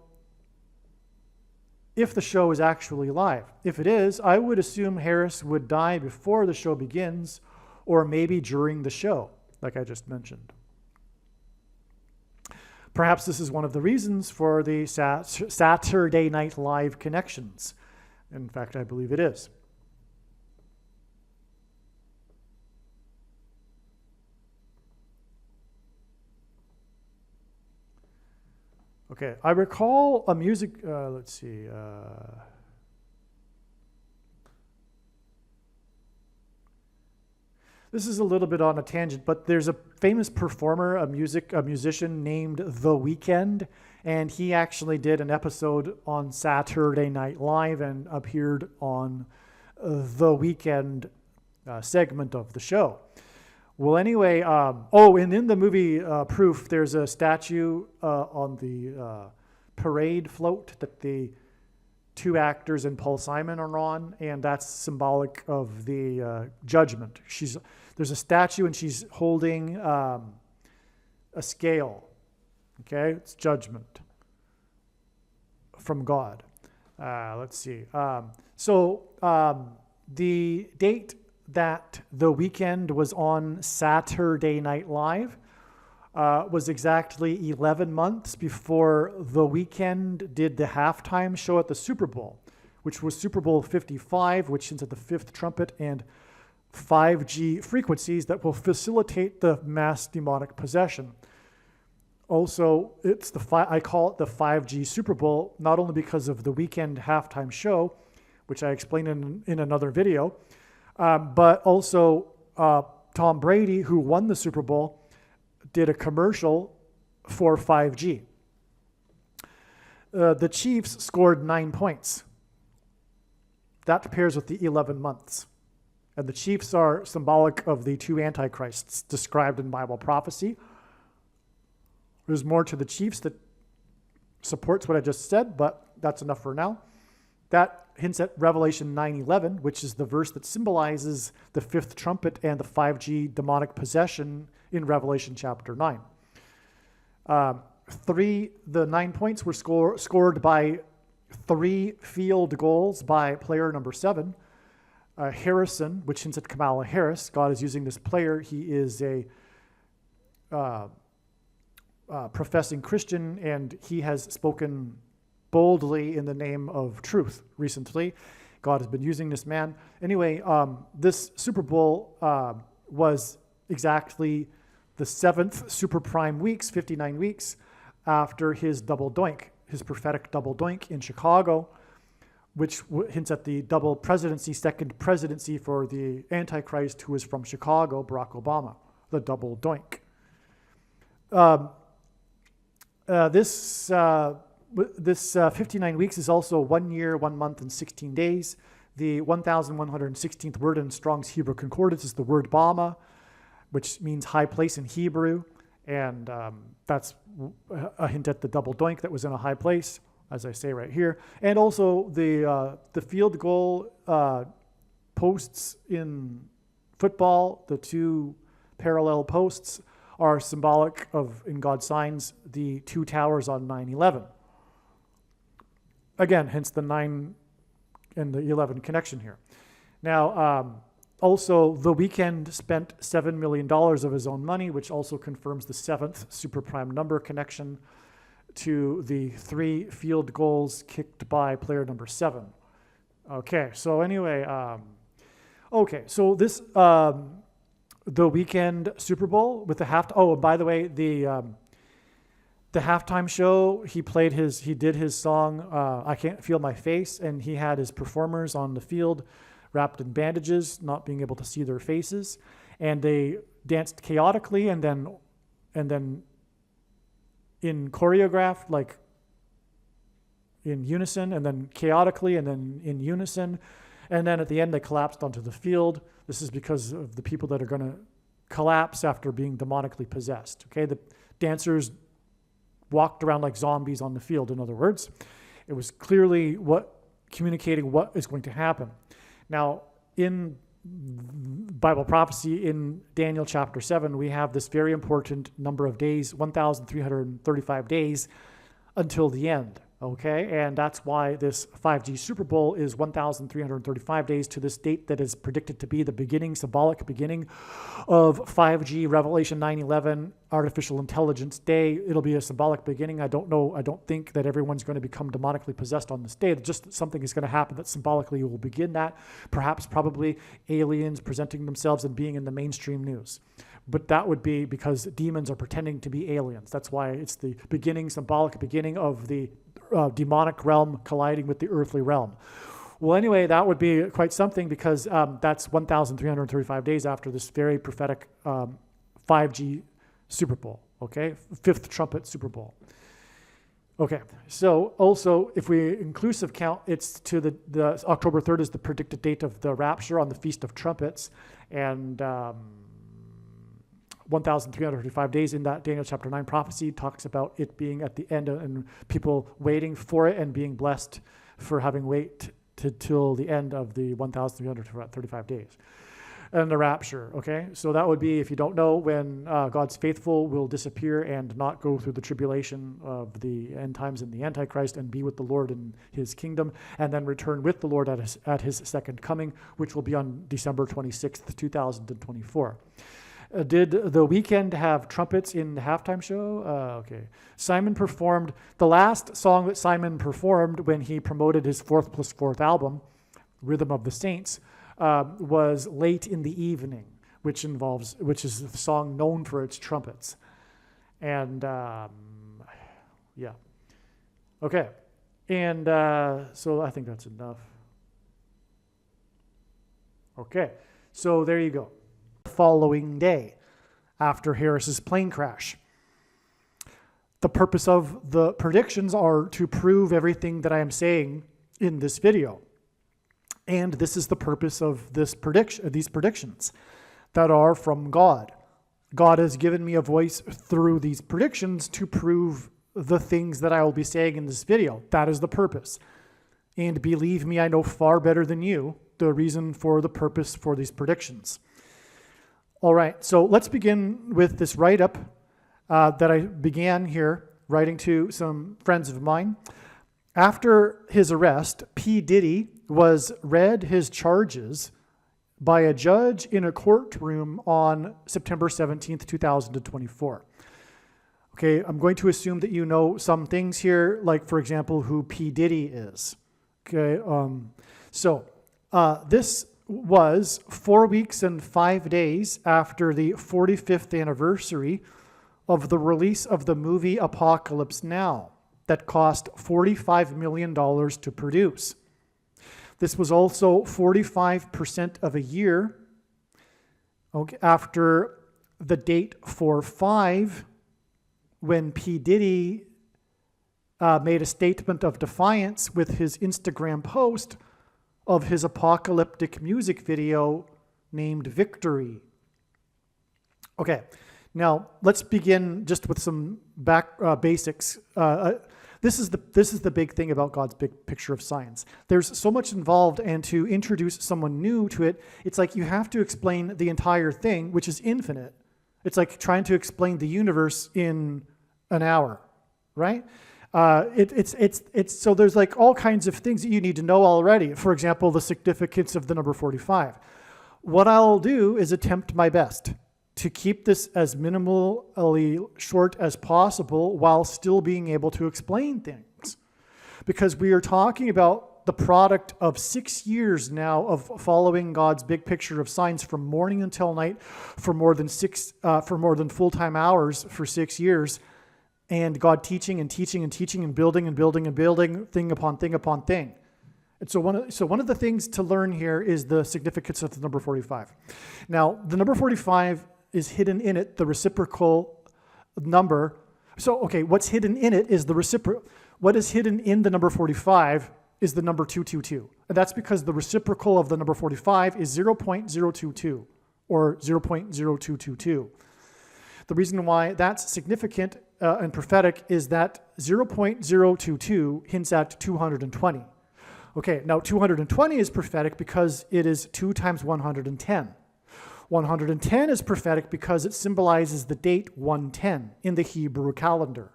S1: if the show is actually live. If it is, I would assume Harris would die before the show begins, or maybe during the show, like I just mentioned. Perhaps this is one of the reasons for the Saturday Night Live connections. In fact, I believe it is. Okay, I recall a music, let's see. This is a little bit on a tangent, but there's a famous performer, a musician named The Weeknd, and he actually did an episode on Saturday Night Live and appeared on The Weeknd segment of the show. Well, anyway, and in the movie Proof, there's a statue on the parade float that the two actors and Paul Simon are on, and that's symbolic of the judgment. There's a statue, and she's holding a scale. Okay, it's judgment from God. Let's see. The date that The Weeknd was on Saturday Night Live was exactly 11 months before The Weeknd did the halftime show at the Super Bowl, which was Super Bowl 55, which hints at the fifth trumpet and 5G frequencies that will facilitate the mass demonic possession. Also, I call it the 5G Super Bowl, not only because of the Weeknd halftime show, which I explained in another video, but also Tom Brady, who won the Super Bowl, did a commercial for 5G. The Chiefs scored 9 points. That pairs with the 11 months. And the Chiefs are symbolic of the two antichrists described in Bible prophecy. There's more to the Chiefs that supports what I just said, but that's enough for now. That hints at Revelation 9:11, which is the verse that symbolizes the fifth trumpet and the 5G demonic possession in Revelation chapter 9. The 9 points were scored by 3 field goals by player number 7, Harrison, which hints at Kamala Harris. God is using this player. He is a professing Christian, and he has spoken boldly in the name of truth recently. God has been using this man. Anyway, this Super Bowl was exactly the 7th super prime weeks, 59 weeks, after his double doink, his prophetic double doink in Chicago, which hints at the double presidency, second presidency for the Antichrist, who is from Chicago, Barack Obama, the double doink. This 59 weeks is also 1 year, 1 month, and 16 days. The 1116th word in Strong's Hebrew Concordance is the word Bama, which means high place in Hebrew. And that's a hint at the double doink that was in a high place, as I say right here. And also the field goal posts in football, the two parallel posts, are symbolic of, in God's signs, the two towers on 9/11. Again, hence the 9 and the 11 connection here. Now, also, The Weeknd spent $7 million of his own money, which also confirms the 7th super prime number connection to the 3 field goals kicked by player number 7. Okay, so anyway, so this, The Weeknd Super Bowl with the and by the way, the halftime show, he did his song, I Can't Feel My Face, and he had his performers on the field wrapped in bandages, not being able to see their faces, and they danced chaotically and then in choreographed, like in unison, and then chaotically, and then in unison, and then at the end they collapsed onto the field. This is because of the people that are going to collapse after being demonically possessed. Okay, the dancers walked around like zombies on the field, in other words. It was clearly communicating what is going to happen. Now, in Bible prophecy, in Daniel chapter 7, we have this very important number of days, 1,335 days until the end. Okay, and that's why this 5G Super Bowl is 1,335 days to this date that is predicted to be the beginning, symbolic beginning of 5G Revelation 9/11 Artificial Intelligence Day. It'll be a symbolic beginning. I don't think that everyone's going to become demonically possessed on this day. Just something is going to happen that symbolically will begin that. Perhaps, probably aliens presenting themselves and being in the mainstream news. But that would be because demons are pretending to be aliens. That's why it's the beginning, symbolic beginning of the demonic realm colliding with the earthly realm. Well, anyway, that would be quite something, because that's 1,335 days after this very prophetic 5G Super Bowl, okay? 5th trumpet Super Bowl. Okay, so also, if we inclusive count, it's to the October 3rd is the predicted date of the rapture on the Feast of Trumpets, and 1,335 days in that Daniel chapter 9 prophecy talks about it being at the end and people waiting for it and being blessed for having waited till the end of the 1,335 days. And the rapture, okay? So that would be, if you don't know, when God's faithful will disappear and not go through the tribulation of the end times and the Antichrist and be with the Lord in his kingdom, and then return with the Lord at his second coming, which will be on December 26th, 2024. Did The Weeknd have trumpets in the halftime show? Okay. Simon performed, the last song that Simon performed when he promoted his 4th+4th album, Rhythm of the Saints, was Late in the Evening, which is a song known for its trumpets. And yeah. Okay. And so I think that's enough. Okay. So there you go. Following day after Harris's plane crash. The purpose of the predictions are to prove everything that I am saying in this video. And this is the purpose of these predictions that are from God. God has given me a voice through these predictions to prove the things that I will be saying in this video. That is the purpose. And believe me, I know far better than you the reason for the purpose for these predictions. All right, so let's begin with this write-up that I began here writing to some friends of mine. After his arrest, P. Diddy was read his charges by a judge in a courtroom on September 17th, 2024. Okay, I'm going to assume that you know some things here, like, for example, who P. Diddy is. Okay, this was 4 weeks and 5 days after the 45th anniversary of the release of the movie Apocalypse Now that cost $45 million to produce. This was also 45% of a year after the date 4/5, when P. Diddy made a statement of defiance with his Instagram post of his apocalyptic music video named Victory. Okay, now let's begin just with some basics. This is the big thing about God's big picture of science. There's so much involved, and to introduce someone new to it, it's like you have to explain the entire thing, which is infinite. It's like trying to explain the universe in an hour, right? So there's like all kinds of things that you need to know already. For example, the significance of the number 45. What I'll do is attempt my best to keep this as minimally short as possible while still being able to explain things. Because we are talking about the product of 6 years now of following God's big picture of science from morning until night for more than full-time hours for 6 years. And God teaching and teaching and teaching and building and building and building thing upon thing upon thing. And so one of the things to learn here is the significance of the number 45. Now, the number 45 is hidden in it, the reciprocal number. So, okay, what's hidden in it is the reciprocal. What is hidden in the number 45 is the number 222. And that's because the reciprocal of the number 45 is 0.022 or 0.0222. The reason why that's significant and prophetic is that 0.022 hints at 220. Okay, now 220 is prophetic because it is 2 times 110. 110 is prophetic because it symbolizes the date 110 in the Hebrew calendar,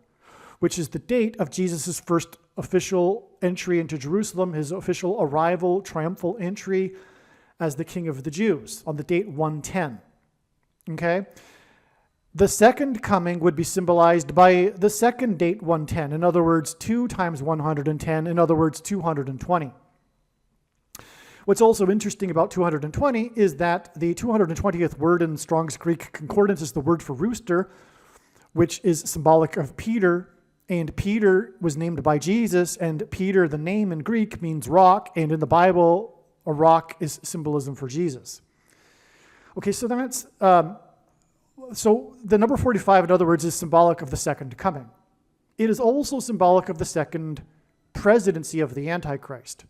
S1: which is the date of Jesus' first official entry into Jerusalem, his official arrival, triumphal entry as the King of the Jews on the date 110. Okay? The second coming would be symbolized by the second date 110. In other words, 2 times 110. In other words, 220. What's also interesting about 220 is that the 220th word in Strong's Greek Concordance is the word for rooster, which is symbolic of Peter. And Peter was named by Jesus, and Peter, the name in Greek, means rock. And in the Bible, a rock is symbolism for Jesus. Okay, so that's... So the number 45, in other words, is symbolic of the second coming. It is also symbolic of the second presidency of the Antichrist.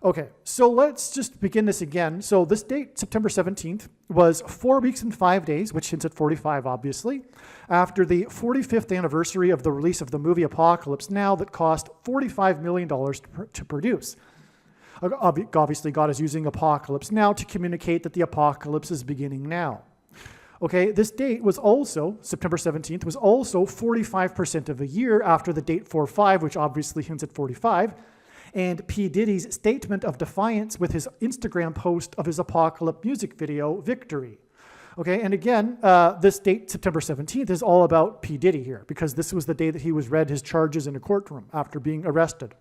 S1: Okay, so let's just begin this again. So this date, September 17th, was 4 weeks and 5 days, which hints at 45, obviously, after the 45th anniversary of the release of the movie Apocalypse Now that cost $45 million to produce. Obviously, God is using Apocalypse Now to communicate that the apocalypse is beginning now. Okay, this date was also, September 17th, was also 45% of a year after the date 4/5, which obviously hints at 45, and P. Diddy's statement of defiance with his Instagram post of his apocalypse music video, Victory. Okay, and again, this date, September 17th, is all about P. Diddy here, because this was the day that he was read his charges in a courtroom after being arrested.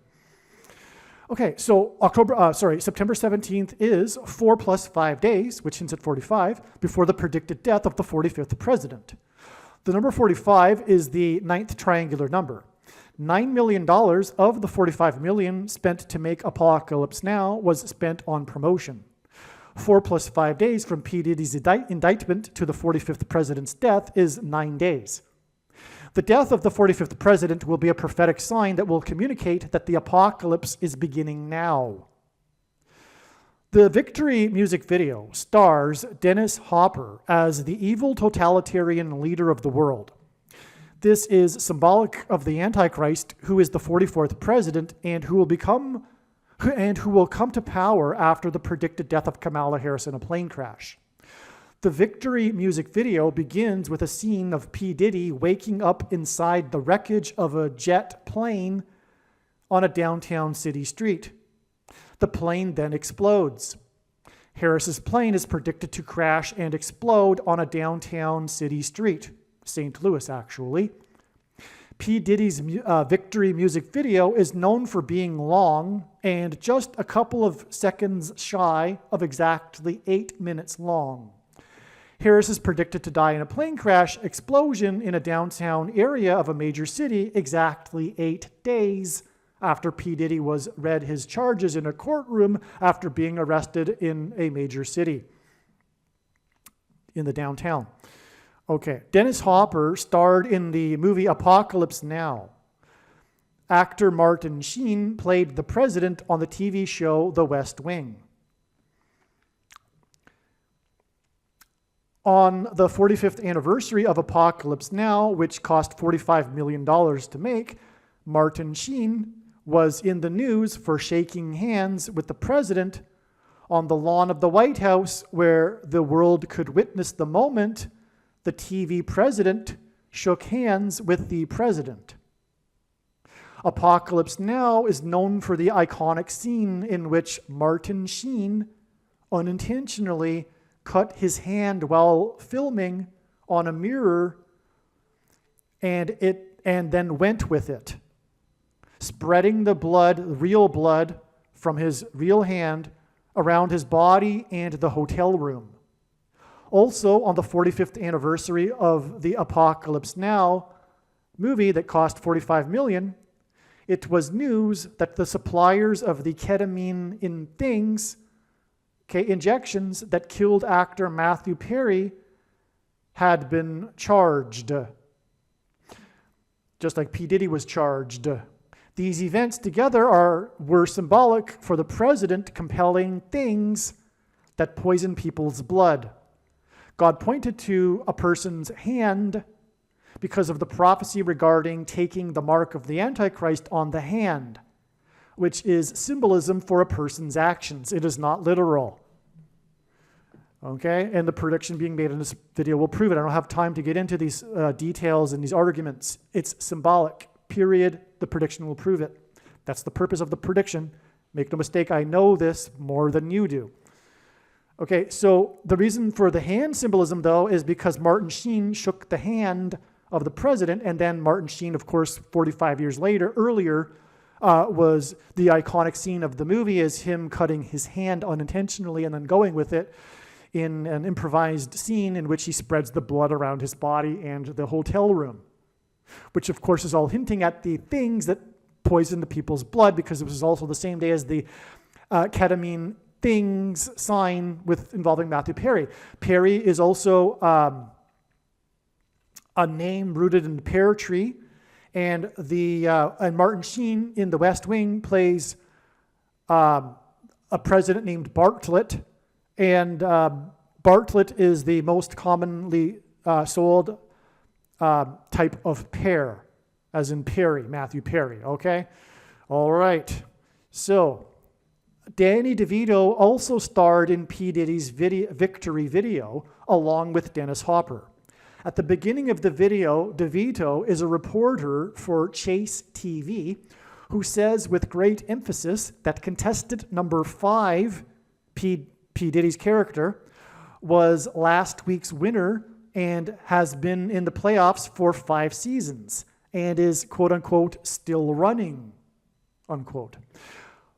S1: Okay, so September 17th is 4 plus 5 days, which hints at 45, before the predicted death of the 45th president. The number 45 is the 9th triangular number. $9 million of the $45 million spent to make Apocalypse Now was spent on promotion. 4 plus 5 days from P. Diddy's indictment to the 45th president's death is 9 days. The death of the 45th president will be a prophetic sign that will communicate that the apocalypse is beginning now. The Victory music video stars Dennis Hopper as the evil totalitarian leader of the world. This is symbolic of the Antichrist, who is the 44th president and who will come to power after the predicted death of Kamala Harris in a plane crash. The Victory music video begins with a scene of P. Diddy waking up inside the wreckage of a jet plane on a downtown city street. The plane then explodes. Harris's plane is predicted to crash and explode on a downtown city street, St. Louis actually. P. Diddy's victory music video is known for being long and just a couple of seconds shy of exactly 8 minutes long. Harris is predicted to die in a plane crash explosion in a downtown area of a major city exactly 8 days after P. Diddy was read his charges in a courtroom after being arrested in a major city in the downtown. Okay, Dennis Hopper starred in the movie Apocalypse Now. Actor Martin Sheen played the president on the TV show The West Wing. On the 45th anniversary of Apocalypse Now, which cost $45 million to make, Martin Sheen was in the news for shaking hands with the president on the lawn of the White House, where the world could witness the moment the TV president shook hands with the president. Apocalypse Now is known for the iconic scene in which Martin Sheen unintentionally cut his hand while filming on a mirror and then went with it, spreading the blood, real blood, from his real hand around his body and the hotel room. Also, on the 45th anniversary of the Apocalypse Now movie that cost $45 million, it was news that the suppliers of the ketamine in things, injections that killed actor Matthew Perry, had been charged, just like P. Diddy was charged. These events together were symbolic for the president compelling things that poison people's blood. God pointed to a person's hand because of the prophecy regarding taking the mark of the Antichrist on the hand, which is symbolism for a person's actions. It is not literal. Okay, and the prediction being made in this video will prove it. I don't have time to get into these details and these arguments. It's symbolic, period. The prediction will prove it. That's the purpose of the prediction. Make no mistake, I know this more than you do. Okay, so the reason for the hand symbolism, though, is because Martin Sheen shook the hand of the president, and then Martin Sheen, of course, 45 years earlier, was the iconic scene of the movie is him cutting his hand unintentionally and then going with it in an improvised scene in which he spreads the blood around his body and the hotel room, which, of course, is all hinting at the things that poison the people's blood, because it was also the same day as the ketamine things sign involving Matthew Perry. Perry is also a name rooted in the pear tree, and and Martin Sheen in The West Wing plays a president named Bartlett, and Bartlett is the most commonly sold type of pear, as in Perry, Matthew Perry. Okay, all right. So Danny DeVito also starred in P. Diddy's victory video along with Dennis Hopper. At the beginning of the video, DeVito is a reporter for Chase TV who says with great emphasis that contestant number 5, P. Diddy's character, was last week's winner and has been in the playoffs for 5 seasons and is, quote unquote, still running, unquote.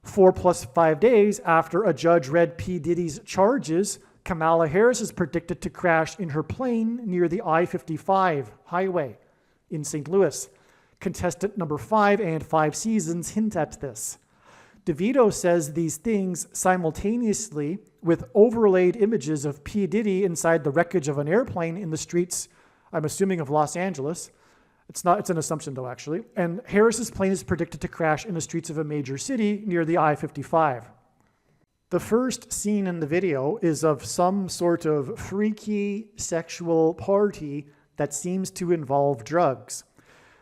S1: 4 + 5 days after a judge read P. Diddy's charges, Kamala Harris is predicted to crash in her plane near the I-55 highway in St. Louis. Contestant number 5 and 5 seasons hint at this. DeVito says these things simultaneously with overlaid images of P. Diddy inside the wreckage of an airplane in the streets, I'm assuming, of Los Angeles. It's an assumption, though, actually. And Harris's plane is predicted to crash in the streets of a major city near the I-55. The first scene in the video is of some sort of freaky sexual party that seems to involve drugs.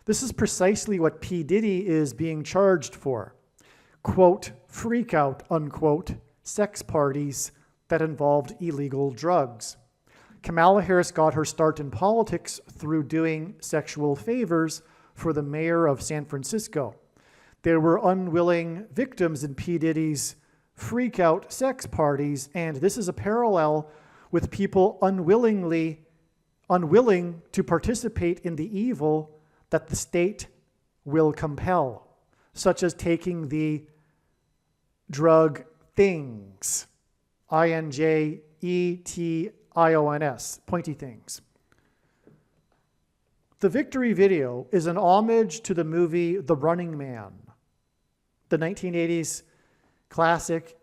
S1: This is precisely what P. Diddy is being charged for. Quote, freak out, unquote, sex parties that involved illegal drugs. Kamala Harris got her start in politics through doing sexual favors for the mayor of San Francisco. There were unwilling victims in P. Diddy's freak out sex parties, and this is a parallel with people unwilling to participate in the evil that the state will compel, such as taking the drug things, INJETIONS, pointy things. The Victory video is an homage to the movie The Running Man, the 1980s classic,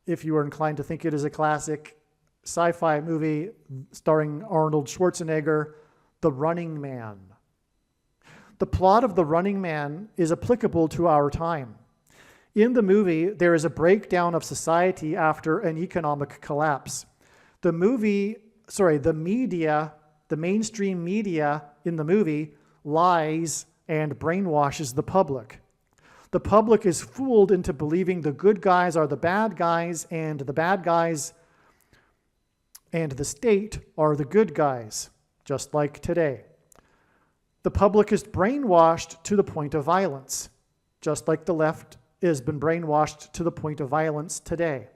S1: if you are inclined to think it is a classic, sci-fi movie starring Arnold Schwarzenegger, The Running Man. The plot of The Running Man is applicable to our time. In the movie, there is a breakdown of society after an economic collapse. The mainstream media in the movie lies and brainwashes the public. The public is fooled into believing the good guys are the bad guys, and the bad guys and the state are the good guys, just like today. The public is brainwashed to the point of violence, just like the left has been brainwashed to the point of violence today.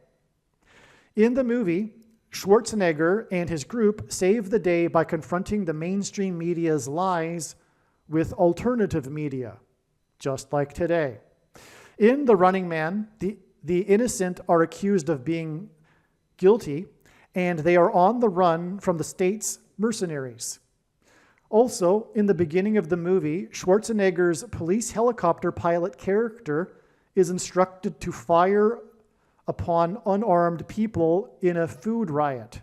S1: In the movie, Schwarzenegger and his group save the day by confronting the mainstream media's lies with alternative media, just like today. In The Running Man, the innocent are accused of being guilty, and they are on the run from the state's mercenaries. Also, in the beginning of the movie, Schwarzenegger's police helicopter pilot character is instructed to fire upon unarmed people in a food riot.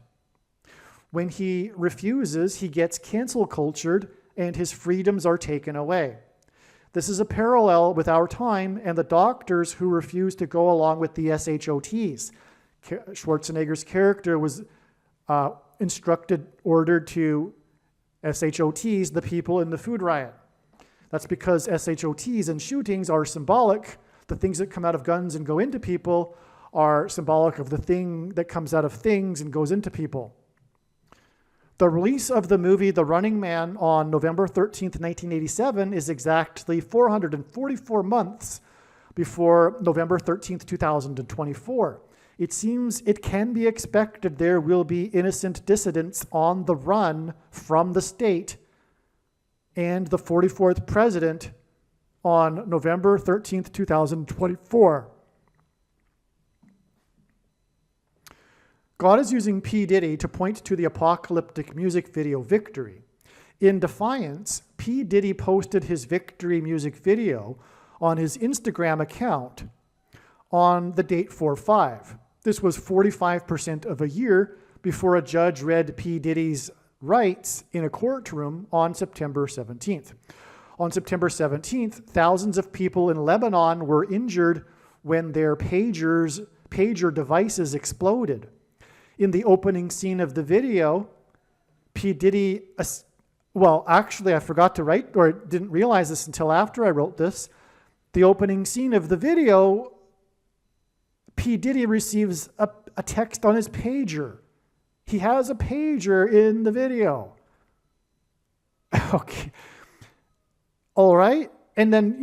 S1: When he refuses, he gets cancel cultured and his freedoms are taken away. This is a parallel with our time and the doctors who refuse to go along with the SHOTs. Schwarzenegger's character was ordered to SHOTs, the people in the food riot. That's because SHOTs and shootings are symbolic. The things that come out of guns and go into people are symbolic of the thing that comes out of things and goes into people. The release of the movie The Running Man on November 13th, 1987 is exactly 444 months before November 13th, 2024. It seems it can be expected there will be innocent dissidents on the run from the state and the 44th president on November 13th, 2024. God is using P. Diddy to point to the apocalyptic music video Victory. In defiance, P. Diddy posted his Victory music video on his Instagram account on the date 4/5. This was 45% of a year before a judge read P. Diddy's rights in a courtroom on September 17th. On September 17th, thousands of people in Lebanon were injured when their pager devices exploded. In the opening scene of the video, P. Diddy, actually I forgot to write, or didn't realize this until after I wrote this. The opening scene of the video, P. Diddy receives a text on his pager. He has a pager in the video. Okay. All right. And then,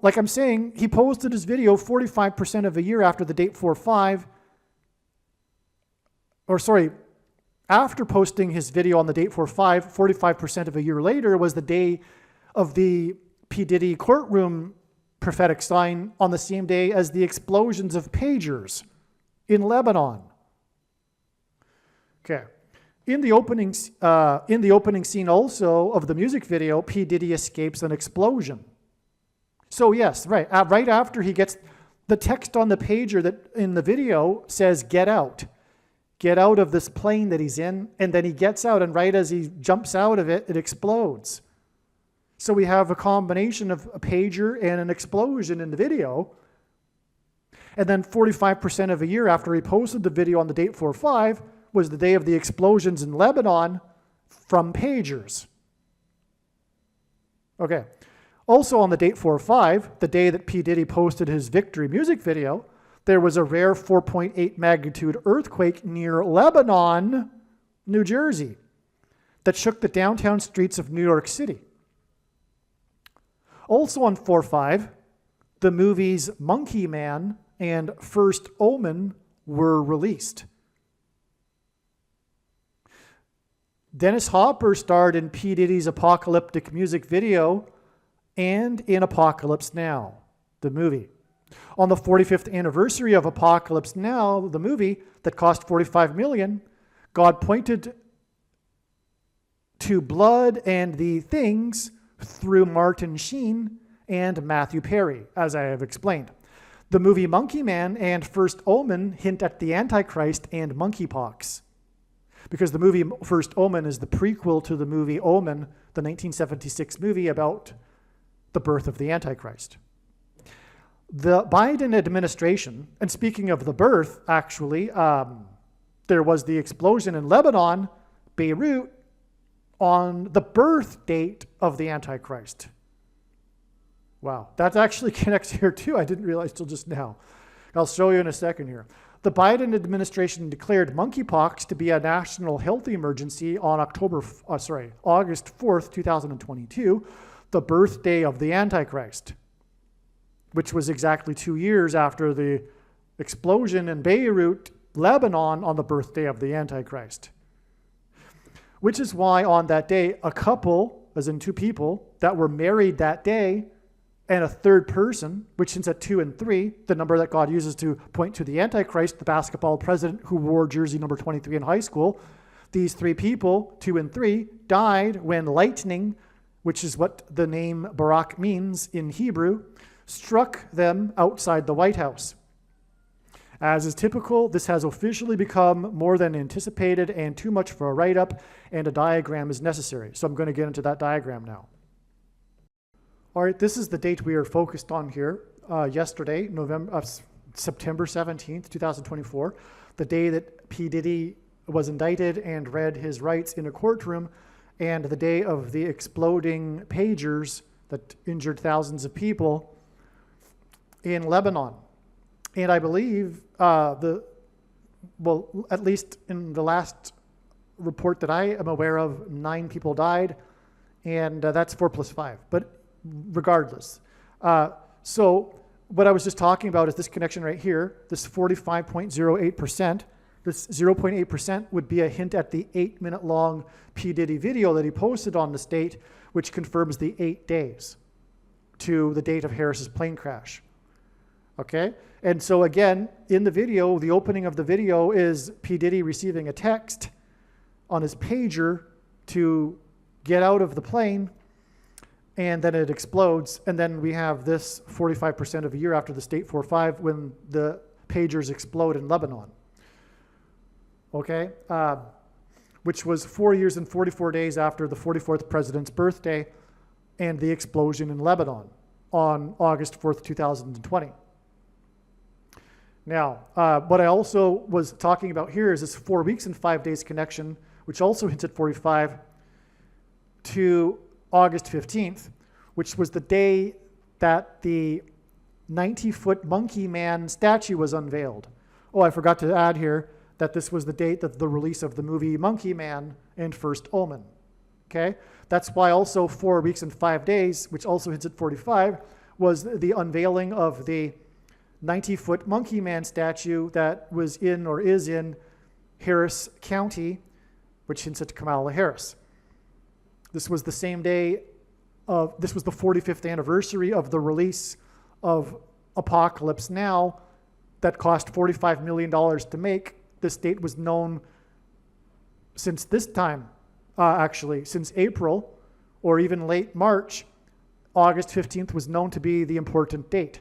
S1: like I'm saying, he posted his video 45% of a year after the date 4/5. After posting his video on the date 4/5, 45% of a year later was the day of the P. Diddy courtroom prophetic sign on the same day as the explosions of pagers in Lebanon. Okay. In the opening scene also of the music video, P. Diddy escapes an explosion. So yes, right after he gets the text on the pager that in the video says, "Get out. Get out of this plane that he's in," and then he gets out, and right as he jumps out of it, it explodes. So we have a combination of a pager and an explosion in the video. And then 45% of a year after he posted the video on the date 4/5 was the day of the explosions in Lebanon from pagers. Okay. Also on the date 4/5, the day that P. Diddy posted his Victory music video, there was a rare 4.8 magnitude earthquake near Lebanon, New Jersey, that shook the downtown streets of New York City. Also on 4/5, the movies Monkey Man and First Omen were released. Dennis Hopper starred in P. Diddy's apocalyptic music video and in Apocalypse Now, the movie. On the 45th anniversary of Apocalypse Now, the movie that cost $45 million, God pointed to blood and the things through Martin Sheen and Matthew Perry, as I have explained. The movie Monkey Man and First Omen hint at the Antichrist and monkeypox, because the movie First Omen is the prequel to the movie Omen, the 1976 movie about the birth of the Antichrist. The Biden administration, and speaking of the birth, actually, there was the explosion in Lebanon, Beirut, on the birth date of the Antichrist. Wow, that actually connects here too. I didn't realize till just now. I'll show you in a second here. The Biden administration declared monkeypox to be a national health emergency on August 4th, 2022, the birthday of the Antichrist, which was exactly 2 years after the explosion in Beirut, Lebanon, on the birthday of the Antichrist. Which is why on that day, a couple, as in two people, that were married that day, and a third person, which hints at 2 and 3, the number that God uses to point to the Antichrist, the basketball president who wore jersey number 23 in high school. These 3 people, 2 and 3, died when lightning, which is what the name Barak means in Hebrew, struck them outside the White House. As is typical, this has officially become more than anticipated and too much for a write-up, and a diagram is necessary. So I'm going to get into that diagram now. All right, this is the date we are focused on here. Yesterday, September 17th, 2024, the day that P. Diddy was indicted and read his rights in a courtroom, and the day of the exploding pagers that injured thousands of people in Lebanon. And I believe, at least in the last report that I am aware of, 9 people died, and that's 4 plus 5. But regardless. So what I was just talking about is this connection right here, this 45.08%. This 0.8% would be a hint at the 8-minute long P. Diddy video that he posted on the state, which confirms the 8 days to the date of Harris's plane crash. Okay? And so again, in the video, the opening of the video is P. Diddy receiving a text on his pager to get out of the plane, and then it explodes, and then we have this 45% of a year after the State 4-5 when the pagers explode in Lebanon. Okay? Which was 4 years and 44 days after the 44th president's birthday and the explosion in Lebanon on August 4th, 2020. Now, what I also was talking about here is this 4 weeks and 5 days connection, which also hints at 45, to August 15th, which was the day that the 90-foot Monkey Man statue was unveiled. Oh, I forgot to add here that this was the date of the release of the movie Monkey Man and First Omen. Okay? That's why also 4 weeks and 5 days, which also hints at 45, was the unveiling of the 90-foot Monkey Man statue that was in or is in Harris County, which hints at Kamala Harris. This was the same day this was the 45th anniversary of the release of Apocalypse Now that cost $45 million to make. This date was known since this time, since April or even late March. August 15th was known to be the important date,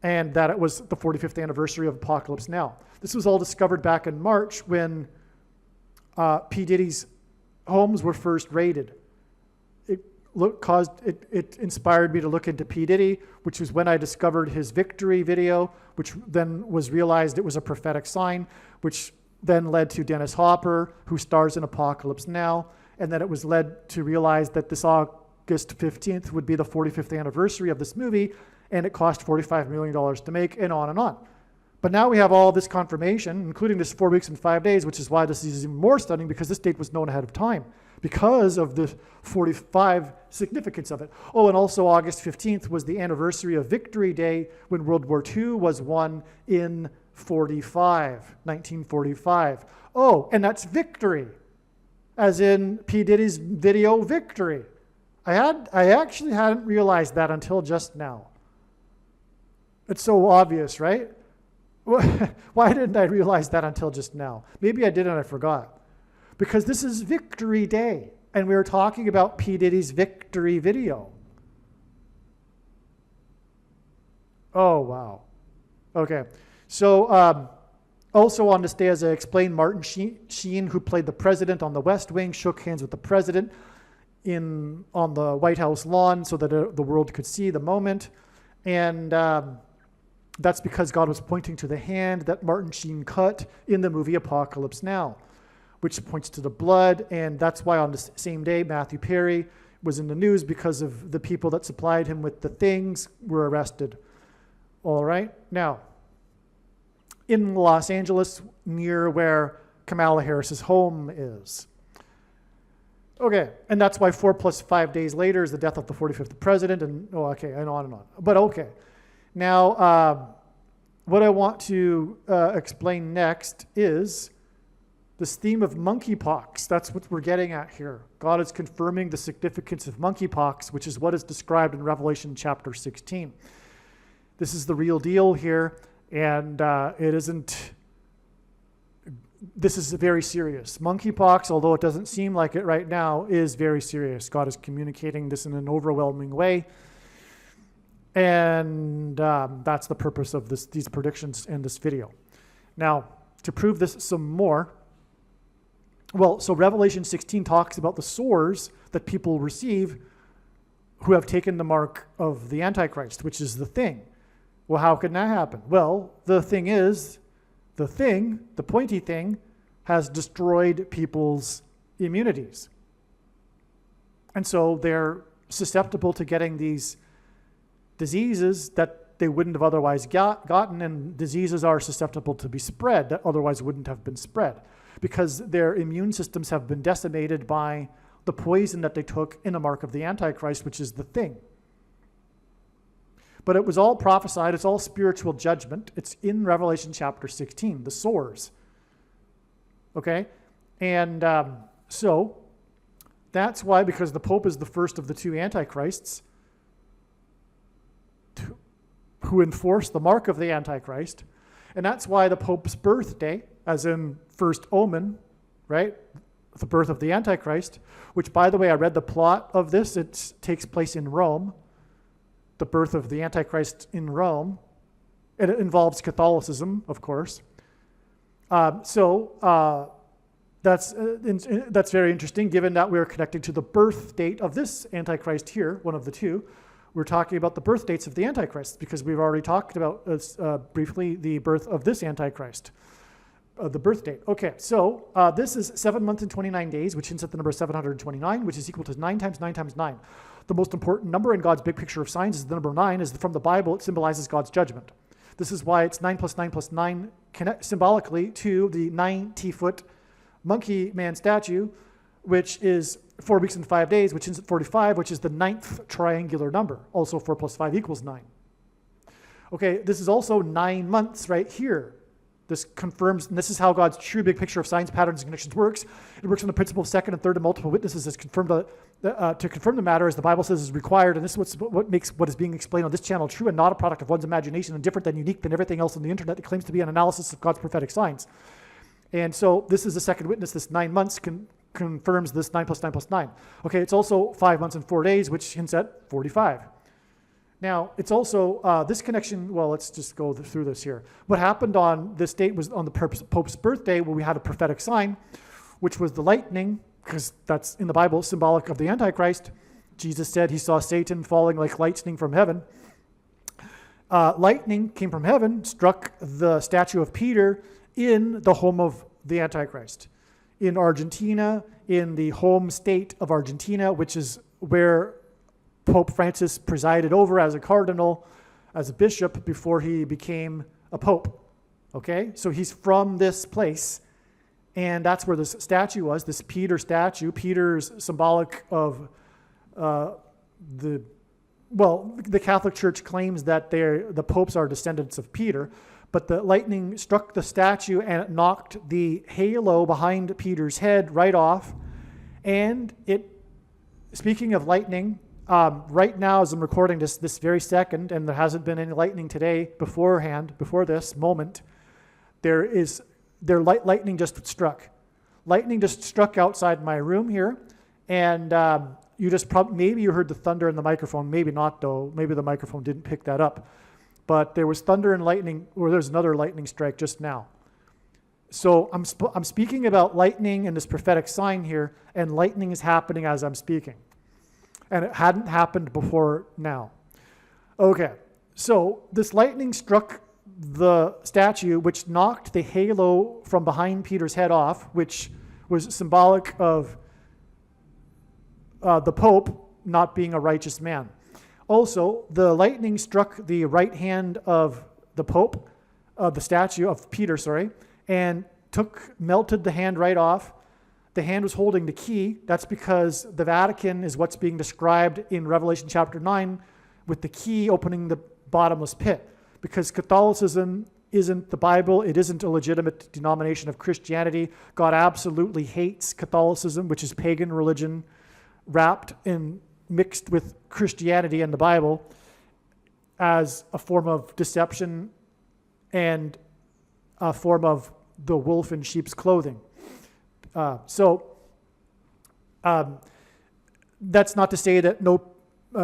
S1: and that it was the 45th anniversary of Apocalypse Now. This was all discovered back in March when P. Diddy's homes were first raided. It inspired me to look into P. Diddy, which was when I discovered his victory video, which then was realized it was a prophetic sign, which then led to Dennis Hopper, who stars in Apocalypse Now, and then it was led to realize that this August 15th would be the 45th anniversary of this movie, and it cost $45 million to make, and on and on. But now we have all this confirmation, including this 4 weeks and 5 days, which is why this is even more stunning, because this date was known ahead of time. because of the 45 significance of it. Oh, and also August 15th was the anniversary of Victory Day when World War II was won in 1945. Oh, and that's victory, as in P. Diddy's video Victory. I actually hadn't realized that until just now. It's so obvious, right? Why didn't I realize that until just now? Maybe I did and I forgot. Because this is Victory Day, and we were talking about P. Diddy's Victory video. Oh, wow. Okay. So, also on this day, as I explained, Martin Sheen, who played the president on the West Wing, shook hands with the president on the White House lawn so that the world could see the moment. And that's because God was pointing to the hand that Martin Sheen cut in the movie Apocalypse Now, which points to the blood. And that's why on the same day, Matthew Perry was in the news because of the people that supplied him with the things were arrested. All right. Now, in Los Angeles, near where Kamala Harris's home is. Okay, and that's why 4 + 5 days later is the death of the 45th president, and and on and on. But okay, now what I want to explain next is this theme of monkeypox. That's what we're getting at here. God is confirming the significance of monkeypox, which is what is described in Revelation chapter 16. This is the real deal here, and it isn't. This is very serious. Monkeypox, although it doesn't seem like it right now, is very serious. God is communicating this in an overwhelming way. And that's the purpose of these predictions in this video. Now, to prove this some more, so Revelation 16 talks about the sores that people receive who have taken the mark of the Antichrist, which is the thing. Well, how can that happen? Well, the thing is, the pointy thing, has destroyed people's immunities. And so they're susceptible to getting these diseases that they wouldn't have otherwise gotten, and diseases are susceptible to be spread that otherwise wouldn't have been spread because their immune systems have been decimated by the poison that they took in the mark of the Antichrist, which is the thing. But it was all prophesied. It's all spiritual judgment. It's in Revelation chapter 16, the sores. Okay? And so that's why, because the Pope is the first of the two Antichrists who enforce the mark of the Antichrist. And that's why the Pope's birthday, as in first omen, right? The birth of the Antichrist, which, by the way, I read the plot of this. It takes place in Rome. The birth of the Antichrist in Rome. It involves Catholicism, of course. That's very interesting, given that we're connecting to the birth date of this Antichrist here, one of the two. We're talking about the birth dates of the Antichrist, because we've already talked about briefly the birth of this Antichrist, the birth date. Okay, so this is 7 months and 29 days, which hints at the number 729, which is equal to 9 times 9 times 9. The most important number in God's big picture of signs is the number 9. From the Bible, it symbolizes God's judgment. This is why it's 9 + 9 + 9 symbolically to the 90-foot monkey man statue, which is 4 weeks and 5 days, which is 45, which is the 9th triangular number. Also 4 + 5 = 9. Okay, this is also 9 months right here. This confirms, and this is how God's true big picture of signs, patterns, and connections works. It works on the principle of second and third and multiple witnesses as confirmed to confirm the matter, as the Bible says is required. And this is what makes what is being explained on this channel true and not a product of one's imagination and different and unique than everything else on the internet that claims to be an analysis of God's prophetic signs. And so this is the second witness. This 9 months confirms this 9 + 9 + 9. Okay, it's also 5 months and 4 days, which hints at 45. Now, it's also this connection, well, let's just go through this here. What happened on this date was on the Pope's birthday, where we had a prophetic sign, which was the lightning, because that's in the Bible, symbolic of the Antichrist. Jesus said he saw Satan falling like lightning from heaven. Lightning came from heaven, struck the statue of Peter in the home of the Antichrist. In Argentina, in the home state of Argentina, which is where Pope Francis presided over as a cardinal, as a bishop, before he became a pope. Okay? So he's from this place, And that's where this statue was, this Peter statue. Peter's symbolic of the Catholic Church claims that the popes are descendants of Peter, but the lightning struck the statue and it knocked the halo behind Peter's head right off. And speaking of lightning, right now as I'm recording this very second, and there hasn't been any lightning today before this moment, lightning just struck. Lightning just struck outside my room here, and maybe you heard the thunder in the microphone, maybe not though, maybe the microphone didn't pick that up. But there was thunder and lightning, or there's another lightning strike just now. So I'm speaking about lightning and this prophetic sign here, and lightning is happening as I'm speaking. And it hadn't happened before now. Okay, so this lightning struck the statue, which knocked the halo from behind Peter's head off, which was symbolic of the Pope not being a righteous man. Also, the lightning struck the right hand of the Pope, the statue of Peter, and melted the hand right off. The hand was holding the key. That's because the Vatican is what's being described in Revelation chapter 9 with the key opening the bottomless pit. Because Catholicism isn't the Bible, it isn't a legitimate denomination of Christianity. God absolutely hates Catholicism, which is pagan religion wrapped in mixed with Christianity and the Bible as a form of deception and a form of the wolf in sheep's clothing. That's not to say that no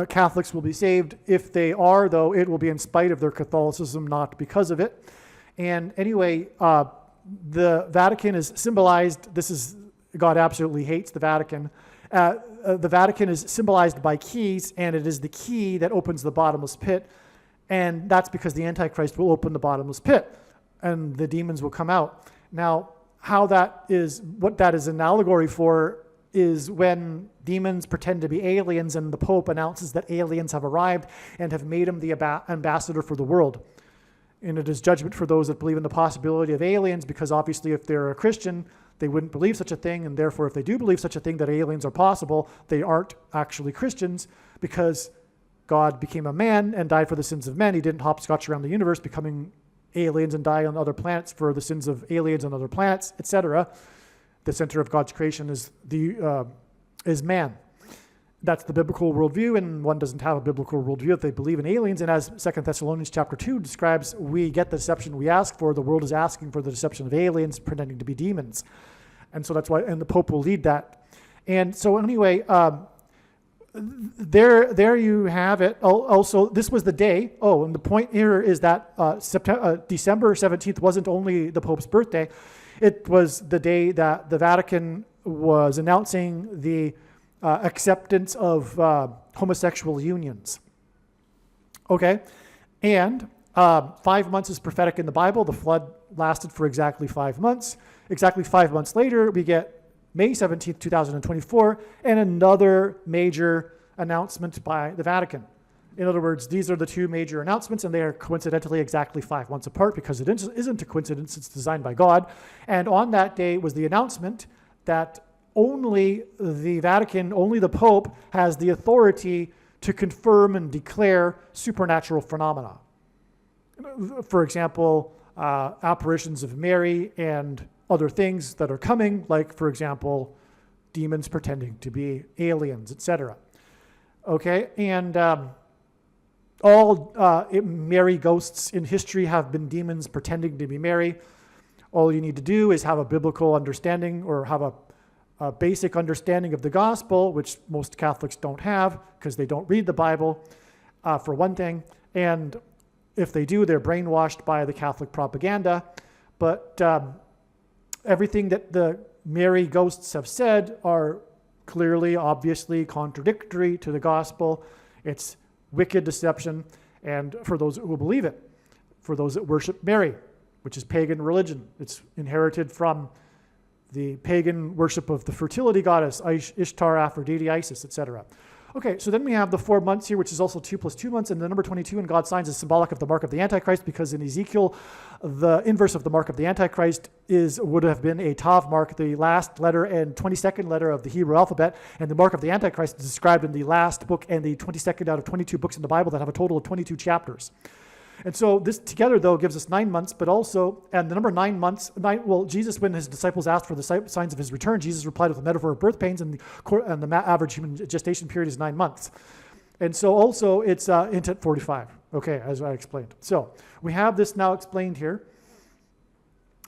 S1: Catholics will be saved. If they are, though, it will be in spite of their Catholicism, not because of it. And anyway, the Vatican is symbolized, God absolutely hates the Vatican. The Vatican is symbolized by keys, and it is the key that opens the bottomless pit. And that's because the Antichrist will open the bottomless pit, and the demons will come out. Now, what that is an allegory for is when demons pretend to be aliens and the Pope announces that aliens have arrived and have made him the ambassador for the world. And it is judgment for those that believe in the possibility of aliens, because obviously if they're a Christian, they wouldn't believe such a thing, and therefore if they do believe such a thing, that aliens are possible, they aren't actually Christians, because God became a man and died for the sins of men. He didn't hopscotch around the universe becoming aliens and die on other planets for the sins of aliens on other planets, etc. The center of God's creation is man. That's the biblical worldview, and one doesn't have a biblical worldview if they believe in aliens. And as 2 Thessalonians chapter 2 describes, we get the deception we ask for. The world is asking for the deception of aliens pretending to be demons. And so that's why, and the Pope will lead that. And so anyway, there you have it. Also, this was the day. Oh, and the point here is that December 17th wasn't only the Pope's birthday. It was the day that the Vatican was announcing the acceptance of homosexual unions. Okay? And 5 months is prophetic in the Bible. The flood lasted for exactly 5 months. Exactly 5 months later, we get May 17th, 2024, and another major announcement by the Vatican. In other words, these are the two major announcements, and they are coincidentally exactly 5 months apart, because it isn't a coincidence, it's designed by God. And on that day was the announcement that only the Vatican, only the Pope, has the authority to confirm and declare supernatural phenomena. For example, apparitions of Mary and other things that are coming, like, for example, demons pretending to be aliens, etc. Okay, and Mary ghosts in history have been demons pretending to be Mary. All you need to do is have a biblical understanding, or have a basic understanding of the gospel, which most Catholics don't have because they don't read the Bible, for one thing. And if they do, they're brainwashed by the Catholic propaganda. But everything that the Mary ghosts have said are clearly, obviously contradictory to the gospel. It's wicked deception, and for those who believe it, for those that worship Mary, which is pagan religion. It's inherited from the pagan worship of the fertility goddess, Ishtar, Aphrodite, Isis, etc. Okay, so then we have the 4 months here, which is also 2 plus 2 months, and the number 22 in God's signs is symbolic of the mark of the Antichrist, because in Ezekiel, the inverse of the mark of the Antichrist would have been a Tav mark, the last letter and 22nd letter of the Hebrew alphabet, and the mark of the Antichrist is described in the last book and the 22nd out of 22 books in the Bible that have a total of 22 chapters. And so this together, though, gives us 9 months, but also, and the number 9 months, Jesus, when his disciples asked for the signs of his return, Jesus replied with a metaphor of birth pains, and the average human gestation period is 9 months. And so also, it's hint at 45, okay, as I explained. So we have this now explained here.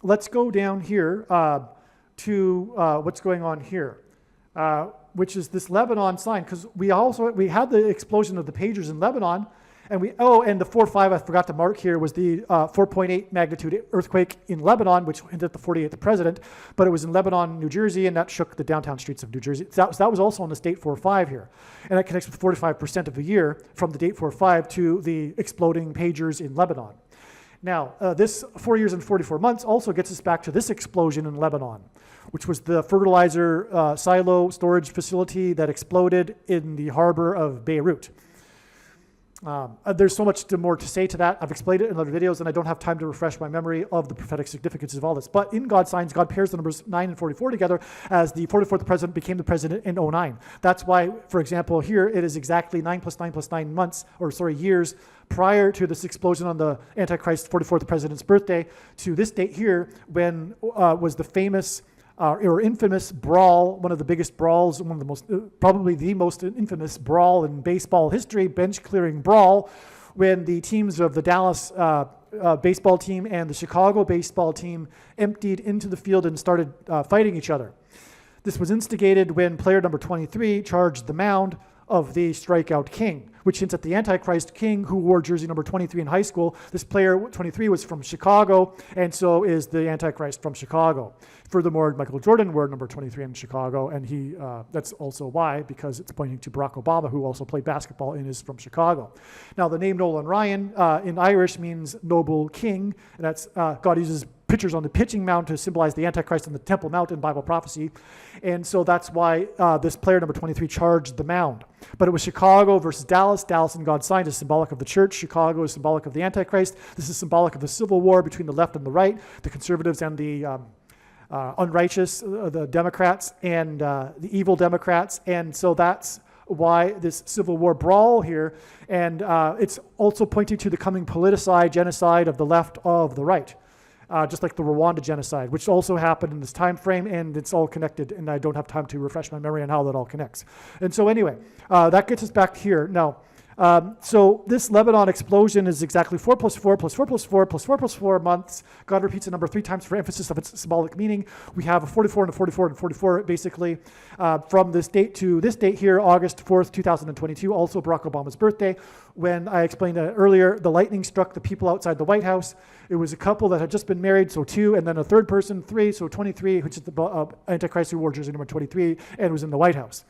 S1: Let's go down here to what's going on here, which is this Lebanon sign, because we had the explosion of the pagers in Lebanon. And the 4.5 I forgot to mark here was the 4.8 magnitude earthquake in Lebanon, which hinted at the 48th president, but it was in Lebanon, New Jersey, and that shook the downtown streets of New Jersey. That was also on this date 4.5 here. And that connects with 45% of the year from the date 4.5 to the exploding pagers in Lebanon. Now, this 4 years and 44 months also gets us back to this explosion in Lebanon, which was the fertilizer silo storage facility that exploded in the harbor of Beirut. There's so much more to say to that. I've explained it in other videos, and I don't have time to refresh my memory of the prophetic significance of all this. But in God's signs, God pairs the numbers 9 and 44 together as the 44th president became the president in 09. That's why, for example, here it is exactly 9 plus 9 plus 9 years prior to this explosion on the Antichrist 44th president's birthday to this date here, when was the famous or infamous brawl, one of the biggest brawls, one of the most, probably the most infamous brawl in baseball history, bench clearing brawl, when the teams of the Dallas baseball team and the Chicago baseball team emptied into the field and started fighting each other. This was instigated when player number 23 charged the mound of the strikeout king, which hints at the Antichrist king who wore jersey number 23 in high school. This player, 23, was from Chicago, and so is the Antichrist from Chicago. Furthermore, Michael Jordan wore number 23 in Chicago, and that's also why, because it's pointing to Barack Obama, who also played basketball and is from Chicago. Now, the name Nolan Ryan in Irish means noble king, and that's God uses pictures on the pitching mound to symbolize the Antichrist on the Temple Mount in Bible prophecy. And so that's why this player, number 23, charged the mound. But it was Chicago versus Dallas. Dallas in God's sign is symbolic of the church. Chicago is symbolic of the Antichrist. This is symbolic of the civil war between the left and the right, the conservatives and the unrighteous, the Democrats and the evil Democrats. And so that's why this civil war brawl here. And it's also pointing to the coming politicide genocide of the left of the right. Just like the Rwanda genocide, which also happened in this time frame, and it's all connected, and I don't have time to refresh my memory on how that all connects. And so anyway, that gets us back here. Now, so this Lebanon explosion is exactly 4 plus 4 plus 4 plus 4 plus 4 plus 4 months. God repeats the number 3 times for emphasis of its symbolic meaning. We have a 44 and a 44 and 44 basically from this date to this date here, August 4th, 2022, also Barack Obama's birthday. When I explained earlier, the lightning struck the people outside the White House. It was a couple that had just been married, so 2, and then a third person, 3, so 23, which is the Antichrist who wore jersey number 23 and was in the White House.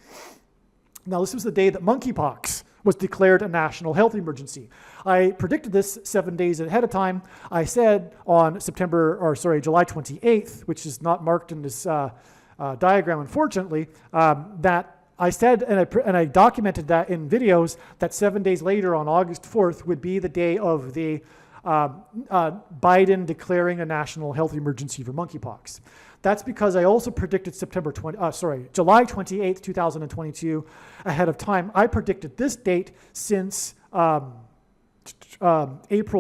S1: Now, this was the day that monkeypox was declared a national health emergency. I predicted this 7 days ahead of time. I said on July 28th, which is not marked in this diagram, unfortunately, that I said, and I documented that in videos, that 7 days later on August 4th would be the day of the Biden declaring a national health emergency for monkeypox. That's because I also predicted July 28th, 2022 ahead of time. I predicted this date since April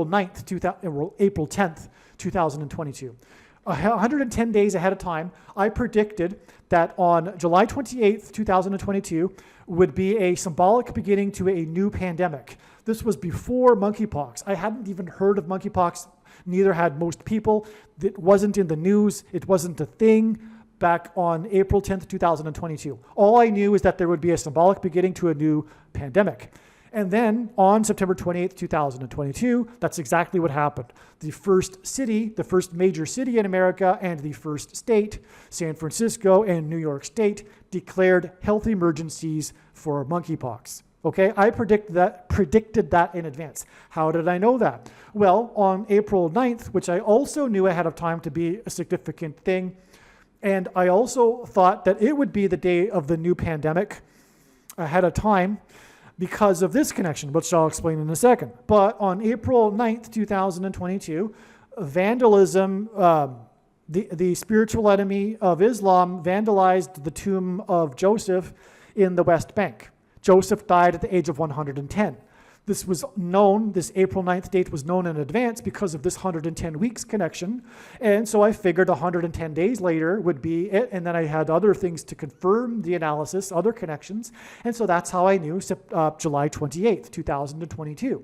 S1: 10th, 2022. 110 days ahead of time, I predicted that on July 28th, 2022 would be a symbolic beginning to a new pandemic. This was before monkeypox. I hadn't even heard of monkeypox. Neither had most people. It wasn't in the news. It wasn't a thing back on April 10th, 2022. All I knew is that there would be a symbolic beginning to a new pandemic. And then on September 28th, 2022, that's exactly what happened. The first city, the first major city in America, and the first state, San Francisco and New York State, declared health emergencies for monkeypox. Okay, I predicted that in advance. How did I know that? Well, on April 9th, which I also knew ahead of time to be a significant thing, and I also thought that it would be the day of the new pandemic, ahead of time because of this connection, which I'll explain in a second. But on April 9th, 2022, vandalism, the spiritual enemy of Islam, vandalized the tomb of Joseph in the West Bank. Joseph died at the age of 110. This was known, this April 9th date was known in advance because of this 110 weeks connection. And so I figured 110 days later would be it. And then I had other things to confirm the analysis, other connections. And so that's how I knew July 28th, 2022.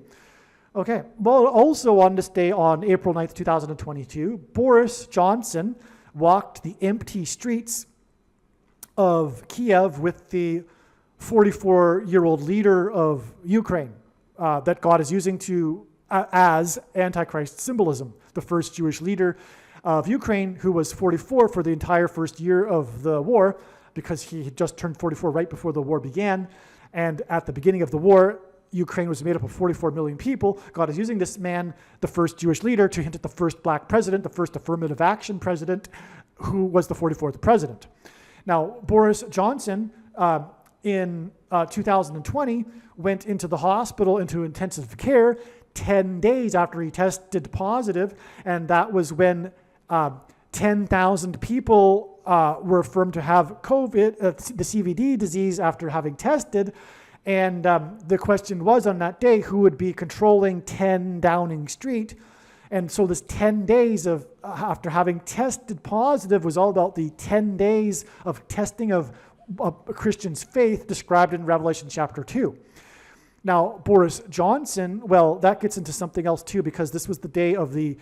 S1: Okay, well, also on this day, on April 9th, 2022, Boris Johnson walked the empty streets of Kiev with the 44-year-old leader of Ukraine. That God is using as Antichrist symbolism. The first Jewish leader of Ukraine, who was 44 for the entire first year of the war, because he had just turned 44 right before the war began. And at the beginning of the war, Ukraine was made up of 44 million people. God is using this man, the first Jewish leader, to hint at the first black president, the first affirmative action president, who was the 44th president. Now, Boris Johnson, in 2020, went into the hospital, into intensive care, 10 days after he tested positive, and that was when 10,000 people were affirmed to have COVID, the CVD disease, after having tested. And the question was on that day, who would be controlling 10 Downing Street? And so this 10 days of after having tested positive was all about the 10 days of testing of a Christian's faith described in Revelation chapter 2. Now, Boris Johnson, well, that gets into something else too, because this was the day of the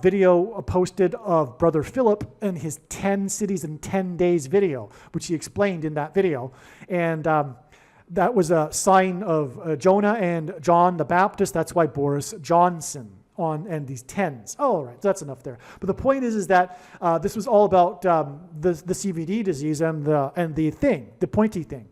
S1: video posted of Brother Philip and his 10 cities in 10 days video, which he explained in that video. And that was a sign of Jonah and John the Baptist. That's why Boris Johnson and these 10s. Oh, all right, that's enough there. But the point is that this was all about the CVD disease and the thing, the pointy thing,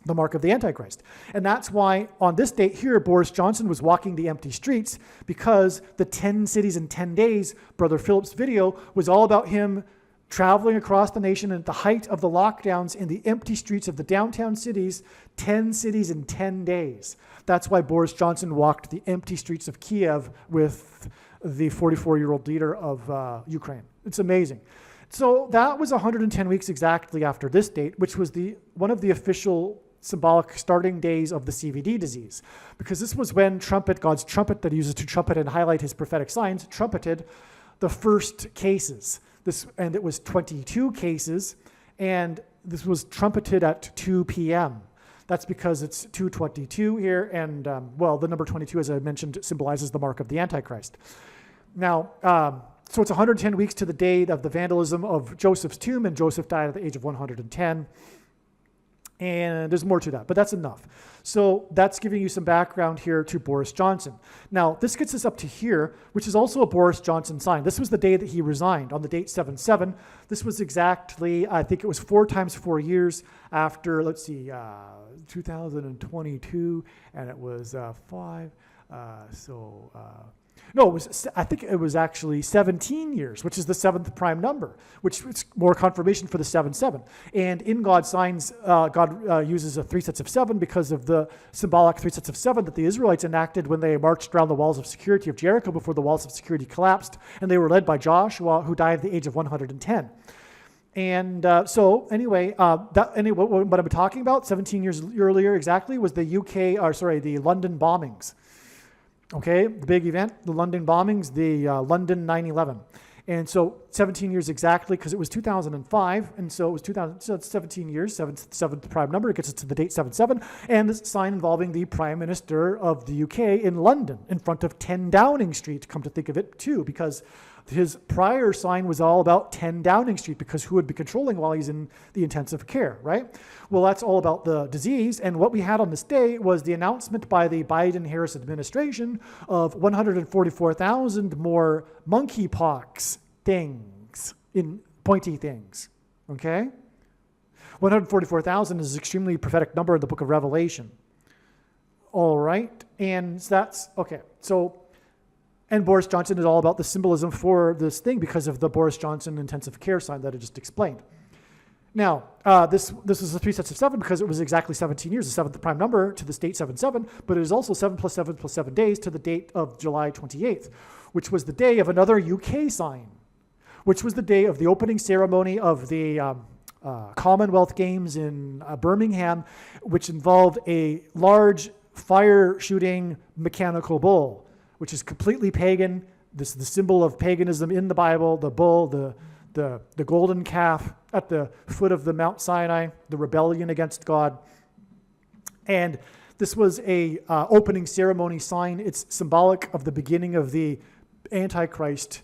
S1: the mark of the Antichrist. And that's why on this date here, Boris Johnson was walking the empty streets, because the 10 cities in 10 days, Brother Philip's video, was all about him traveling across the nation at the height of the lockdowns in the empty streets of the downtown cities, 10 cities in 10 days. That's why Boris Johnson walked the empty streets of Kiev with the 44-year-old leader of Ukraine. It's amazing. So that was 110 weeks exactly after this date, which was one of the official symbolic starting days of the CVD disease, because this was when God's trumpet that he uses to trumpet and highlight his prophetic signs, trumpeted the first cases. And it was 22 cases, and this was trumpeted at 2 p.m. That's because it's 2:22 here, and the number 22, as I mentioned, symbolizes the mark of the Antichrist. Now, so it's 110 weeks to the day of the vandalism of Joseph's tomb, and Joseph died at the age of 110. And there's more to that, but that's enough. So that's giving you some background here to Boris Johnson. Now, this gets us up to here, which is also a Boris Johnson sign. This was the day that he resigned, on the date 7/7. This was exactly, I think it was 4 times 4 years after, 2022, and it was 5. I think it was actually 17 years, which is the 7th prime number, which is more confirmation for the 7/7. And in God's signs, God uses 3 sets of 7 because of the symbolic 3 sets of 7 that the Israelites enacted when they marched around the walls of security of Jericho before the walls of security collapsed, and they were led by Joshua, who died at the age of 110. And what I'm talking about, 17 years earlier exactly, was the London bombings. Okay, the big event, the London bombings, the London 9/11. And so 17 years exactly, because it was 2005, and so it was 2000, so it's 17 years, seventh prime number, it gets us to the date 7/7, and this sign involving the Prime Minister of the UK in London, in front of 10 Downing Street, come to think of it too, because his prior sign was all about 10 Downing Street, because who would be controlling while he's in the intensive care, right? Well, that's all about the disease, and what we had on this day was the announcement by the Biden-Harris administration of 144,000 more monkeypox things, in pointy things, okay? 144,000 is an extremely prophetic number in the book of Revelation. All right, and that's, okay, so, and Boris Johnson is all about the symbolism for this thing because of the Boris Johnson intensive care sign that I just explained. Now, this is the three sets of 7 because it was exactly 17 years, the seventh prime number to the date 7/7, but it is also 7 plus 7 plus 7 days to the date of July 28th, which was the day of another UK sign, which was the day of the opening ceremony of the Commonwealth Games in Birmingham, which involved a large fire-shooting mechanical bull, which is completely pagan. This is the symbol of paganism in the Bible, the bull, the golden calf at the foot of the Mount Sinai, the rebellion against God. And this was a opening ceremony sign. It's symbolic of the beginning of the Antichrist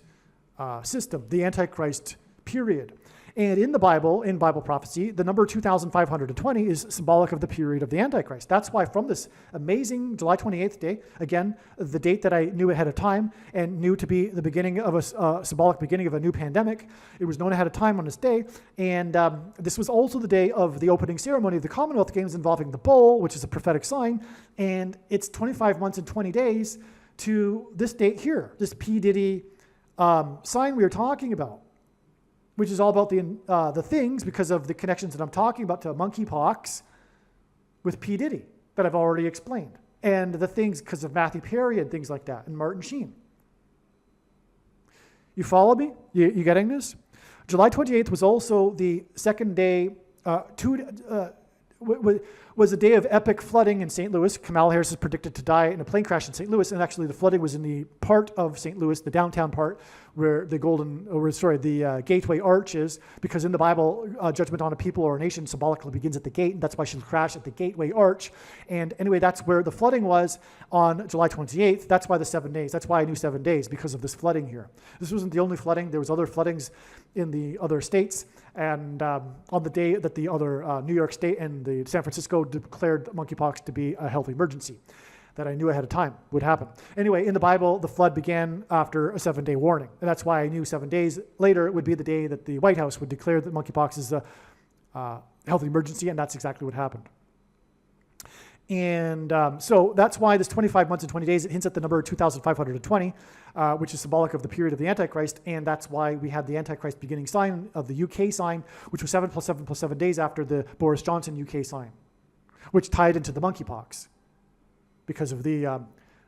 S1: system, the Antichrist period. And in the Bible, in Bible prophecy, the number 2,520 is symbolic of the period of the Antichrist. That's why from this amazing July 28th day, again, the date that I knew ahead of time and knew to be the beginning of a symbolic beginning of a new pandemic, it was known ahead of time on this day. And this was also the day of the opening ceremony of the Commonwealth Games involving the bull, which is a prophetic sign. And it's 25 months and 20 days to this date here, this P. Diddy sign we are talking about, which is all about the things because of the connections that I'm talking about to monkeypox with P. Diddy that I've already explained. And the things because of Matthew Perry and things like that, and Martin Sheen. You follow me? You getting this? July 28th was also the second day, was a day of epic flooding in St. Louis. Kamala Harris is predicted to die in a plane crash in St. Louis, and actually the flooding was in the part of St. Louis, the downtown part, where the Gateway Arch is, because in the Bible, judgment on a people or a nation symbolically begins at the gate, and that's why she'll crash at the Gateway Arch. And anyway, that's where the flooding was on July 28th. That's why the 7 days. That's why I knew 7 days, because of this flooding here. This wasn't the only flooding. There was other floodings in the other states, and on the day that the other New York State and the San Francisco declared monkeypox to be a health emergency that I knew ahead of time would happen. Anyway, in the Bible, the flood began after a 7-day warning. And that's why I knew 7 days later it would be the day that the White House would declare that monkeypox is a health emergency, and that's exactly what happened. And so that's why this 25 months and 20 days, it hints at the number 2,520, which is symbolic of the period of the Antichrist. And that's why we had the Antichrist beginning sign of the UK sign, which was 7 plus 7 plus 7 days after the Boris Johnson UK sign, which tied into the monkeypox because of the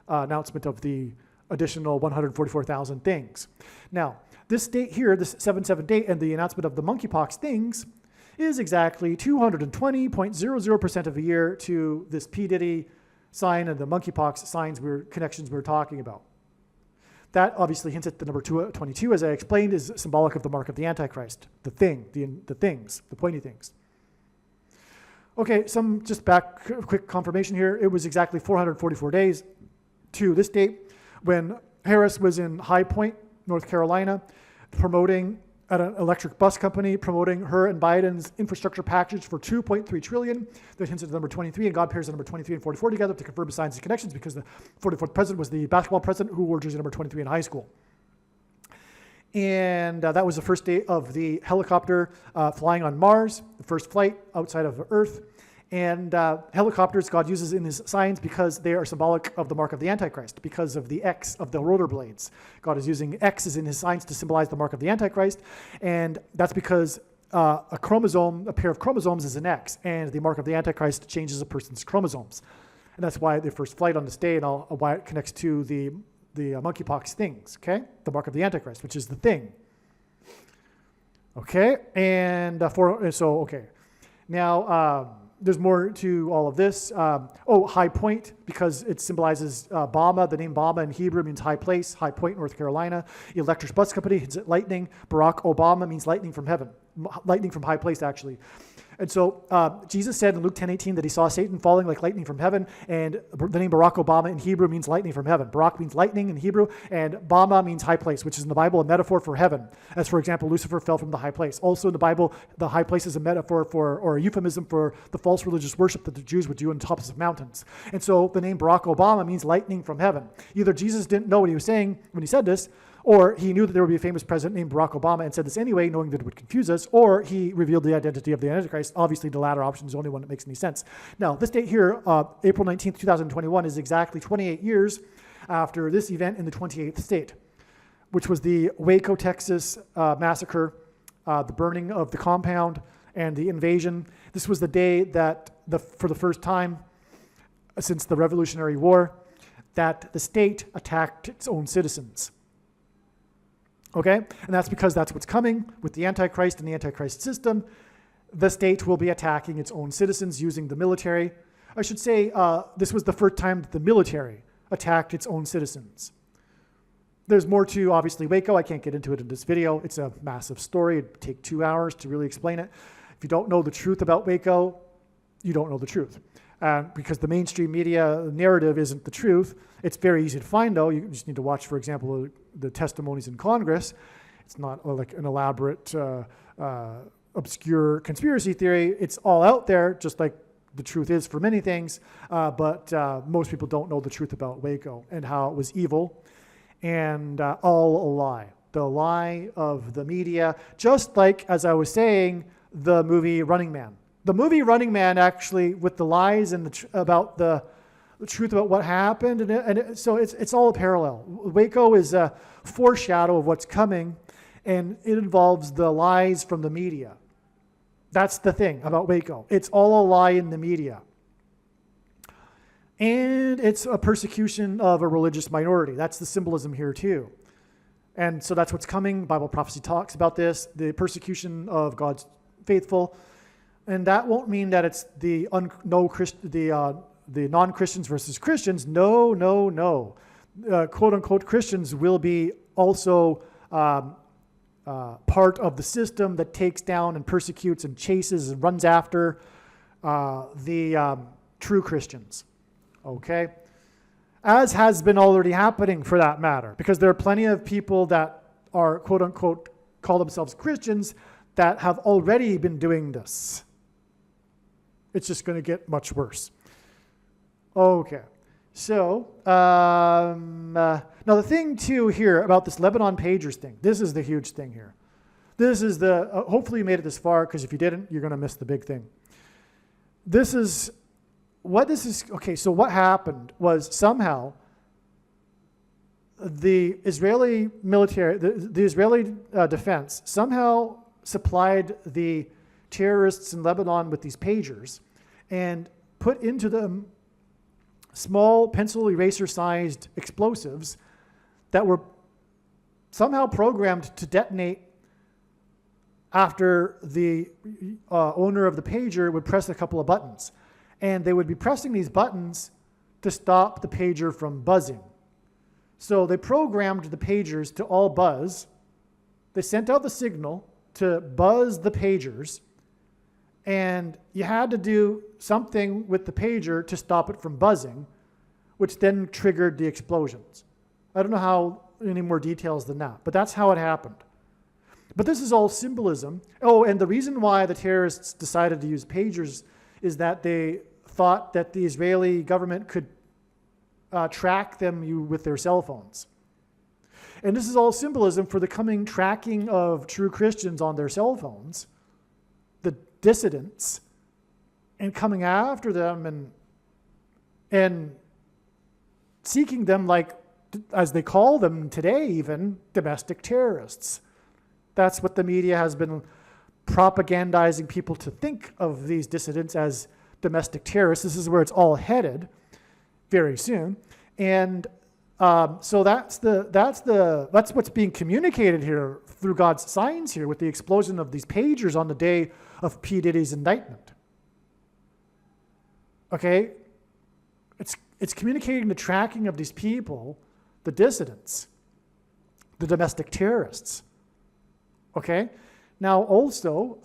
S1: announcement of the additional 144,000 things. Now, this date here, this 7/7 date, and the announcement of the monkeypox things is exactly 220.00% of a year to this P. Diddy sign and the monkeypox signs connections we're talking about. That obviously hints at the number 22, as I explained, is symbolic of the mark of the Antichrist, the thing, the things, the pointy things. Okay, some just quick confirmation here. It was exactly 444 days to this date when Harris was in High Point, North Carolina, promoting at an electric bus company, promoting her and Biden's infrastructure package for $2.3 trillion. That hints at the number 23, and God pairs the number 23 and 44 together to confirm the signs and connections, because the 44th president was the basketball president who wore jersey number 23 in high school. And that was the first day of the helicopter flying on Mars, the first flight outside of Earth. And helicopters God uses in his signs because they are symbolic of the mark of the Antichrist, because of the X of the rotor blades. God is using X's in his signs to symbolize the mark of the Antichrist. And that's because a pair of chromosomes is an X, and the mark of the Antichrist changes a person's chromosomes. And that's why the first flight on this day, and why it connects to the monkeypox things, okay? The mark of the Antichrist, which is the thing. Okay, and Now, there's more to all of this. High Point, because it symbolizes Bama. The name Bama in Hebrew means high place, High Point, North Carolina. Electric bus company, it's lightning. Barack Obama means lightning from heaven, lightning from high place, actually. And so Jesus said in Luke 10:18 that he saw Satan falling like lightning from heaven, and the name Barack Obama in Hebrew means lightning from heaven. Barak means lightning in Hebrew, and Bama means high place, which is in the Bible a metaphor for heaven. As, for example, Lucifer fell from the high place. Also in the Bible, the high place is a metaphor for, or a euphemism for, the false religious worship that the Jews would do on tops of mountains. And so the name Barack Obama means lightning from heaven. Either Jesus didn't know what he was saying when he said this, or he knew that there would be a famous president named Barack Obama and said this anyway, knowing that it would confuse us, or he revealed the identity of the Antichrist. Obviously, the latter option is the only one that makes any sense. Now, this date here, April 19th, 2021, is exactly 28 years after this event in the 28th state, which was the Waco, Texas massacre, the burning of the compound, and the invasion. This was the day that, for the first time since the Revolutionary War, that the state attacked its own citizens. Okay? And that's because that's what's coming with the Antichrist and the Antichrist system. The state will be attacking its own citizens using the military. I should say this was the first time that the military attacked its own citizens. There's more to, obviously, Waco. I can't get into it in this video. It's a massive story. It'd take 2 hours to really explain it. If you don't know the truth about Waco, you don't know the truth. Because the mainstream media narrative isn't the truth. It's very easy to find, though. You just need to watch, for example, the testimonies in Congress. It's not like an elaborate, obscure conspiracy theory. It's all out there, just like the truth is for many things. But most people don't know the truth about Waco and how it was evil and all a lie. The lie of the media, just like, as I was saying, the movie Running Man. The movie Running Man, actually, with the lies and about the truth about what happened, so it's all a parallel. Waco is a foreshadow of what's coming, and it involves the lies from the media. That's the thing about Waco. It's all a lie in the media. And it's a persecution of a religious minority. That's the symbolism here too. And so that's what's coming. Bible prophecy talks about this, the persecution of God's faithful. And that won't mean that it's the non-Christians versus Christians. No, no, no. Quote-unquote Christians will be also part of the system that takes down and persecutes and chases and runs after the true Christians. Okay? As has been already happening, for that matter, because there are plenty of people that are, quote-unquote, call themselves Christians that have already been doing this. It's just going to get much worse. Okay. So, now the thing too here about this Lebanon Pagers thing, this is the huge thing here. This is the, hopefully you made it this far, because if you didn't, you're going to miss the big thing. Okay, so what happened was somehow the Israeli military, the Israeli defense somehow supplied the terrorists in Lebanon with these pagers and put into them small pencil eraser-sized explosives that were somehow programmed to detonate after the owner of the pager would press a couple of buttons. And they would be pressing these buttons to stop the pager from buzzing. So they programmed the pagers to all buzz. They sent out the signal to buzz the pagers. And you had to do something with the pager to stop it from buzzing, which then triggered the explosions. I don't know how any more details than that, but that's how it happened. But this is all symbolism. Oh, and the reason why the terrorists decided to use pagers is that they thought that the Israeli government could track them with their cell phones. And this is all symbolism for the coming tracking of true Christians on their cell phones, the dissidents, and coming after them and seeking them, like, as they call them today even, domestic terrorists. That's what the media has been propagandizing people to think of these dissidents as domestic terrorists. This is where it's all headed very soon. And so that's what's being communicated here through God's signs here with the explosion of these pagers on the day of P. Diddy's indictment. Okay? It's communicating the tracking of these people, the dissidents, the domestic terrorists. Okay? Now, also,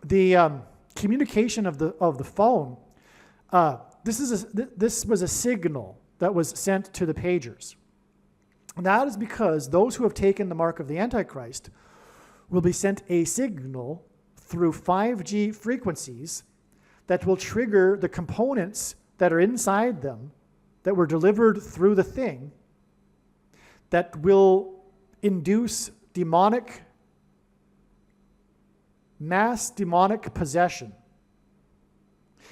S1: the communication of the phone. This was a signal that was sent to the pagers, and that is because those who have taken the mark of the Antichrist will be sent a signal through 5G frequencies that will trigger the components that are inside them that were delivered through the thing that will induce mass demonic possession.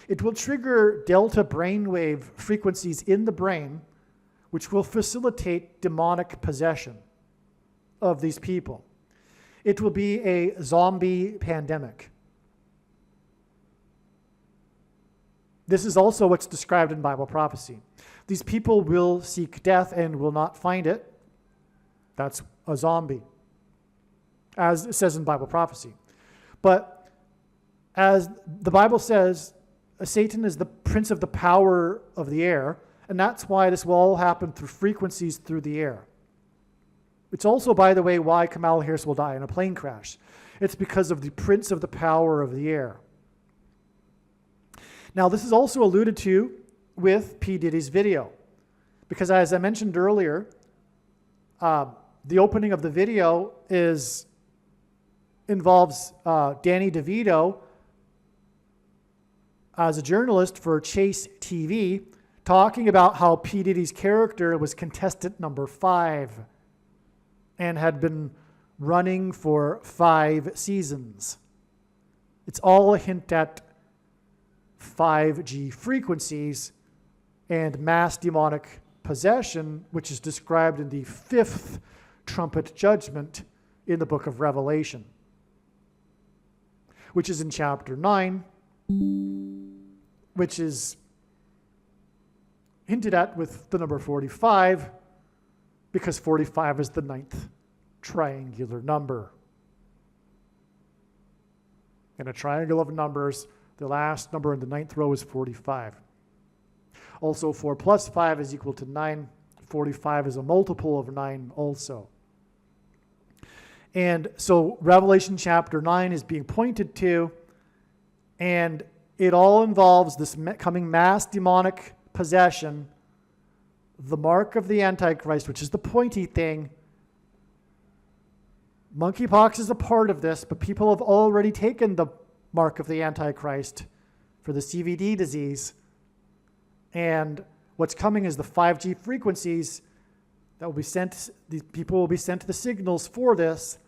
S1: It will trigger delta brainwave frequencies in the brain, which will facilitate demonic possession of these people. It will be a zombie pandemic. This is also what's described in Bible prophecy. These people will seek death and will not find it. That's a zombie, as it says in Bible prophecy. But as the Bible says, Satan is the prince of the power of the air, and that's why this will all happen through frequencies through the air. It's also, by the way, why Kamala Harris will die in a plane crash. It's because of the prince of the power of the air. Now, this is also alluded to with P. Diddy's video, because as I mentioned earlier, the opening of the video involves Danny DeVito as a journalist for Chase TV talking about how P. Diddy's character was contestant number 5 and had been running for 5 seasons. It's all a hint at 5G frequencies and mass demonic possession, which is described in the 5th trumpet judgment in the book of Revelation, which is in chapter 9, which is hinted at with the number 45, because 45 is the 9th triangular number. In a triangle of numbers, the last number in the 9th row is 45. Also, 4 plus 5 is equal to 9. 45 is a multiple of 9 also. And so Revelation chapter 9 is being pointed to, and it all involves this coming mass demonic possession, the mark of the Antichrist, which is the pointy thing. Monkeypox is a part of this, but people have already taken the mark of the Antichrist for the CVD disease. And what's coming is the 5G frequencies that will be sent, the people will be sent the signals for this,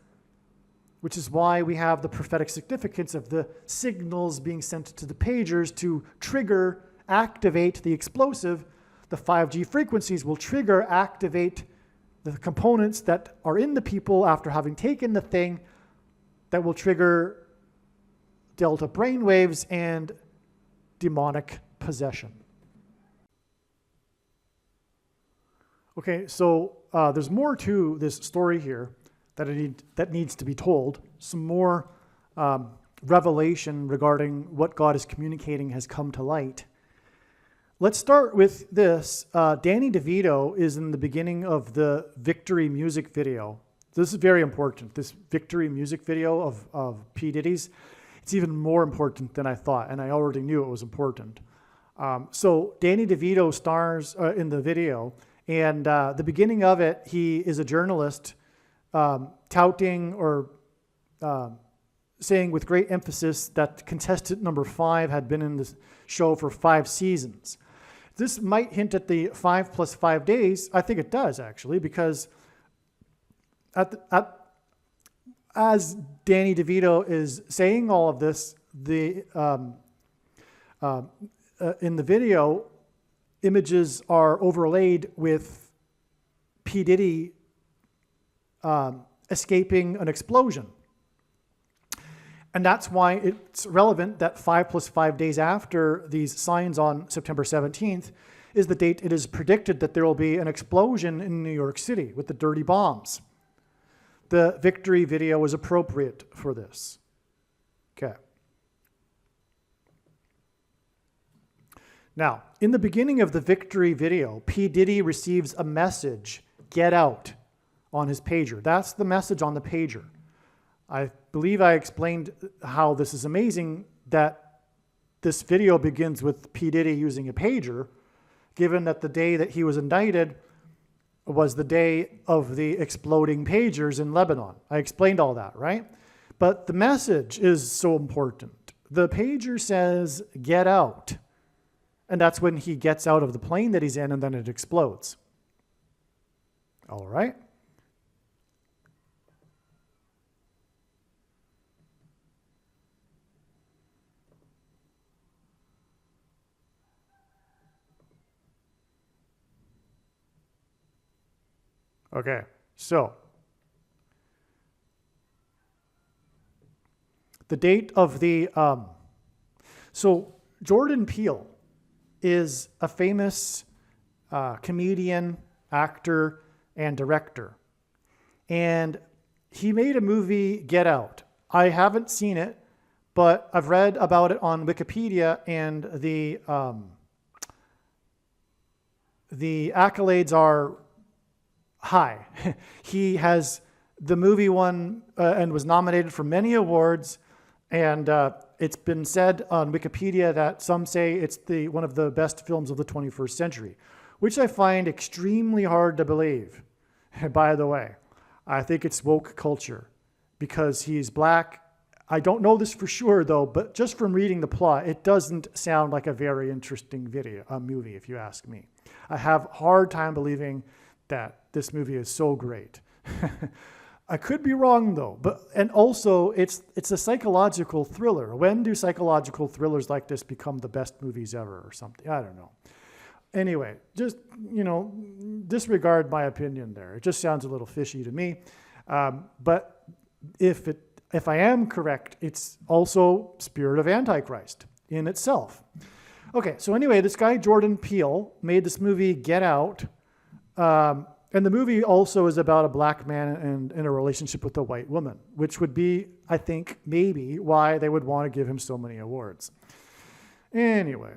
S1: which is why we have the prophetic significance of the signals being sent to the pagers to trigger, activate the explosive. The 5G frequencies will trigger, activate the components that are in the people after having taken the thing, that will trigger delta brainwaves and demonic possession. Okay, so there's more to this story here that needs to be told. Some more revelation regarding what God is communicating has come to light. Let's start with this. Danny DeVito is in the beginning of the Victory music video. This is very important. This Victory music video of P. Diddy's, it's even more important than I thought, and I already knew it was important. So Danny DeVito stars in the video, and the beginning of it, he is a journalist touting or saying with great emphasis that contestant number 5 had been in the show for 5 seasons. This might hint at the 5 plus 5 days. I think it does, actually, because as Danny DeVito is saying all of this, in the video, images are overlaid with P. Diddy escaping an explosion. And that's why it's relevant that 5 plus 5 days after these signs on September 17th is the date it is predicted that there will be an explosion in New York City with the dirty bombs. The Victory video is appropriate for this. Okay. Now, in the beginning of the Victory video, P. Diddy receives a message, "Get out," on his pager. That's the message on the pager. I believe I explained how this is amazing that this video begins with P. Diddy using a pager, given that the day that he was indicted was the day of the exploding pagers in Lebanon. I explained all that, right? But the message is so important. The pager says, "Get out." And that's when he gets out of the plane that he's in, and then it explodes. All right? Okay, so The date of the, so Jordan Peele is a famous comedian, actor, and director. And he made a movie, Get Out. I haven't seen it, but I've read about it on Wikipedia, and the accolades are high. The movie won and was nominated for many awards, and it's been said on Wikipedia that some say it's one of the best films of the 21st century, which I find extremely hard to believe, by the way. I think it's woke culture because he's black. I don't know this for sure, though, but just from reading the plot, it doesn't sound like a very interesting movie, if you ask me. I have a hard time believing that this movie is so great. I could be wrong, though. And also, it's a psychological thriller. When do psychological thrillers like this become the best movies ever or something? I don't know. Anyway, just, disregard my opinion there. It just sounds a little fishy to me. But if I am correct, it's also Spirit of Antichrist in itself. Okay, so anyway, this guy, Jordan Peele, made this movie, Get Out. And the movie also is about a black man and in a relationship with a white woman, which would be, I think, maybe why they would want to give him so many awards. Anyway,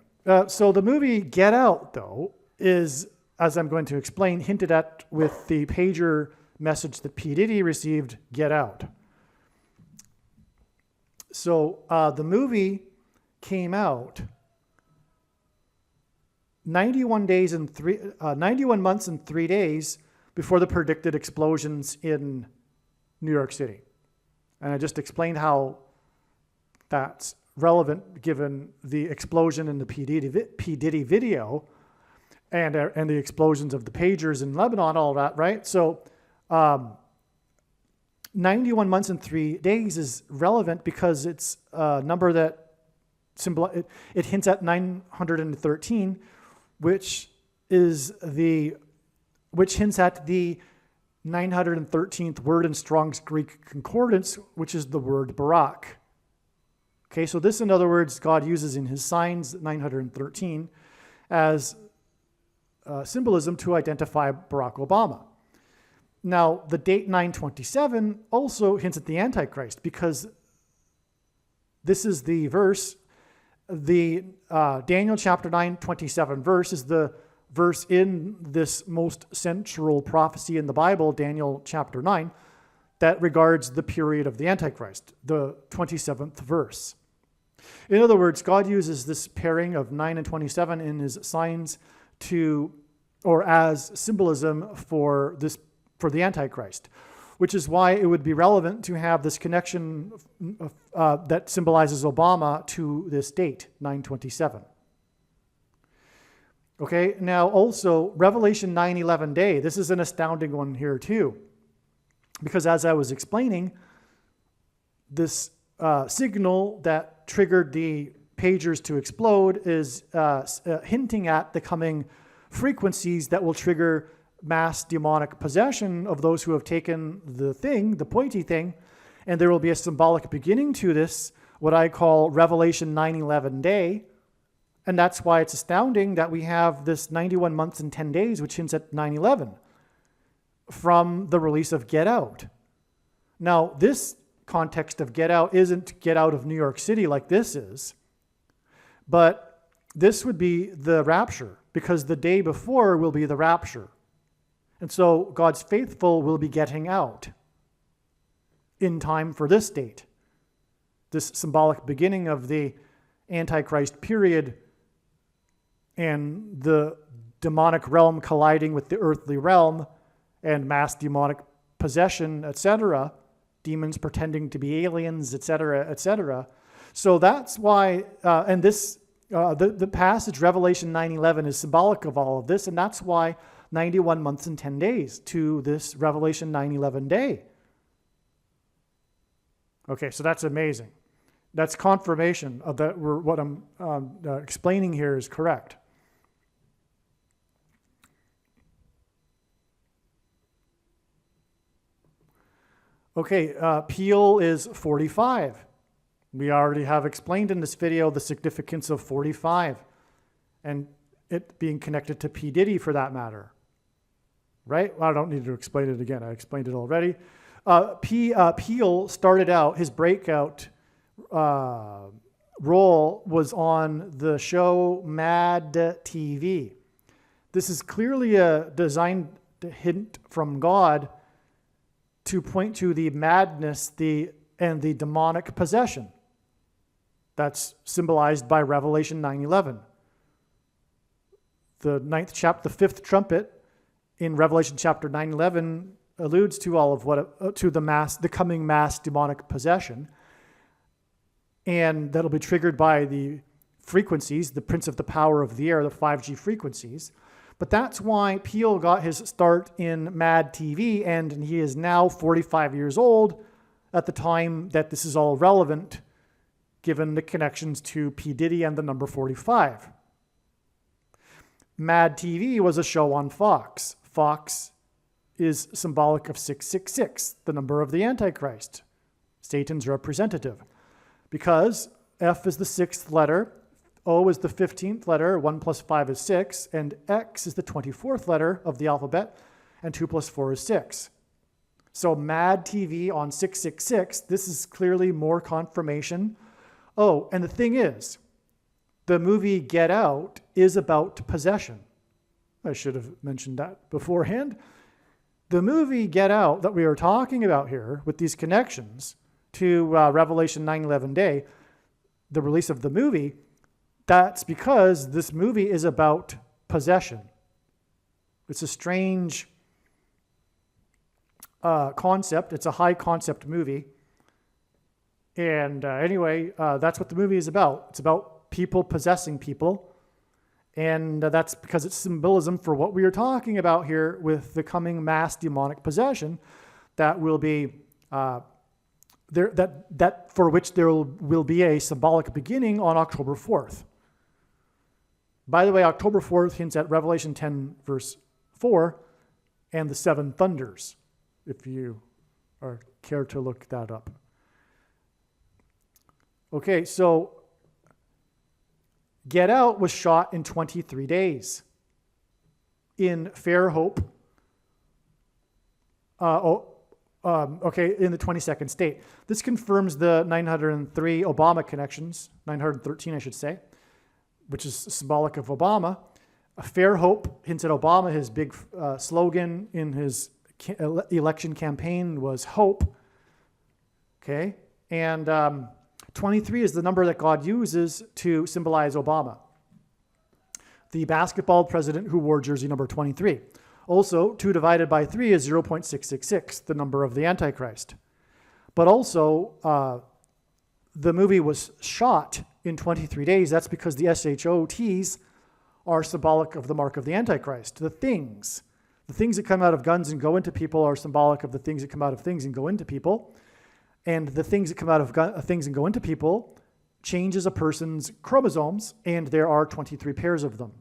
S1: so the movie Get Out, though, is, as I'm going to explain, hinted at with the pager message that P. Diddy received, Get Out. So the movie came out 91 months and 3 days before the predicted explosions in New York City. And I just explained how that's relevant given the explosion in the P. Diddy video and the explosions of the pagers in Lebanon, all that, right? So 91 months and 3 days is relevant because it's a number that it hints at 913, which hints at the 913th word in Strong's Greek Concordance, which is the word Barak. Okay, so this, in other words, God uses in his signs 913 as symbolism to identify Barack Obama. Now, the date 927 also hints at the Antichrist because this is the verse. The Daniel chapter 9:27 verse is the verse in this most central prophecy in the Bible, Daniel chapter 9, that regards the period of the Antichrist, the 27th verse. In other words, God uses this pairing of 9 and 27 in his signs as symbolism for the Antichrist, which is why it would be relevant to have this connection that symbolizes Obama to this date, 927. Okay, now also Revelation 9:11 day. This is an astounding one here too, because as I was explaining, this signal that triggered the pagers to explode is hinting at the coming frequencies that will trigger mass demonic possession of those who have taken the pointy thing, and there will be a symbolic beginning to this, what I call Revelation 9:11 day, and that's why it's astounding that we have this 91 months and 10 days, which hints at 9/11, from the release of Get Out. Now, this context of Get Out isn't Get Out of New York City like this is, but this would be the rapture, because the day before will be the rapture. And so God's faithful will be getting out in time for this date, this symbolic beginning of the Antichrist period and the demonic realm colliding with the earthly realm and mass demonic possession, etc., demons pretending to be aliens, etc., etc. So that's why, and this, the passage Revelation 9:11 is symbolic of all of this, and that's why 91 months and 10 days to this Revelation 9:11 day. Okay, so that's amazing. That's confirmation of that what I'm explaining here is correct. Okay, Peele is 45. We already have explained in this video the significance of 45 and it being connected to P. Diddy for that matter. Right? Well, I don't need to explain it again. I explained it already. Peele started out, his breakout role was on the show Mad TV. This is clearly a designed hint from God to point to the madness and the demonic possession. That's symbolized by Revelation 9:11. The fifth trumpet in Revelation chapter 9:11 alludes to all of the coming mass demonic possession, and that'll be triggered by the frequencies, the prince of the power of the air, the 5G frequencies. But that's why Peele got his start in Mad TV, and he is now 45 years old at the time that this is all relevant, given the connections to P. Diddy and the number 45. Mad TV was a show on Fox. Fox is symbolic of 666, the number of the Antichrist, Satan's representative. Because F is the 6th letter, O is the 15th letter, 1 plus 5 is 6, and X is the 24th letter of the alphabet, and 2 plus 4 is 6. So Mad TV on 666, this is clearly more confirmation. Oh, and the thing is, the movie Get Out is about possession. I should have mentioned that beforehand. The movie Get Out that we are talking about here with these connections to Revelation 9:11 day, the release of the movie, that's because this movie is about possession. It's a strange concept. It's a high concept movie. And anyway, that's what the movie is about. It's about people possessing people. And that's because it's symbolism for what we are talking about here with the coming mass demonic possession that will be for which there will be a symbolic beginning on October 4th. By the way, October 4th hints at Revelation 10, verse 4, and the 7 thunders, if you care to look that up. Okay, so Get Out was shot in 23 days in Fairhope, in the 22nd state. This confirms the 903 Obama connections, 913 I should say, which is symbolic of Obama. Fairhope hints at Obama. His big slogan in his election campaign was hope. Okay, and 23 is the number that God uses to symbolize Obama, the basketball president who wore jersey number 23. Also, 2 divided by 3 is 0.666, the number of the Antichrist. But also, the movie was shot in 23 days. That's because the SHOTs are symbolic of the mark of the Antichrist. The things that come out of guns and go into people are symbolic of the things that come out of things and go into people. And the things that come out of things and go into people changes a person's chromosomes, and there are 23 pairs of them.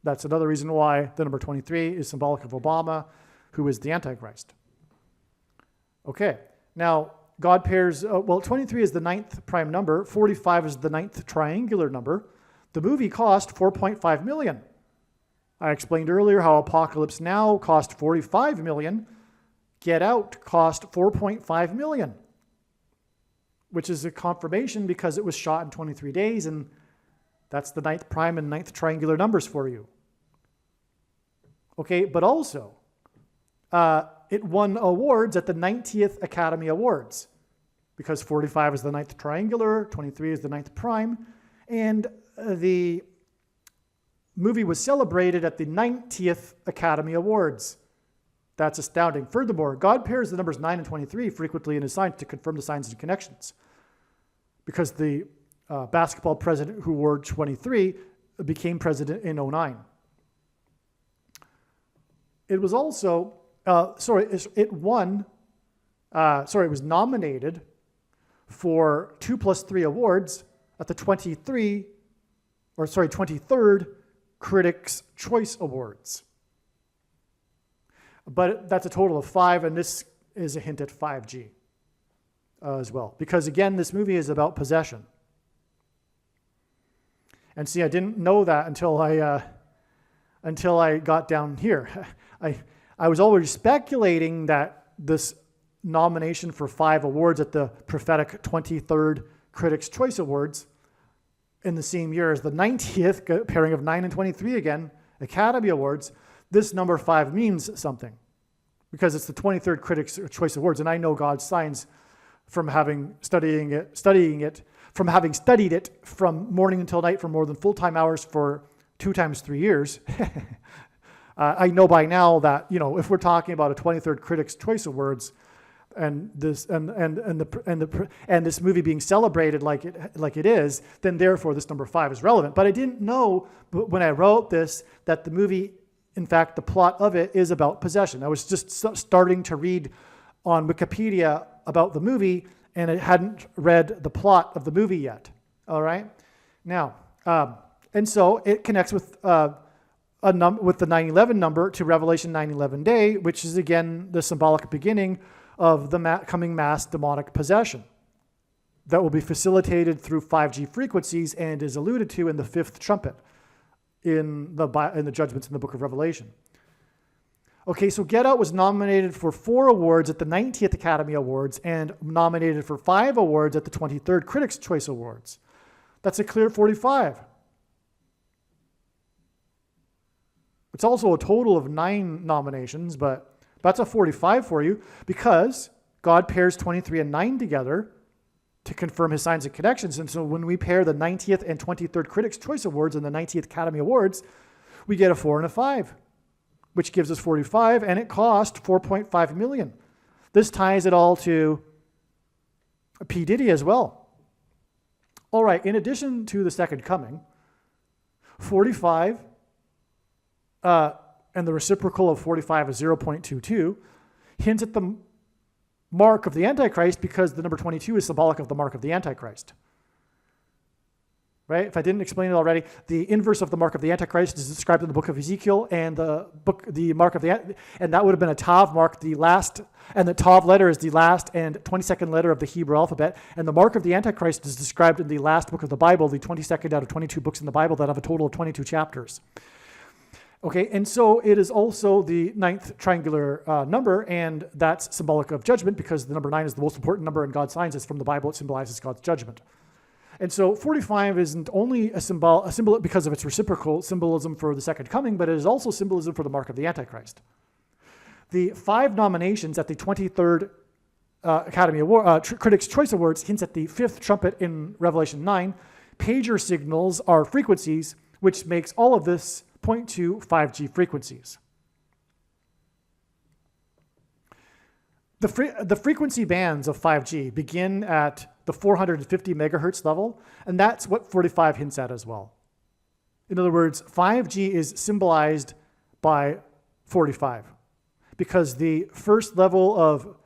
S1: That's another reason why the number 23 is symbolic of Obama, who is the Antichrist. Okay, now God pairs, 23 is the 9th prime number, 45 is the 9th triangular number. The movie cost $4.5 million. I explained earlier how Apocalypse Now cost $45 million. Get Out cost $4.5 million, which is a confirmation because it was shot in 23 days, and that's the 9th prime and 9th triangular numbers for you. Okay, but also, it won awards at the 90th Academy Awards because 45 is the 9th triangular, 23 is the 9th prime, and the movie was celebrated at the 90th Academy Awards. That's astounding. Furthermore, God pairs the numbers 9 and 23 frequently in his signs to confirm the signs and connections. Because the basketball president who wore 23 became president in 2009. It was also, it was nominated for 2+3 awards at the 23rd Critics' Choice Awards. But that's a total of 5, and this is a hint at 5G. as well. Because again, this movie is about possession. And see, I didn't know that until I got down here. I was always speculating that this nomination for 5 awards at the prophetic 23rd Critics' Choice Awards in the same year as the 90th pairing of 9 and 23 again, Academy Awards, this number 5 means something because it's the 23rd Critics' Choice Awards, and I know God's signs from having studied it from morning until night for more than full-time hours for 2 times 3 years. I know by now that, if we're talking about a 23rd Critics' Choice Awards and this this movie being celebrated like it is, then therefore this number 5 is relevant. But I didn't know when I wrote this that the movie, in fact, the plot of it is about possession. I was just starting to read on Wikipedia about the movie, and I hadn't read the plot of the movie yet. All right, now, and so it connects with with the 9/11 number to Revelation 9/11 day, which is again the symbolic beginning of the coming mass demonic possession that will be facilitated through 5G frequencies and is alluded to in the 5th trumpet in the judgments in the book of Revelation. Okay, so Get Out was nominated for 4 awards at the 90th Academy Awards and nominated for 5 awards at the 23rd Critics' Choice Awards. That's a clear 45. It's also a total of 9 nominations, but that's a 45 for you because God pairs 23 and 9 together to confirm his signs and connections. And so when we pair the 90th and 23rd Critics' Choice Awards and the 90th Academy Awards, we get a 4 and a 5, which gives us 45, and it cost $4.5 million. This ties it all to P. Diddy as well. All right, in addition to the second coming, 45, and the reciprocal of 45 is 0.22, hints at the mark of the Antichrist because the number 22 is symbolic of the mark of the Antichrist. Right? If I didn't explain it already, the inverse of the mark of the Antichrist is described in the book of Ezekiel, and the mark of and that would have been a Tav mark, the last, and the Tav letter is the last and 22nd letter of the Hebrew alphabet, and the mark of the Antichrist is described in the last book of the Bible, the 22nd out of 22 books in the Bible that have a total of 22 chapters. Okay, and so it is also the 9th triangular number, and that's symbolic of judgment because the number 9 is the most important number in God's signs. It's from the Bible. It symbolizes God's judgment. And so 45 isn't only a symbol because of its reciprocal symbolism for the second coming, but it is also symbolism for the mark of the Antichrist. The 5 nominations at the 23rd Academy Award, Critics' Choice Awards hints at the 5th trumpet in Revelation 9. Pager signals are frequencies, which makes all of this point to 5G frequencies. The frequency bands of 5G begin at the 450 megahertz level, and that's what 45 hints at as well. In other words, 5G is symbolized by 45 because the first level of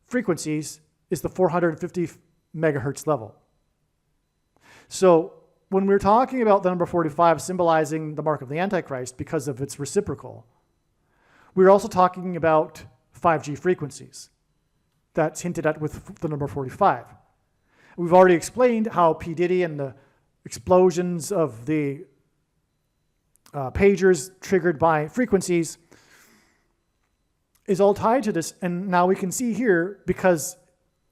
S1: frequencies is the 450 megahertz level. So when we're talking about the number 45 symbolizing the mark of the Antichrist because of its reciprocal, we're also talking about 5G frequencies. That's hinted at with the number 45. We've already explained how P. Diddy and the explosions of the pagers triggered by frequencies is all tied to this. And now we can see here, because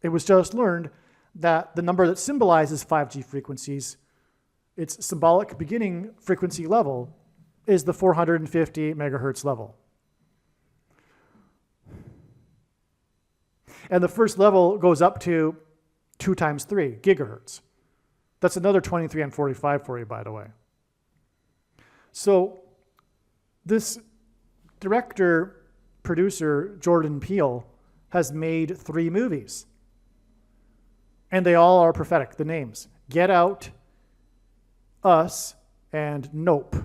S1: it was just learned, that the number that symbolizes 5G frequencies, its symbolic beginning frequency level, is the 450 megahertz level. And the first level goes up to 2 times 3 gigahertz. That's another 23 and 45 for you, by the way. So this director, producer, Jordan Peele, has made 3 movies. And they all are prophetic, the names: Get Out, Us, and Nope.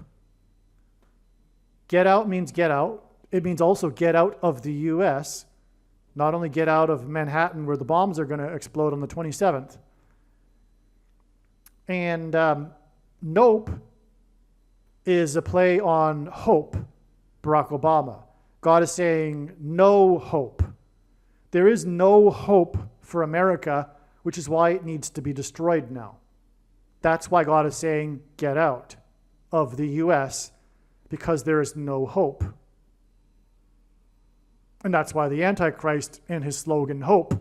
S1: Get Out means get out. It means also get out of the U.S., not only get out of Manhattan where the bombs are going to explode on the 27th. And Nope is a play on hope, Barack Obama. God is saying no hope. There is no hope for America, which is why it needs to be destroyed now. That's why God is saying, get out of the U.S., because there is no hope. And that's why the Antichrist and his slogan, hope.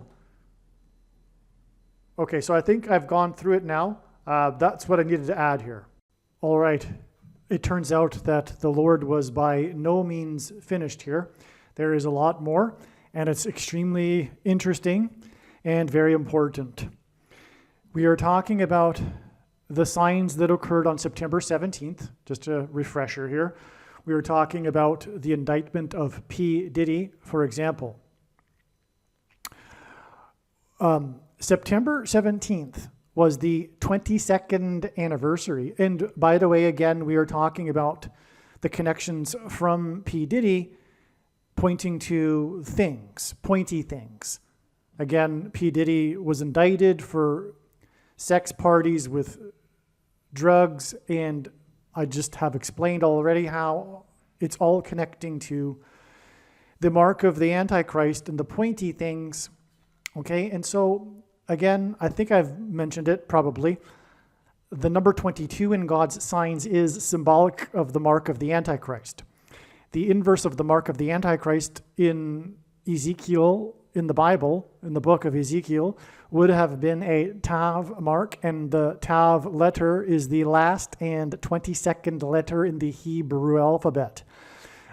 S1: Okay, so I think I've gone through it now. That's what I needed to add here. All right. It turns out that the Lord was by no means finished here. There is a lot more, and it's extremely interesting and very important. We are talking about the signs that occurred on September 17th, just a refresher here. We were talking about the indictment of P. Diddy, for example. September 17th was the 22nd anniversary. And by the way, again, we are talking about the connections from P. Diddy pointing to things, pointy things. Again, P. Diddy was indicted for sex parties with drugs, and I just have explained already how it's all connecting to the mark of the Antichrist and the pointy things. Okay, and so again, I think I've mentioned it probably. The number 22 in God's signs is symbolic of the mark of the Antichrist. The inverse of the mark of the Antichrist in Ezekiel, in the Bible, in the book of Ezekiel, would have been a Tav mark, and the Tav letter is the last and 22nd letter in the Hebrew alphabet.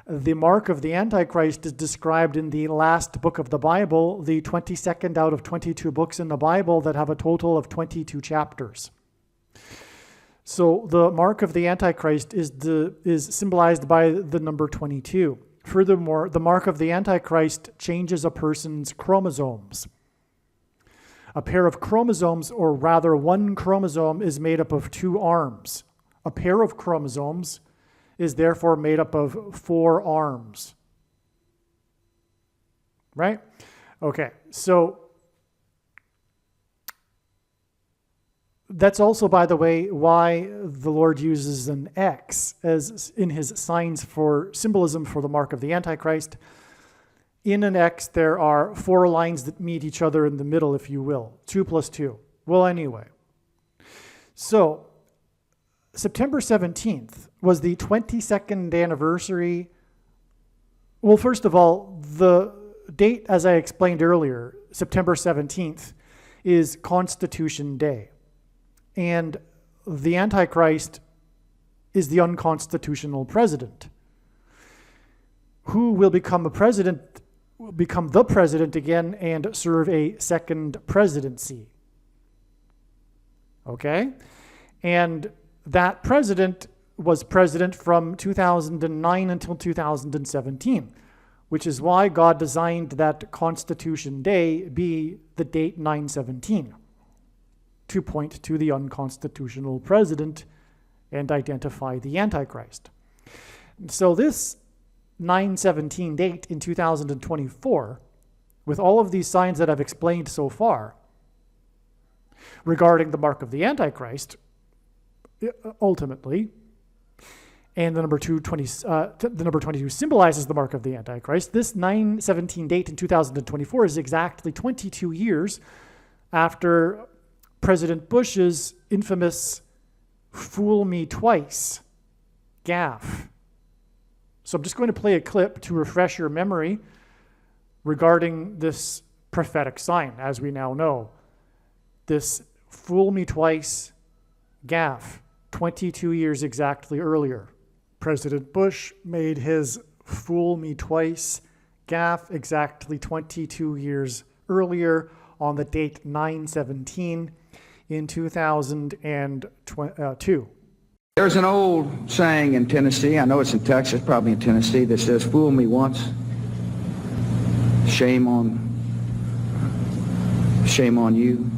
S1: The mark of the Antichrist is described in the last book of the Bible, the 22nd out of 22 books in the Bible that have a total of 22 chapters. So the mark of the Antichrist is symbolized by the number 22. Furthermore, the mark of the Antichrist changes a person's chromosomes. A pair of chromosomes, or rather one chromosome, is made up of two arms. A pair of chromosomes is therefore made up of 4 arms. Right? Okay, so that's also, by the way, why the Lord uses an X as in his signs for symbolism for the mark of the Antichrist. In an X, there are 4 lines that meet each other in the middle, if you will. 2 plus 2. Well, anyway. So, September 17th was the 22nd anniversary. Well, first of all, the date, as I explained earlier, September 17th, is Constitution Day. And the Antichrist is the unconstitutional president. Who will become the president again and serve a second presidency. Okay? And that president was president from 2009 until 2017, which is why God designed that Constitution Day be the date 9/17, to point to the unconstitutional president and identify the Antichrist. So this 9/17 date in 2024, with all of these signs that I've explained so far regarding the mark of the Antichrist, ultimately, and the number 22 symbolizes the mark of the Antichrist. This 9/17 date in 2024 is exactly 22 years after President Bush's infamous "fool me twice" gaffe. So I'm just going to play a clip to refresh your memory regarding this prophetic sign, as we now know. This "fool me twice" gaffe, 22 years exactly earlier. President Bush made his "fool me twice" gaffe exactly 22 years earlier on the date 9/17 in 2002.
S2: There's an old saying in Tennessee, I know it's in Texas, probably in Tennessee, that says, "Fool me once, shame on you."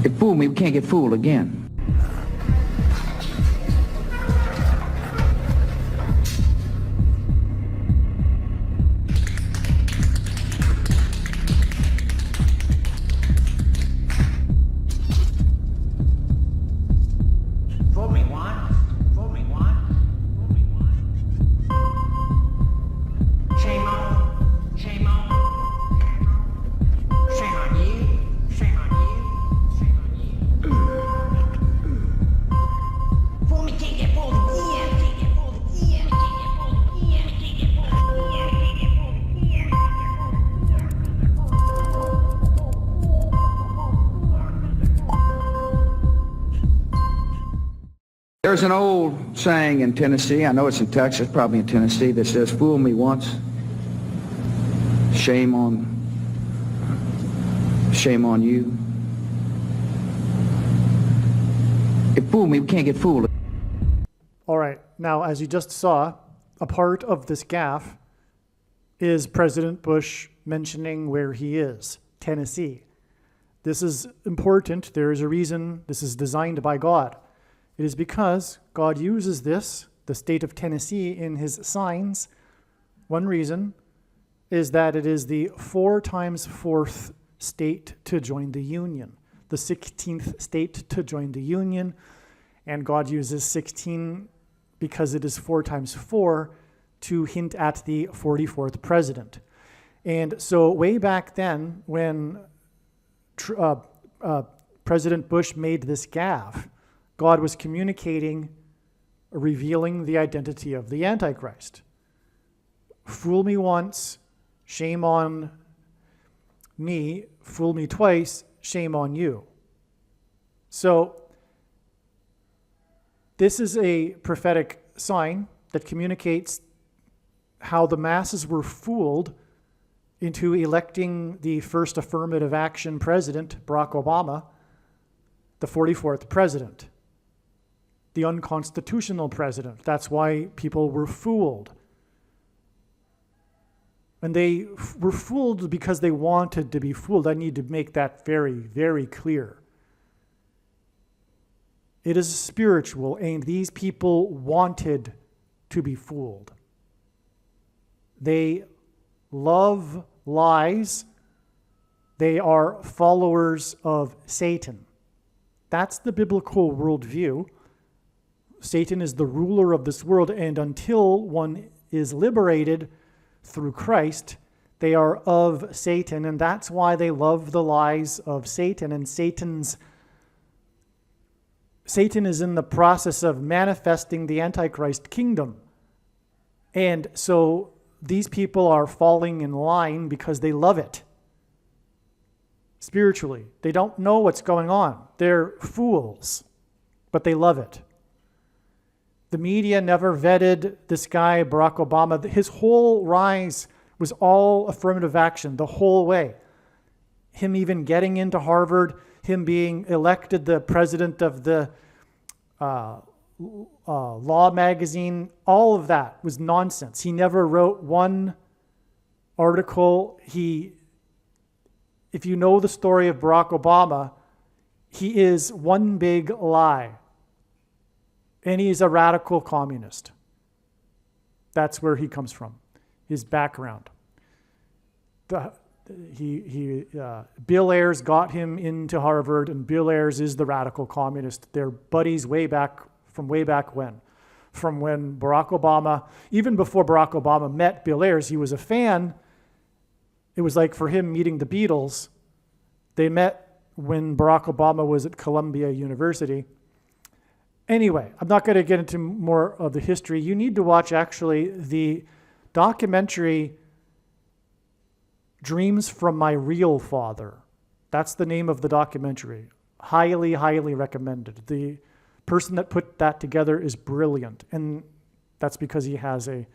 S2: If fool me, we can't get fooled again.
S3: Shame on.
S2: There's an old saying in Tennessee, I know it's in Texas, probably in Tennessee, that says, fool me once, shame on you. If fool me, we can't get fooled.
S1: All right. Now, as you just saw, a part of this gaffe is President Bush mentioning where he is, Tennessee. This is important. There is a reason this is designed by God. It is because God uses this, the state of Tennessee, in his signs. One reason is that it is the 4 times 4th state to join the Union, the 16th state to join the Union, and God uses 16 because it is 4 times 4 to hint at the 44th president. And so way back then, when President Bush made this gaffe, God was communicating, revealing the identity of the Antichrist. Fool me once, shame on me. Fool me twice, shame on you. So this is a prophetic sign that communicates how the masses were fooled into electing the first affirmative action president, Barack Obama, the 44th president, the unconstitutional president. That's why people were fooled. And they were fooled because they wanted to be fooled. I need to make that very, very clear. It is spiritual, and these people wanted to be fooled. They love lies. They are followers of Satan. That's the biblical worldview. Satan is the ruler of this world, and until one is liberated through Christ, they are of Satan, and that's why they love the lies of Satan. And Satan is in the process of manifesting the Antichrist kingdom. And so these people are falling in line because they love it. Spiritually, they don't know what's going on. They're fools, but they love it. The media never vetted this guy, Barack Obama. His whole rise was all affirmative action the whole way. Him even getting into Harvard, him being elected the president of the Law magazine, all of that was nonsense. He never wrote one article. If you know the story of Barack Obama, he is one big lie. And he's a radical communist. That's where he comes from, his background. Bill Ayers got him into Harvard, and Bill Ayers is the radical communist. They're buddies way back when. From when Barack Obama, even before Barack Obama met Bill Ayers, he was a fan. It was like for him meeting the Beatles. They met when Barack Obama was at Columbia University. Anyway, I'm not going to get into more of the history. You need to watch, actually, the documentary Dreams from My Real Father. That's the name of the documentary. Highly, highly recommended. The person that put that together is brilliant, and that's because he has a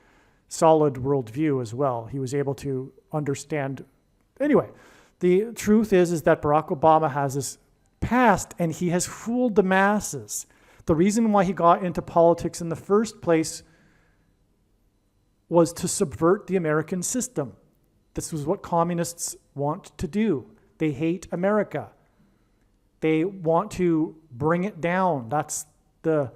S1: solid worldview as well. He was able to understand. Anyway, the truth is that Barack Obama has this past, and he has fooled the masses. The reason why he got into politics in the first place was to subvert the American system. This was what communists want to do. They hate America. They want to bring it down. That's the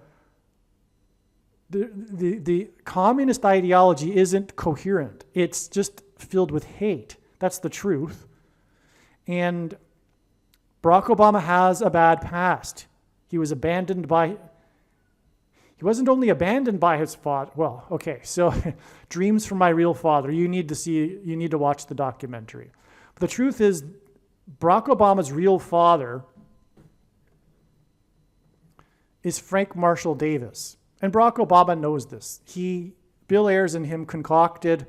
S1: communist ideology isn't coherent. It's just filled with hate. That's the truth. And Barack Obama has a bad past. He wasn't only abandoned by his father. Well, okay, so Dreams from My Real Father. You need to watch the documentary. But the truth is, Barack Obama's real father is Frank Marshall Davis. And Barack Obama knows this. Bill Ayers and him concocted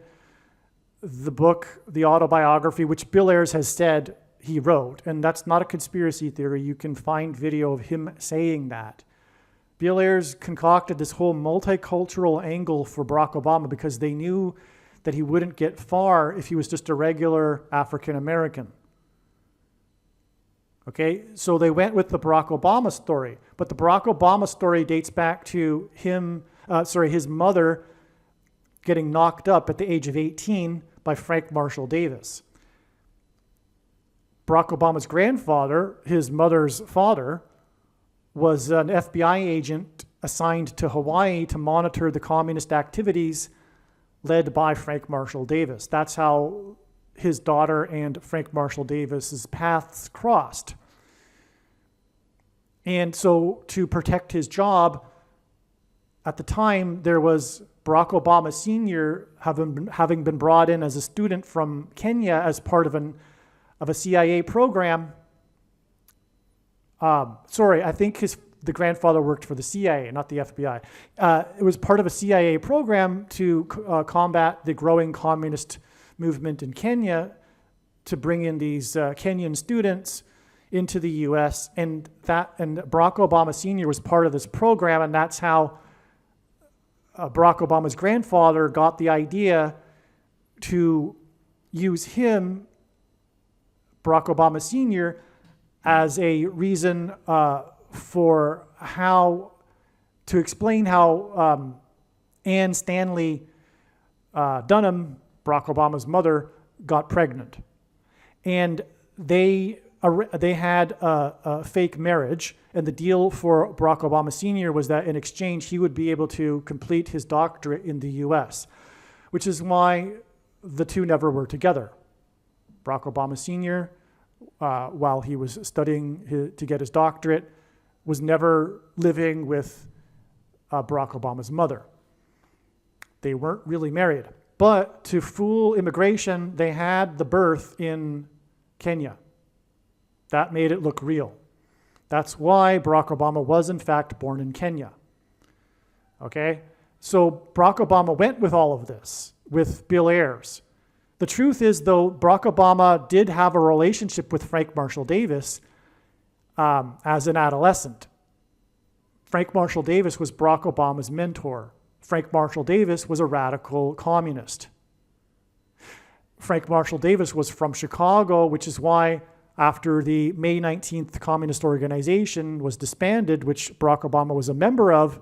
S1: the book, the autobiography, which Bill Ayers has said he wrote. And that's not a conspiracy theory. You can find video of him saying that. Bill Ayers concocted this whole multicultural angle for Barack Obama because they knew that he wouldn't get far if he was just a regular African American. Okay, so they went with the Barack Obama story, but the Barack Obama story dates back to his mother getting knocked up at the age of 18 by Frank Marshall Davis. Barack Obama's grandfather, his mother's father, was an FBI agent assigned to Hawaii to monitor the communist activities led by Frank Marshall Davis. That's how his daughter and Frank Marshall Davis's paths crossed. And so to protect his job, at the time, there was Barack Obama Sr. having been brought in as a student from Kenya as part of a CIA program. I think the grandfather worked for the CIA, not the FBI. It was part of a CIA program to combat the growing communist movement in Kenya, to bring in these Kenyan students into the U.S. And Barack Obama Sr. was part of this program, and that's how Barack Obama's grandfather got the idea to use him, Barack Obama Sr., as a reason for how to explain how Anne Stanley Dunham, Barack Obama's mother, got pregnant. And they had a fake marriage, and the deal for Barack Obama Sr. was that in exchange he would be able to complete his doctorate in the U.S., which is why the two never were together. Barack Obama Sr., while he was studying to get his doctorate, was never living with Barack Obama's mother. They weren't really married. But to fool immigration, they had the birth in Kenya. That made it look real. That's why Barack Obama was, in fact, born in Kenya. Okay? So Barack Obama went with all of this, with Bill Ayers. The truth is, though, Barack Obama did have a relationship with Frank Marshall Davis as an adolescent. Frank Marshall Davis was Barack Obama's mentor. Frank Marshall Davis was a radical communist. Frank Marshall Davis was from Chicago, which is why after the May 19th Communist Organization was disbanded, which Barack Obama was a member of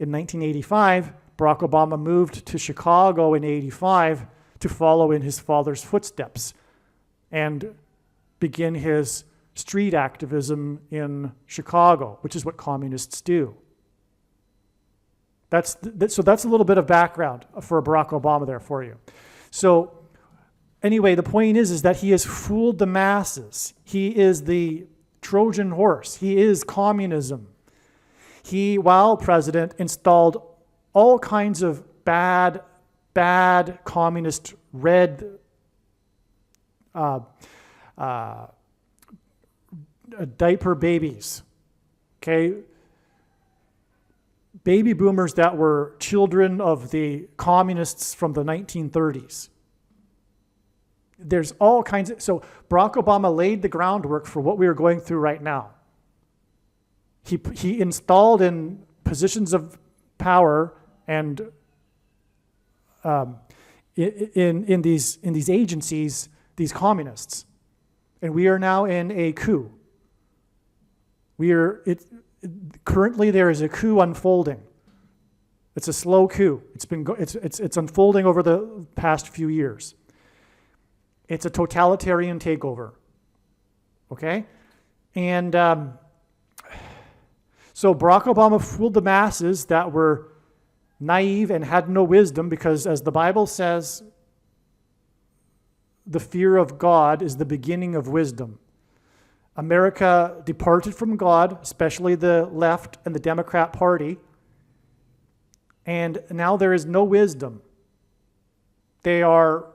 S1: in 1985, Barack Obama moved to Chicago in 85 to follow in his father's footsteps and begin his street activism in Chicago, which is what communists do. So that's a little bit of background for Barack Obama there for you. So anyway, the point is that he has fooled the masses. He is the Trojan horse. He is communism. He, while president, installed all kinds of bad communist red diaper babies. Okay? Baby boomers that were children of the communists from the 1930s. There's all kinds of... So Barack Obama laid the groundwork for what we are going through right now. He installed in positions of power and in these agencies, these communists. And we are now in a coup. Currently there is a coup unfolding. It's a slow coup. It's unfolding over the past few years. It's a totalitarian takeover. Okay? And so Barack Obama fooled the masses that were naive and had no wisdom, because as the Bible says, the fear of God is the beginning of wisdom. America departed from God, especially the left and the Democrat Party, and now there is no wisdom. They are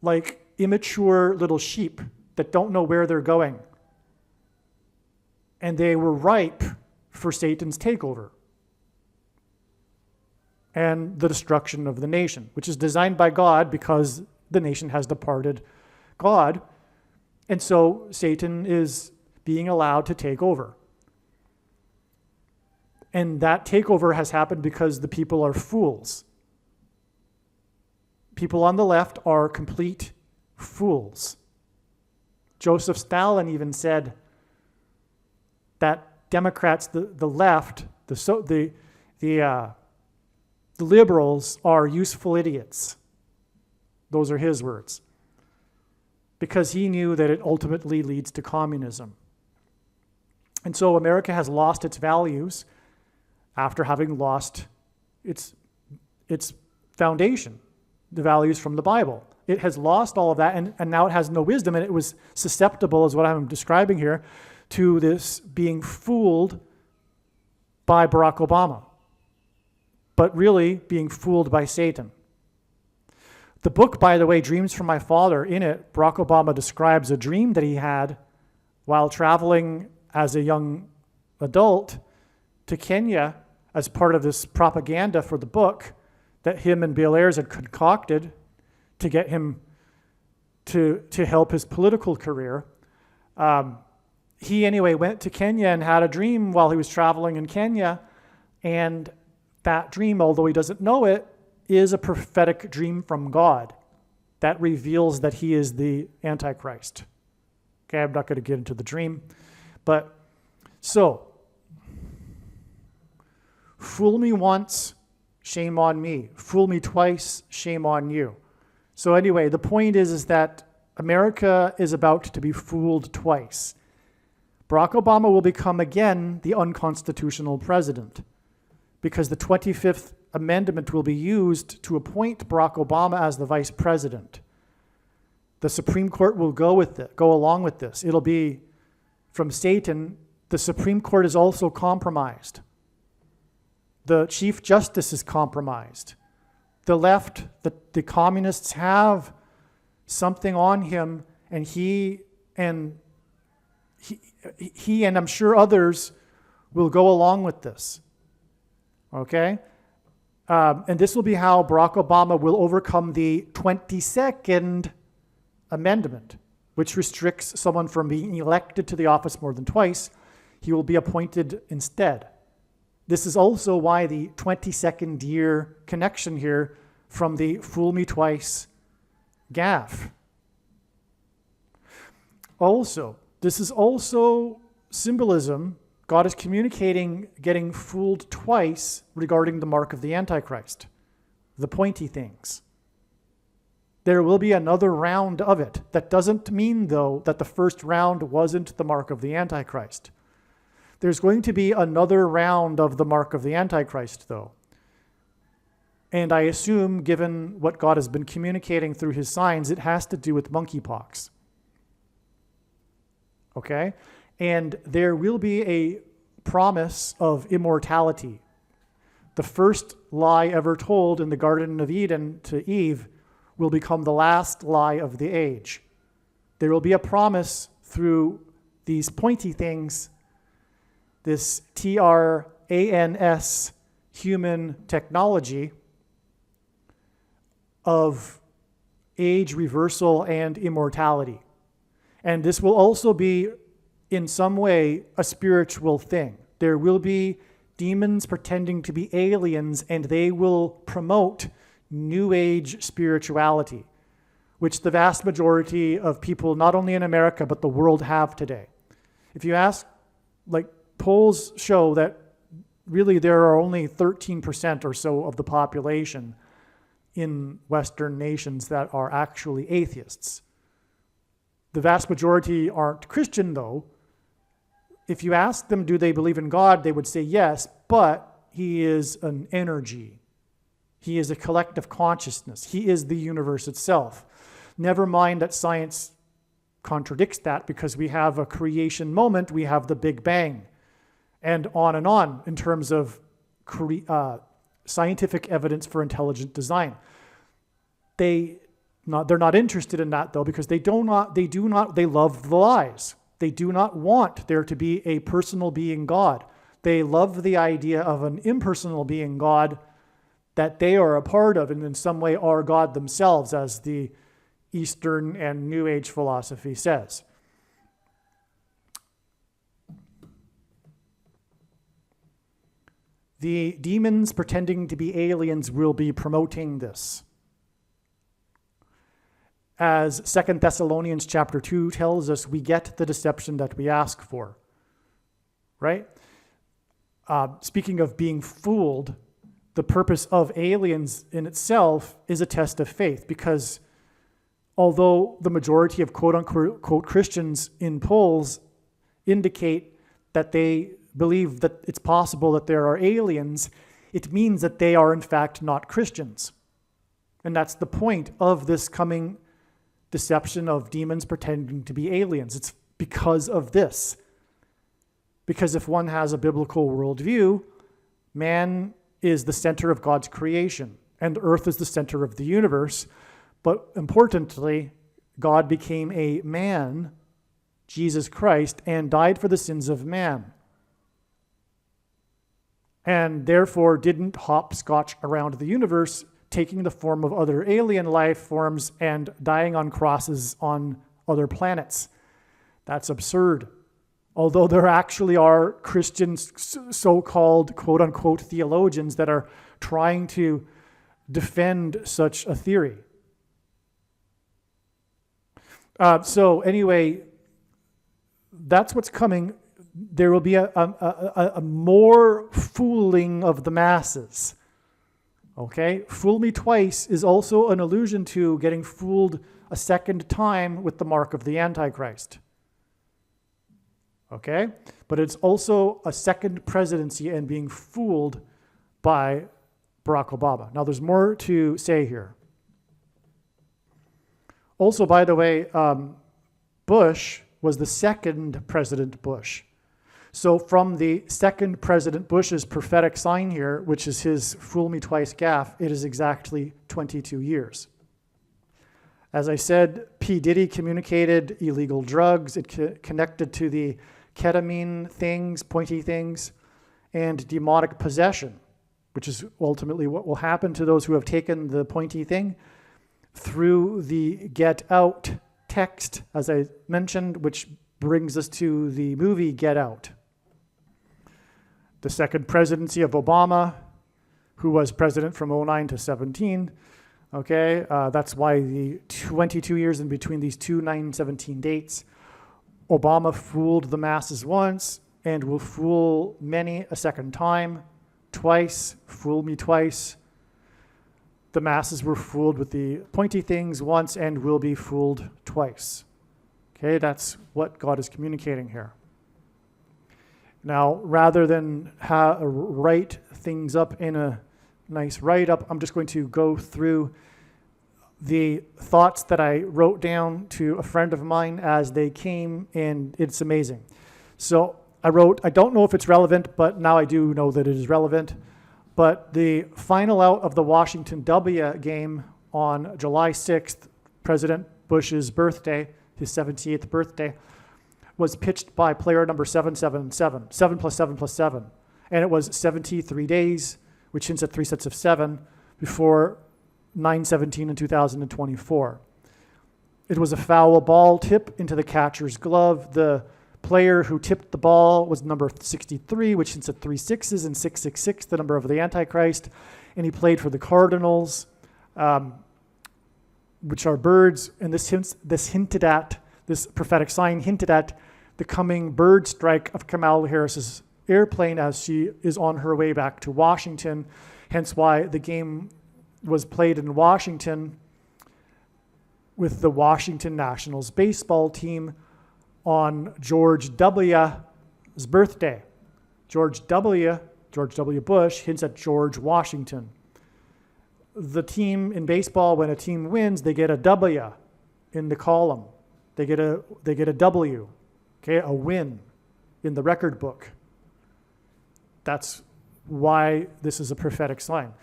S1: like immature little sheep that don't know where they're going. And they were ripe for Satan's takeover and the destruction of the nation, which is designed by God because the nation has departed God. And so Satan is being allowed to take over. And that takeover has happened because the people are fools. People on the left are complete fools. Joseph Stalin even said that Democrats, the left, the liberals are useful idiots. Those are his words. Because he knew that it ultimately leads to communism. And so America has lost its values after having lost its foundation, the values from the Bible. It has lost all of that, and now it has no wisdom, and it was susceptible, is what I'm describing here, to this being fooled by Barack Obama, but really being fooled by Satan. The book, by the way, Dreams from My Father, in it, Barack Obama describes a dream that he had while traveling as a young adult to Kenya as part of this propaganda for the book that him and Bill Ayers had concocted to get him to help his political career. He anyway went to Kenya and had a dream while he was traveling in Kenya, and that dream, although he doesn't know it, is a prophetic dream from God that reveals that he is the Antichrist. Okay, I'm not going to get into the dream, but so, fool me once, shame on me. Fool me twice, shame on you. So anyway, the point is that America is about to be fooled twice. Barack Obama will become again the unconstitutional president because the 25th Amendment will be used to appoint Barack Obama as the vice president. The Supreme Court will go along with this. It'll be from Satan. The Supreme Court is also compromised. The Chief Justice is compromised. The left, the communists have something on him, and he and I'm sure others will go along with this. Okay? And this will be how Barack Obama will overcome the 22nd Amendment, which restricts someone from being elected to the office more than twice. He will be appointed instead. This is also why the 22nd year connection here from the fool me twice gaffe. Also, this is also symbolism. God is communicating getting fooled twice regarding the mark of the Antichrist, the pointy things. There will be another round of it. That doesn't mean, though, that the first round wasn't the mark of the Antichrist. There's going to be another round of the mark of the Antichrist, though. And I assume, given what God has been communicating through his signs, it has to do with monkeypox. Okay? And there will be a promise of immortality. The first lie ever told in the Garden of Eden to Eve will become the last lie of the age. There will be a promise through these pointy things, this TRANS human technology of age reversal and immortality. And this will also be, in some way, a spiritual thing. There will be demons pretending to be aliens, and they will promote New Age spirituality, which the vast majority of people, not only in America, but the world have today. If you ask, polls show that really there are only 13% or so of the population in Western nations that are actually atheists. The vast majority aren't Christian, though. If you ask them, do they believe in God, they would say yes, but he is an energy. He is a collective consciousness. He is the universe itself. Never mind that science contradicts that, because we have a creation moment, we have the Big Bang, and on in terms of scientific evidence for intelligent design. They're not interested in that, though, because they love the lies. They do not want there to be a personal being God. They love the idea of an impersonal being God that they are a part of, and in some way are God themselves, as the Eastern and New Age philosophy says. The demons pretending to be aliens will be promoting this. As 2 Thessalonians chapter 2 tells us, we get the deception that we ask for, right? Speaking of being fooled, the purpose of aliens in itself is a test of faith, because although the majority of quote-unquote Christians in polls indicate that they believe that it's possible that there are aliens, it means that they are in fact not Christians. And that's the point of this coming deception of demons pretending to be aliens. It's because of this. Because if one has a biblical worldview, man is the center of God's creation, and earth is the center of the universe. But importantly, God became a man, Jesus Christ, and died for the sins of man. And therefore didn't hopscotch around the universe, taking the form of other alien life forms and dying on crosses on other planets. That's absurd. Although there actually are Christian so-called quote-unquote theologians that are trying to defend such a theory. So anyway, that's what's coming. There will be a more fooling of the masses. Okay? Fool me twice is also an allusion to getting fooled a second time with the mark of the Antichrist. Okay? But it's also a second presidency and being fooled by Barack Obama. Now, there's more to say here. Also, by the way, Bush was the second President Bush. So from the second President Bush's prophetic sign here, which is his fool me twice gaffe, it is exactly 22 years. As I said, P. Diddy communicated illegal drugs. It connected to the ketamine things, pointy things, and demonic possession, which is ultimately what will happen to those who have taken the pointy thing through the Get Out text, as I mentioned, which brings us to the movie Get Out. The second presidency of Obama, who was president from 2009 to 2017. Okay, that's why the 22 years in between these two 9/17 dates. Obama fooled the masses once and will fool many a second time. Twice, fool me twice. The masses were fooled with the pointy things once and will be fooled twice. Okay, that's what God is communicating here. Now, rather than write things up in a nice write-up, I'm just going to go through the thoughts that I wrote down to a friend of mine as they came, and it's amazing. So I wrote, I don't know if it's relevant, but now I do know that it is relevant. But the final out of the Washington W game on July 6th, President Bush's birthday, his 78th birthday, was pitched by player number 777, 7 plus 7 plus 7. And it was 73 days, which hints at 3 sets of 7, before 9/17 in 2024. It was a foul ball tip into the catcher's glove. The player who tipped the ball was number 63, which hints at 3 sixes, and 666, the number of the Antichrist. And he played for the Cardinals, which are birds. And this prophetic sign hinted at the coming bird strike of Kamala Harris's airplane as she is on her way back to Washington. Hence why the game was played in Washington with the Washington Nationals baseball team on George W.'s birthday. George W. Bush hints at George Washington. The team in baseball, when a team wins, they get a W in the column. They get a W, okay, a win in the record book. That's why this is a prophetic sign.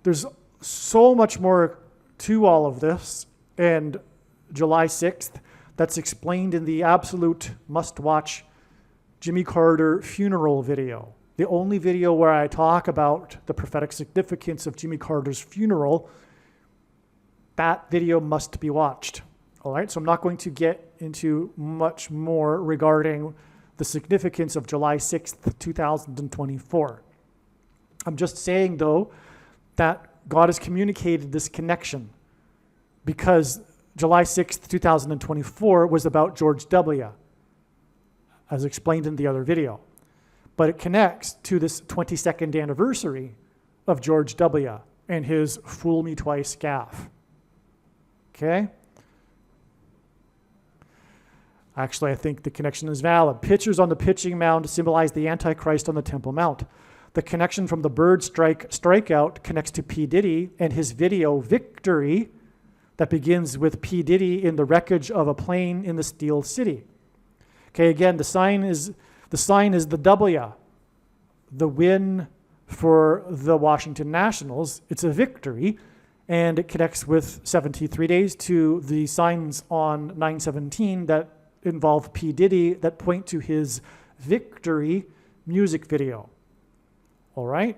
S1: There's so much more to all of this, and July 6th, that's explained in the absolute must-watch Jimmy Carter funeral video. The only video where I talk about the prophetic significance of Jimmy Carter's funeral. That video must be watched. All right, so I'm not going to get into much more regarding the significance of July 6th, 2024. I'm just saying, though, that God has communicated this connection because July 6th, 2024 was about George W., as explained in the other video. But it connects to this 22nd anniversary of George W. and his fool me twice gaffe. Okay? Actually, I think the connection is valid. Pitchers on the pitching mound symbolize the Antichrist on the Temple Mount. The connection from the Bird strikeout connects to P. Diddy and his video Victory that begins with P. Diddy in the wreckage of a plane in the Steel City. Okay, again, the sign is the W, the win for the Washington Nationals. It's a victory, and it connects with 73 days to the signs on 9/17 that involve P. Diddy that point to his Victory music video. All right?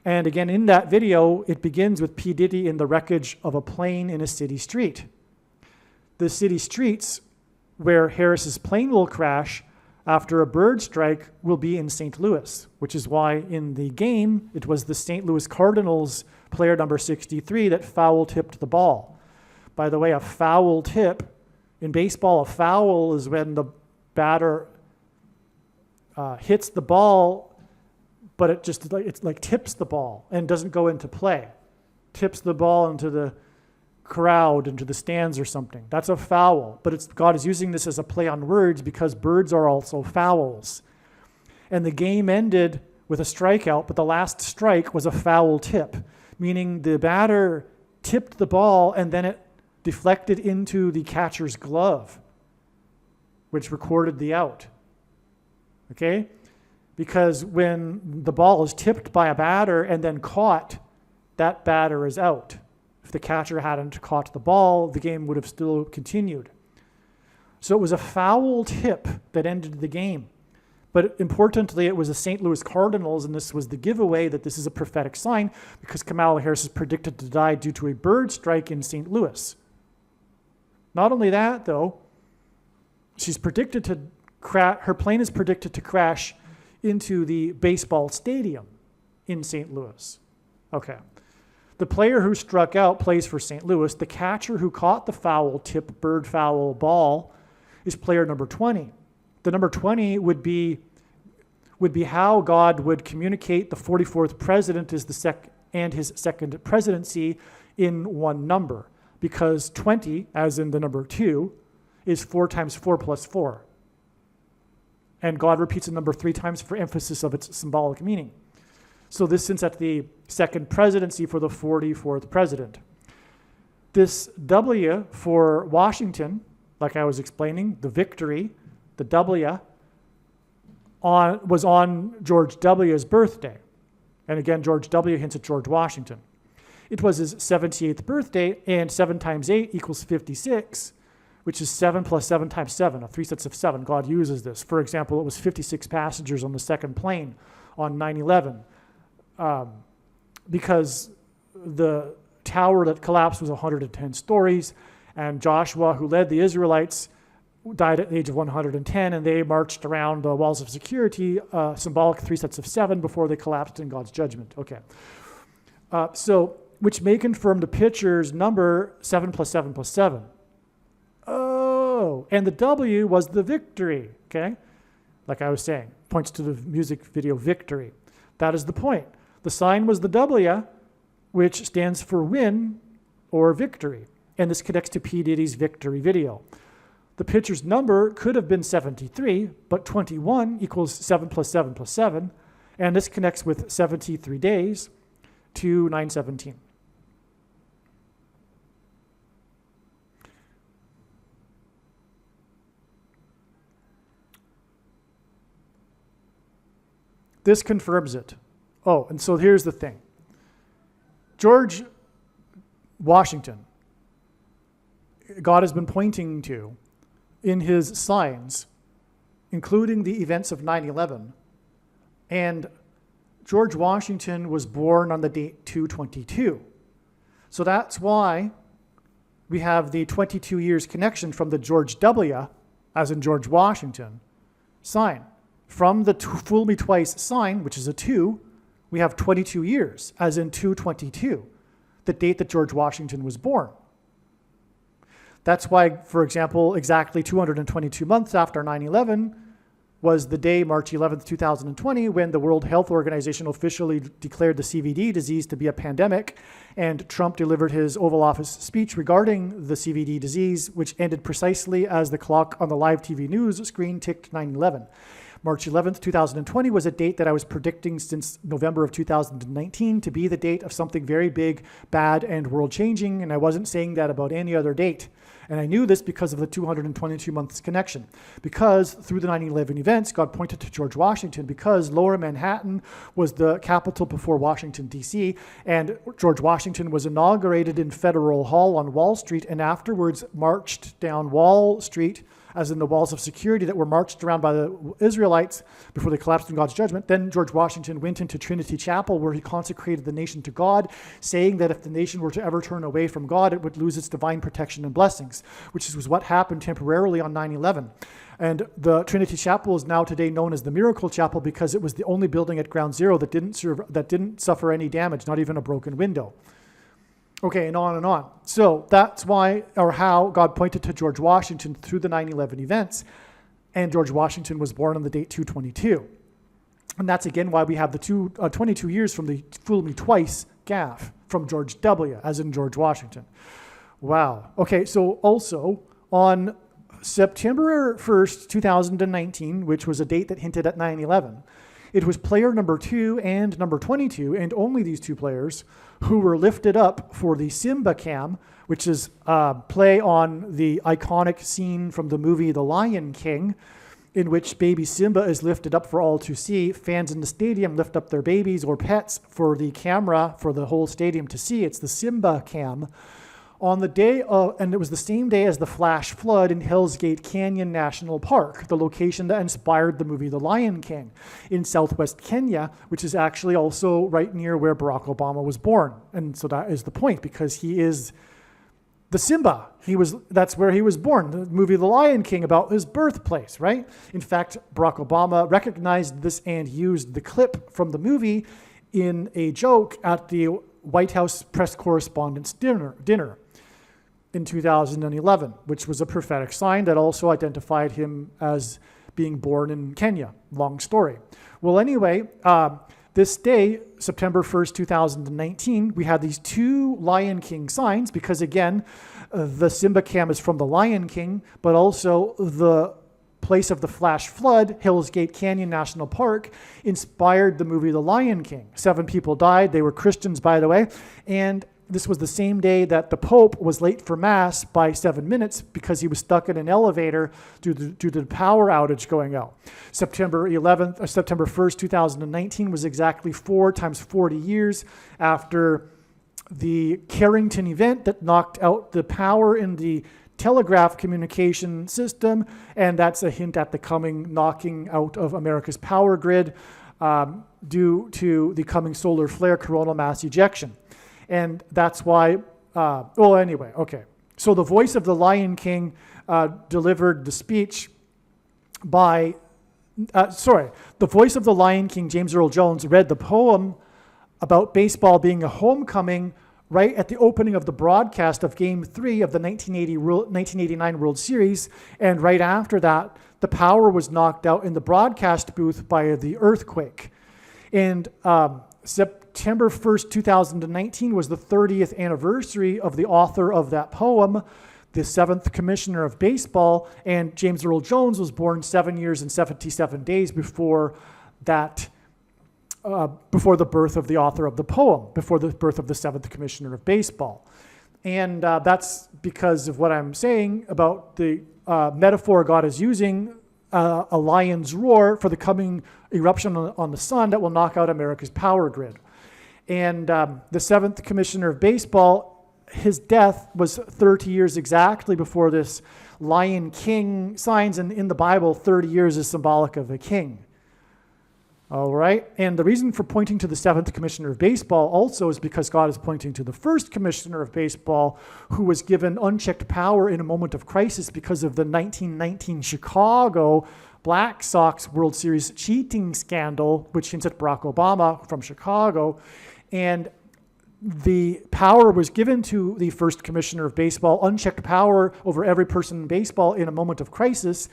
S1: And again, in that video, it begins with P. Diddy in the wreckage of a plane in a city street. The city streets where Harris's plane will crash after a bird strike will be in St. Louis, which is why in the game, it was the St. Louis Cardinals player number 63 that foul-tipped the ball. By the way, a foul tip, in baseball, a foul is when the batter hits the ball, but it just tips the ball and doesn't go into play. Tips the ball into the crowd, into the stands or something. That's a foul. But God is using this as a play on words because birds are also fowls. And the game ended with a strikeout, but the last strike was a foul tip, meaning the batter tipped the ball and then it deflected into the catcher's glove, which recorded the out. Okay? Because when the ball is tipped by a batter and then caught, that batter is out. If the catcher hadn't caught the ball, the game would have still continued. So it was a foul tip that ended the game. But importantly, it was the St. Louis Cardinals, and this was the giveaway that this is a prophetic sign because Kamala Harris is predicted to die due to a bird strike in St. Louis. Not only that, though, her plane is predicted to crash into the baseball stadium in St. Louis. Okay. The player who struck out plays for St. Louis. The catcher who caught the foul tip, bird foul ball is player number 20. The number 20 would be how God would communicate the 44th president and his second presidency in one number. Because 20, as in the number 2, is 4 times 4 plus 4. And God repeats the number 3 times for emphasis of its symbolic meaning. So this hints at the second presidency for the 44th president. This W for Washington, like I was explaining, the victory, the W, was on George W.'s birthday. And again, George W. hints at George Washington. It was his 78th birthday, and 7 times 8 equals 56, which is 7 plus 7 times 7, 3 sets of 7. God uses this. For example, it was 56 passengers on the second plane on 9/11. Because the tower that collapsed was 110 stories, and Joshua, who led the Israelites, died at the age of 110, and they marched around the walls of security, symbolic 3 sets of 7, before they collapsed in God's judgment. Okay. Which may confirm the pitcher's number 7 plus 7 plus 7. Oh, and the W was the victory, okay? Like I was saying, points to the music video Victory. That is the point. The sign was the W, which stands for win or victory. And this connects to P. Diddy's Victory video. The pitcher's number could have been 73, but 21 equals 7 plus 7 plus 7. And this connects with 73 days to 9/17. This confirms it. Oh, and so here's the thing. George Washington, God has been pointing to in his signs, including the events of 9/11. And George Washington was born on the date 2/22. So that's why we have the 22 years connection from the George W., as in George Washington, sign. From the fool me twice sign, which is a 2, We have 22 years, as in 2/22, the date that George Washington was born. That's why, for example, exactly 222 months after 9/11 was the day, March 11th, 2020, when the World Health Organization officially declared the CVD disease to be a pandemic, and Trump delivered his Oval Office speech regarding the CVD disease, which ended precisely as the clock on the live TV news screen ticked 9/11. March 11th, 2020 was a date that I was predicting since November of 2019 to be the date of something very big, bad, and world-changing, and I wasn't saying that about any other date. And I knew this because of the 222 months connection. Because through the 9/11 events, God pointed to George Washington, because Lower Manhattan was the capital before Washington, D.C., and George Washington was inaugurated in Federal Hall on Wall Street and afterwards marched down Wall Street, as in the walls of security that were marched around by the Israelites before they collapsed in God's judgment. Then George Washington went into Trinity Chapel, where he consecrated the nation to God, saying that if the nation were to ever turn away from God, it would lose its divine protection and blessings, which was what happened temporarily on 9/11. And the Trinity Chapel is now today known as the Miracle Chapel because it was the only building at Ground Zero that didn't suffer any damage, not even a broken window. Okay, and on and on. So that's why, or how, God pointed to George Washington through the 9/11 events, and George Washington was born on the date 2/22. And that's again why we have the 22 years from the fool me twice gaffe from George W., as in George Washington. Wow. Okay, so also on September 1st, 2019, which was a date that hinted at 9/11, it was player number 2 and number 22, and only these two players, who were lifted up for the Simba Cam, which is a play on the iconic scene from the movie The Lion King, in which baby Simba is lifted up for all to see. Fans in the stadium lift up their babies or pets for the camera, for the whole stadium to see. It's the Simba Cam. On the day of, and it was the same day as the flash flood in Hell's Gate Canyon National Park, the location that inspired the movie The Lion King, in southwest Kenya, which is actually also right near where Barack Obama was born. And so that is the point, because he is the Simba. That's where he was born. The movie The Lion King, about his birthplace, right? In fact, Barack Obama recognized this and used the clip from the movie in a joke at the White House press correspondents' dinner in 2011, which was a prophetic sign that also identified him as being born in Kenya. Long story. Well, anyway, this day, September 1st, 2019, we had these two Lion King signs because, again, the Simba Cam is from the Lion King, but also the place of the flash flood, Hell's Gate Canyon National Park, inspired the movie The Lion King. 7 people died. They were Christians, by the way. And this was the same day that the Pope was late for Mass by 7 minutes because he was stuck in an elevator due to the power outage going out. September 1st, 2019 was exactly 4 times 40 years after the Carrington event that knocked out the power in the telegraph communication system, and that's a hint at the coming knocking out of America's power grid due to the coming solar flare coronal mass ejection. And that's why, anyway, okay. So the voice of the Lion King delivered the speech the voice of the Lion King, James Earl Jones, read the poem about baseball being a homecoming right at the opening of the broadcast of Game 3 of the 1989 World Series. And right after that, the power was knocked out in the broadcast booth by the earthquake. And September 1st, 2019 was the 30th anniversary of the author of that poem, the 7th Commissioner of Baseball, and James Earl Jones was born 7 years and 77 days before that, before the birth of the author of the poem, before the birth of the 7th Commissioner of Baseball. And that's because of what I'm saying about the metaphor God is using, a lion's roar for the coming eruption on the sun that will knock out America's power grid. And the 7th Commissioner of Baseball, his death was 30 years exactly before this Lion King signs. And in the Bible, 30 years is symbolic of a king. All right. And the reason for pointing to the 7th Commissioner of Baseball also is because God is pointing to the 1st Commissioner of Baseball, who was given unchecked power in a moment of crisis because of the 1919 Chicago Black Sox World Series cheating scandal, which hints at Barack Obama from Chicago. And the power was given to the first commissioner of baseball, unchecked power over every person in baseball in a moment of crisis,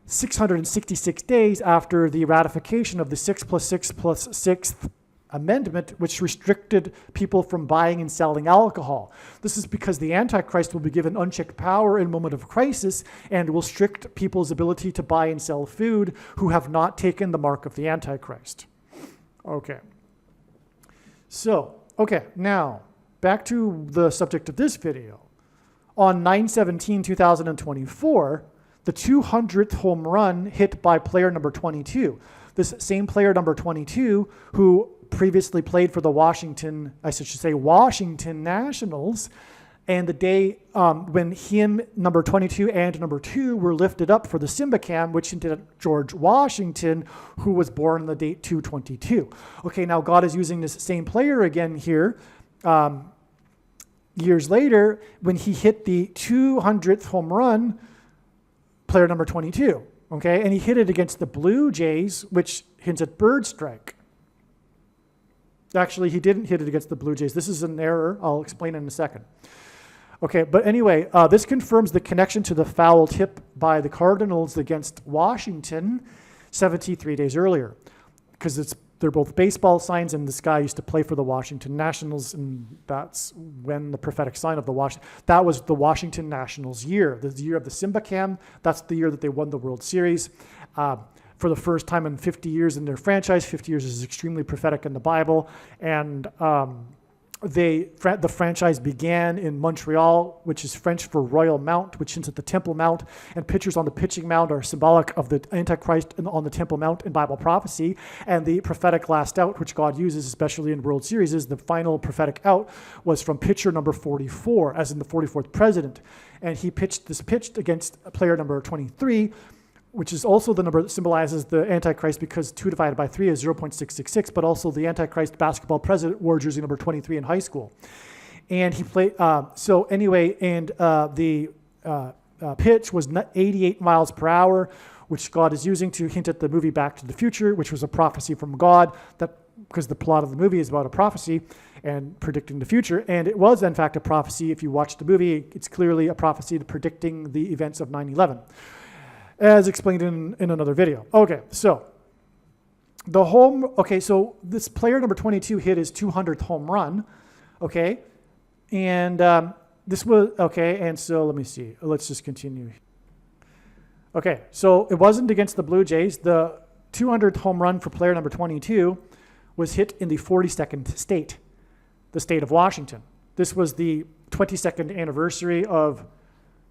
S1: 666 days after the ratification of the 6+6+6 amendment, which restricted people from buying and selling alcohol. This is because the Antichrist will be given unchecked power in a moment of crisis and will restrict people's ability to buy and sell food who have not taken the mark of the Antichrist. Okay. So, now back to the subject of this video. On 9/17/2024, the 200th home run hit by player number 22. This same player number 22 who previously played for the Washington Nationals, and the day when him, number 22 and number 2 were lifted up for the SymbaCam, which hinted at George Washington, who was born on the date 2/22. Okay, now God is using this same player again here, years later, when he hit the 200th home run, player number 22, okay? And he hit it against the Blue Jays, which hints at bird strike. Actually, he didn't hit it against the Blue Jays. This is an error. I'll explain in a second. Okay, but anyway, this confirms the connection to the foul tip by the Cardinals against Washington 73 days earlier, because they're both baseball signs, and this guy used to play for the Washington Nationals, and that's when the prophetic sign of that was the Washington Nationals year, the year of the SymbaCam. That's the year that they won the World Series. For the first time in 50 years in their franchise. 50 years is extremely prophetic in the Bible. And the franchise began in Montreal, which is French for Royal Mount, which hints at the Temple Mount. And pictures on the pitching mound are symbolic of the Antichrist on the Temple Mount in Bible prophecy. And the prophetic last out, which God uses, especially in World Series, is the final prophetic out was from pitcher number 44, as in the 44th president. And he pitched against player number 23, which is also the number that symbolizes the Antichrist, because 2 divided by 3 is 0.666, but also the Antichrist basketball president wore jersey number 23 in high school. And he played, the pitch was 88 miles per hour, which God is using to hint at the movie Back to the Future, which was a prophecy from God, because the plot of the movie is about a prophecy and predicting the future. And it was, in fact, a prophecy. If you watch the movie, it's clearly a prophecy predicting the events of 9/11. As explained in another video. Okay, so this player number 22 hit his 200th home run, okay? And this was, okay, and so let me see. Let's just continue. Okay, so it wasn't against the Blue Jays. The 200th home run for player number 22 was hit in the 42nd state, the state of Washington. This was the 22nd anniversary of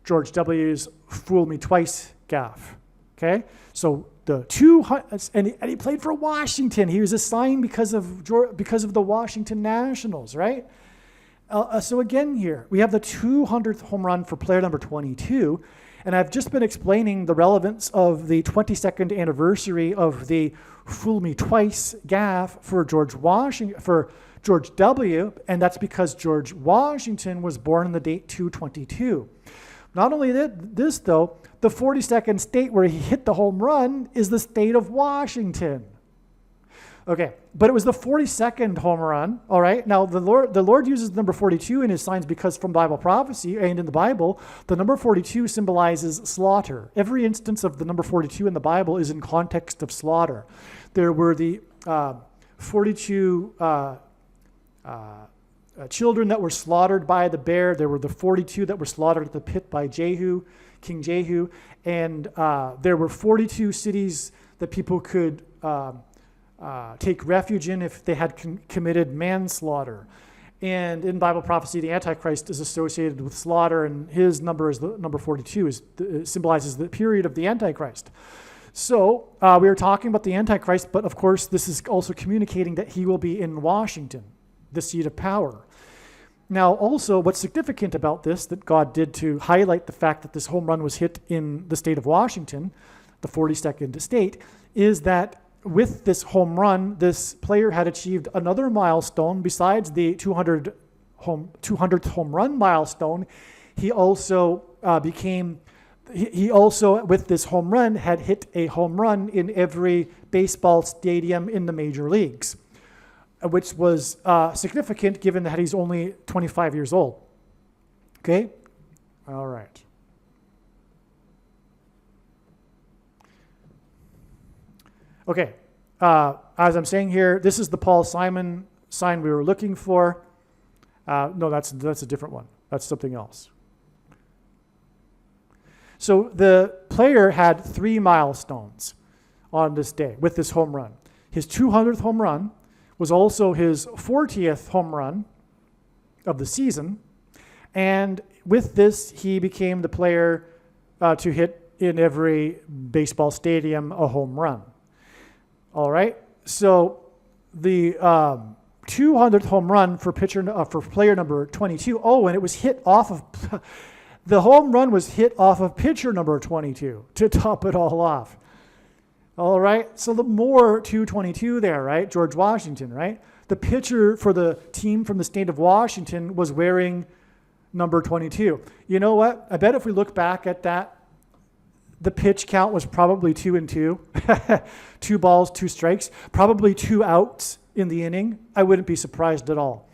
S1: George W.'s Fool Me Twice gaffe. Okay, so the 200, and he played for Washington. He was assigned because of the Washington Nationals, right? So again here, we have the 200th home run for player number 22, and I've just been explaining the relevance of the 22nd anniversary of the Fool Me Twice gaffe for George W., and that's because George Washington was born on the date 2/22. Not only this, though, the 42nd state where he hit the home run is the state of Washington. Okay, but it was the 42nd home run, all right? Now, the Lord uses the number 42 in his signs because from Bible prophecy and in the Bible, the number 42 symbolizes slaughter. Every instance of the number 42 in the Bible is in context of slaughter. There were the 42 children that were slaughtered by the bear. There were the 42 that were slaughtered at the pit by King Jehu. And there were 42 cities that people could take refuge in if they had committed manslaughter. And in Bible prophecy, the Antichrist is associated with slaughter, and his number is the number 42, symbolizes the period of the Antichrist. So we are talking about the Antichrist, but of course this is also communicating that he will be in Washington, the seat of power. Now, also, what's significant about this that God did to highlight the fact that this home run was hit in the state of Washington, the 42nd state, is that with this home run, this player had achieved another milestone besides the 200th home run milestone. He also became he also, with this home run, had hit a home run in every baseball stadium in the major leagues, which was significant given that he's only 25 years old. Okay? All right. Okay. As I'm saying here, this is the Paul Simon sign we were looking for. No, that's a different one. That's something else. So the player had 3 milestones on this day with this home run. His 200th home run was also his 40th home run of the season. And with this, he became the player to hit in every baseball stadium a home run. All right. So the 200th home run for player number 22. Oh, and it was hit off of the home run was hit off of pitcher number 22 to top it all off. All right. So the more 222 there, right? George Washington, right? The pitcher for the team from the state of Washington was wearing number 22. You know what? I bet if we look back at that, the pitch count was probably 2-2, 2 balls, 2 strikes, probably 2 outs in the inning. I wouldn't be surprised at all.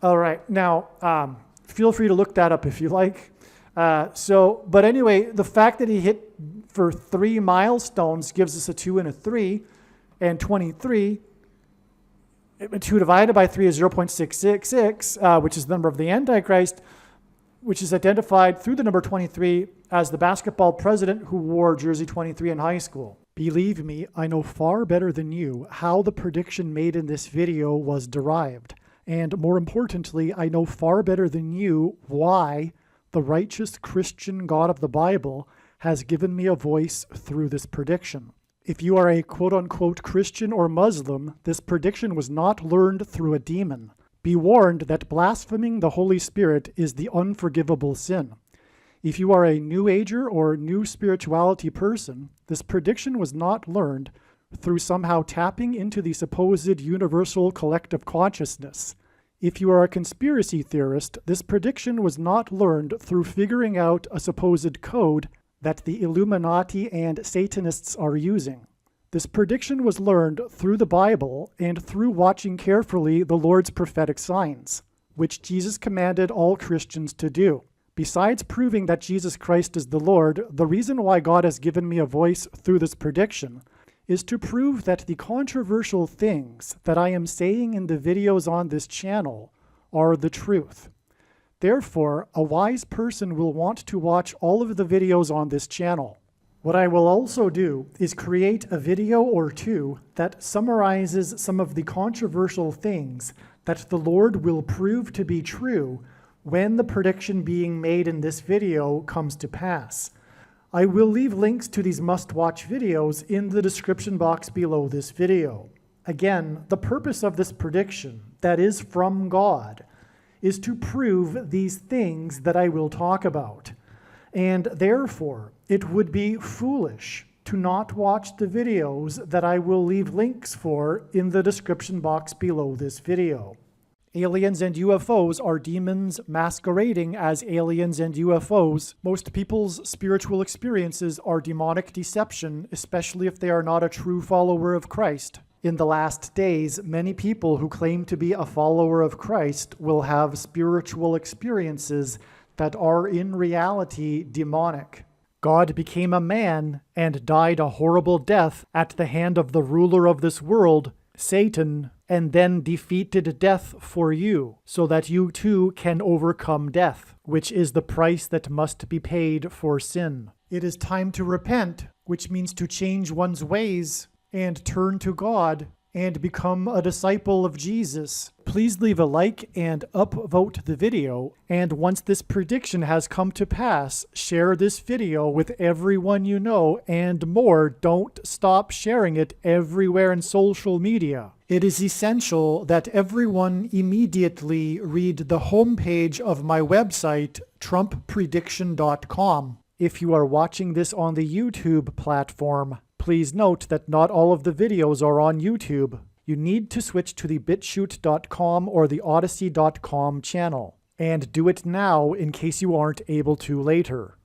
S1: All right. Now, feel free to look that up if you like. But anyway, the fact that he hit for 3 milestones gives us a 2 and a 3, and 23. 2 divided by 3 is 0.666, which is the number of the Antichrist, which is identified through the number 23 as the basketball president who wore jersey 23 in high school. Believe me, I know far better than you how the prediction made in this video was derived. And more importantly, I know far better than you why the righteous Christian God of the Bible has given me a voice through this prediction. If you are a quote-unquote Christian or Muslim, this prediction was not learned through a demon. Be warned that blaspheming the Holy Spirit is the unforgivable sin. If you are a New Ager or New Spirituality person, this prediction was not learned through somehow tapping into the supposed universal collective consciousness. If you are a conspiracy theorist, this prediction was not learned through figuring out a supposed code that the Illuminati and Satanists are using. This prediction was learned through the Bible and through watching carefully the Lord's prophetic signs, which Jesus commanded all Christians to do. Besides proving that Jesus Christ is the Lord, the reason why God has given me a voice through this prediction is to prove that the controversial things that I am saying in the videos on this channel are the truth. Therefore, a wise person will want to watch all of the videos on this channel. What I will also do is create a video or two that summarizes some of the controversial things that the Lord will prove to be true when the prediction being made in this video comes to pass. I will leave links to these must-watch videos in the description box below this video. Again, the purpose of this prediction, that is from God, is to prove these things that I will talk about. And therefore, it would be foolish to not watch the videos that I will leave links for in the description box below this video. Aliens and UFOs are demons masquerading as aliens and UFOs. Most people's spiritual experiences are demonic deception, especially if they are not a true follower of Christ. In the last days, many people who claim to be a follower of Christ will have spiritual experiences that are in reality demonic. God became a man and died a horrible death at the hand of the ruler of this world, Satan, and then defeated death for you, so that you too can overcome death, which is the price that must be paid for sin. It is time to repent, which means to change one's ways and turn to God and become a disciple of Jesus. Please leave a like and upvote the video, and once this prediction has come to pass, share this video with everyone you know, and more, don't stop sharing it everywhere in social media. It is essential that everyone immediately read the homepage of my website, TrumpPrediction.com. If you are watching this on the YouTube platform, please note that not all of the videos are on YouTube. You need to switch to the BitChute.com or the Odyssey.com channel. And do it now in case you aren't able to later.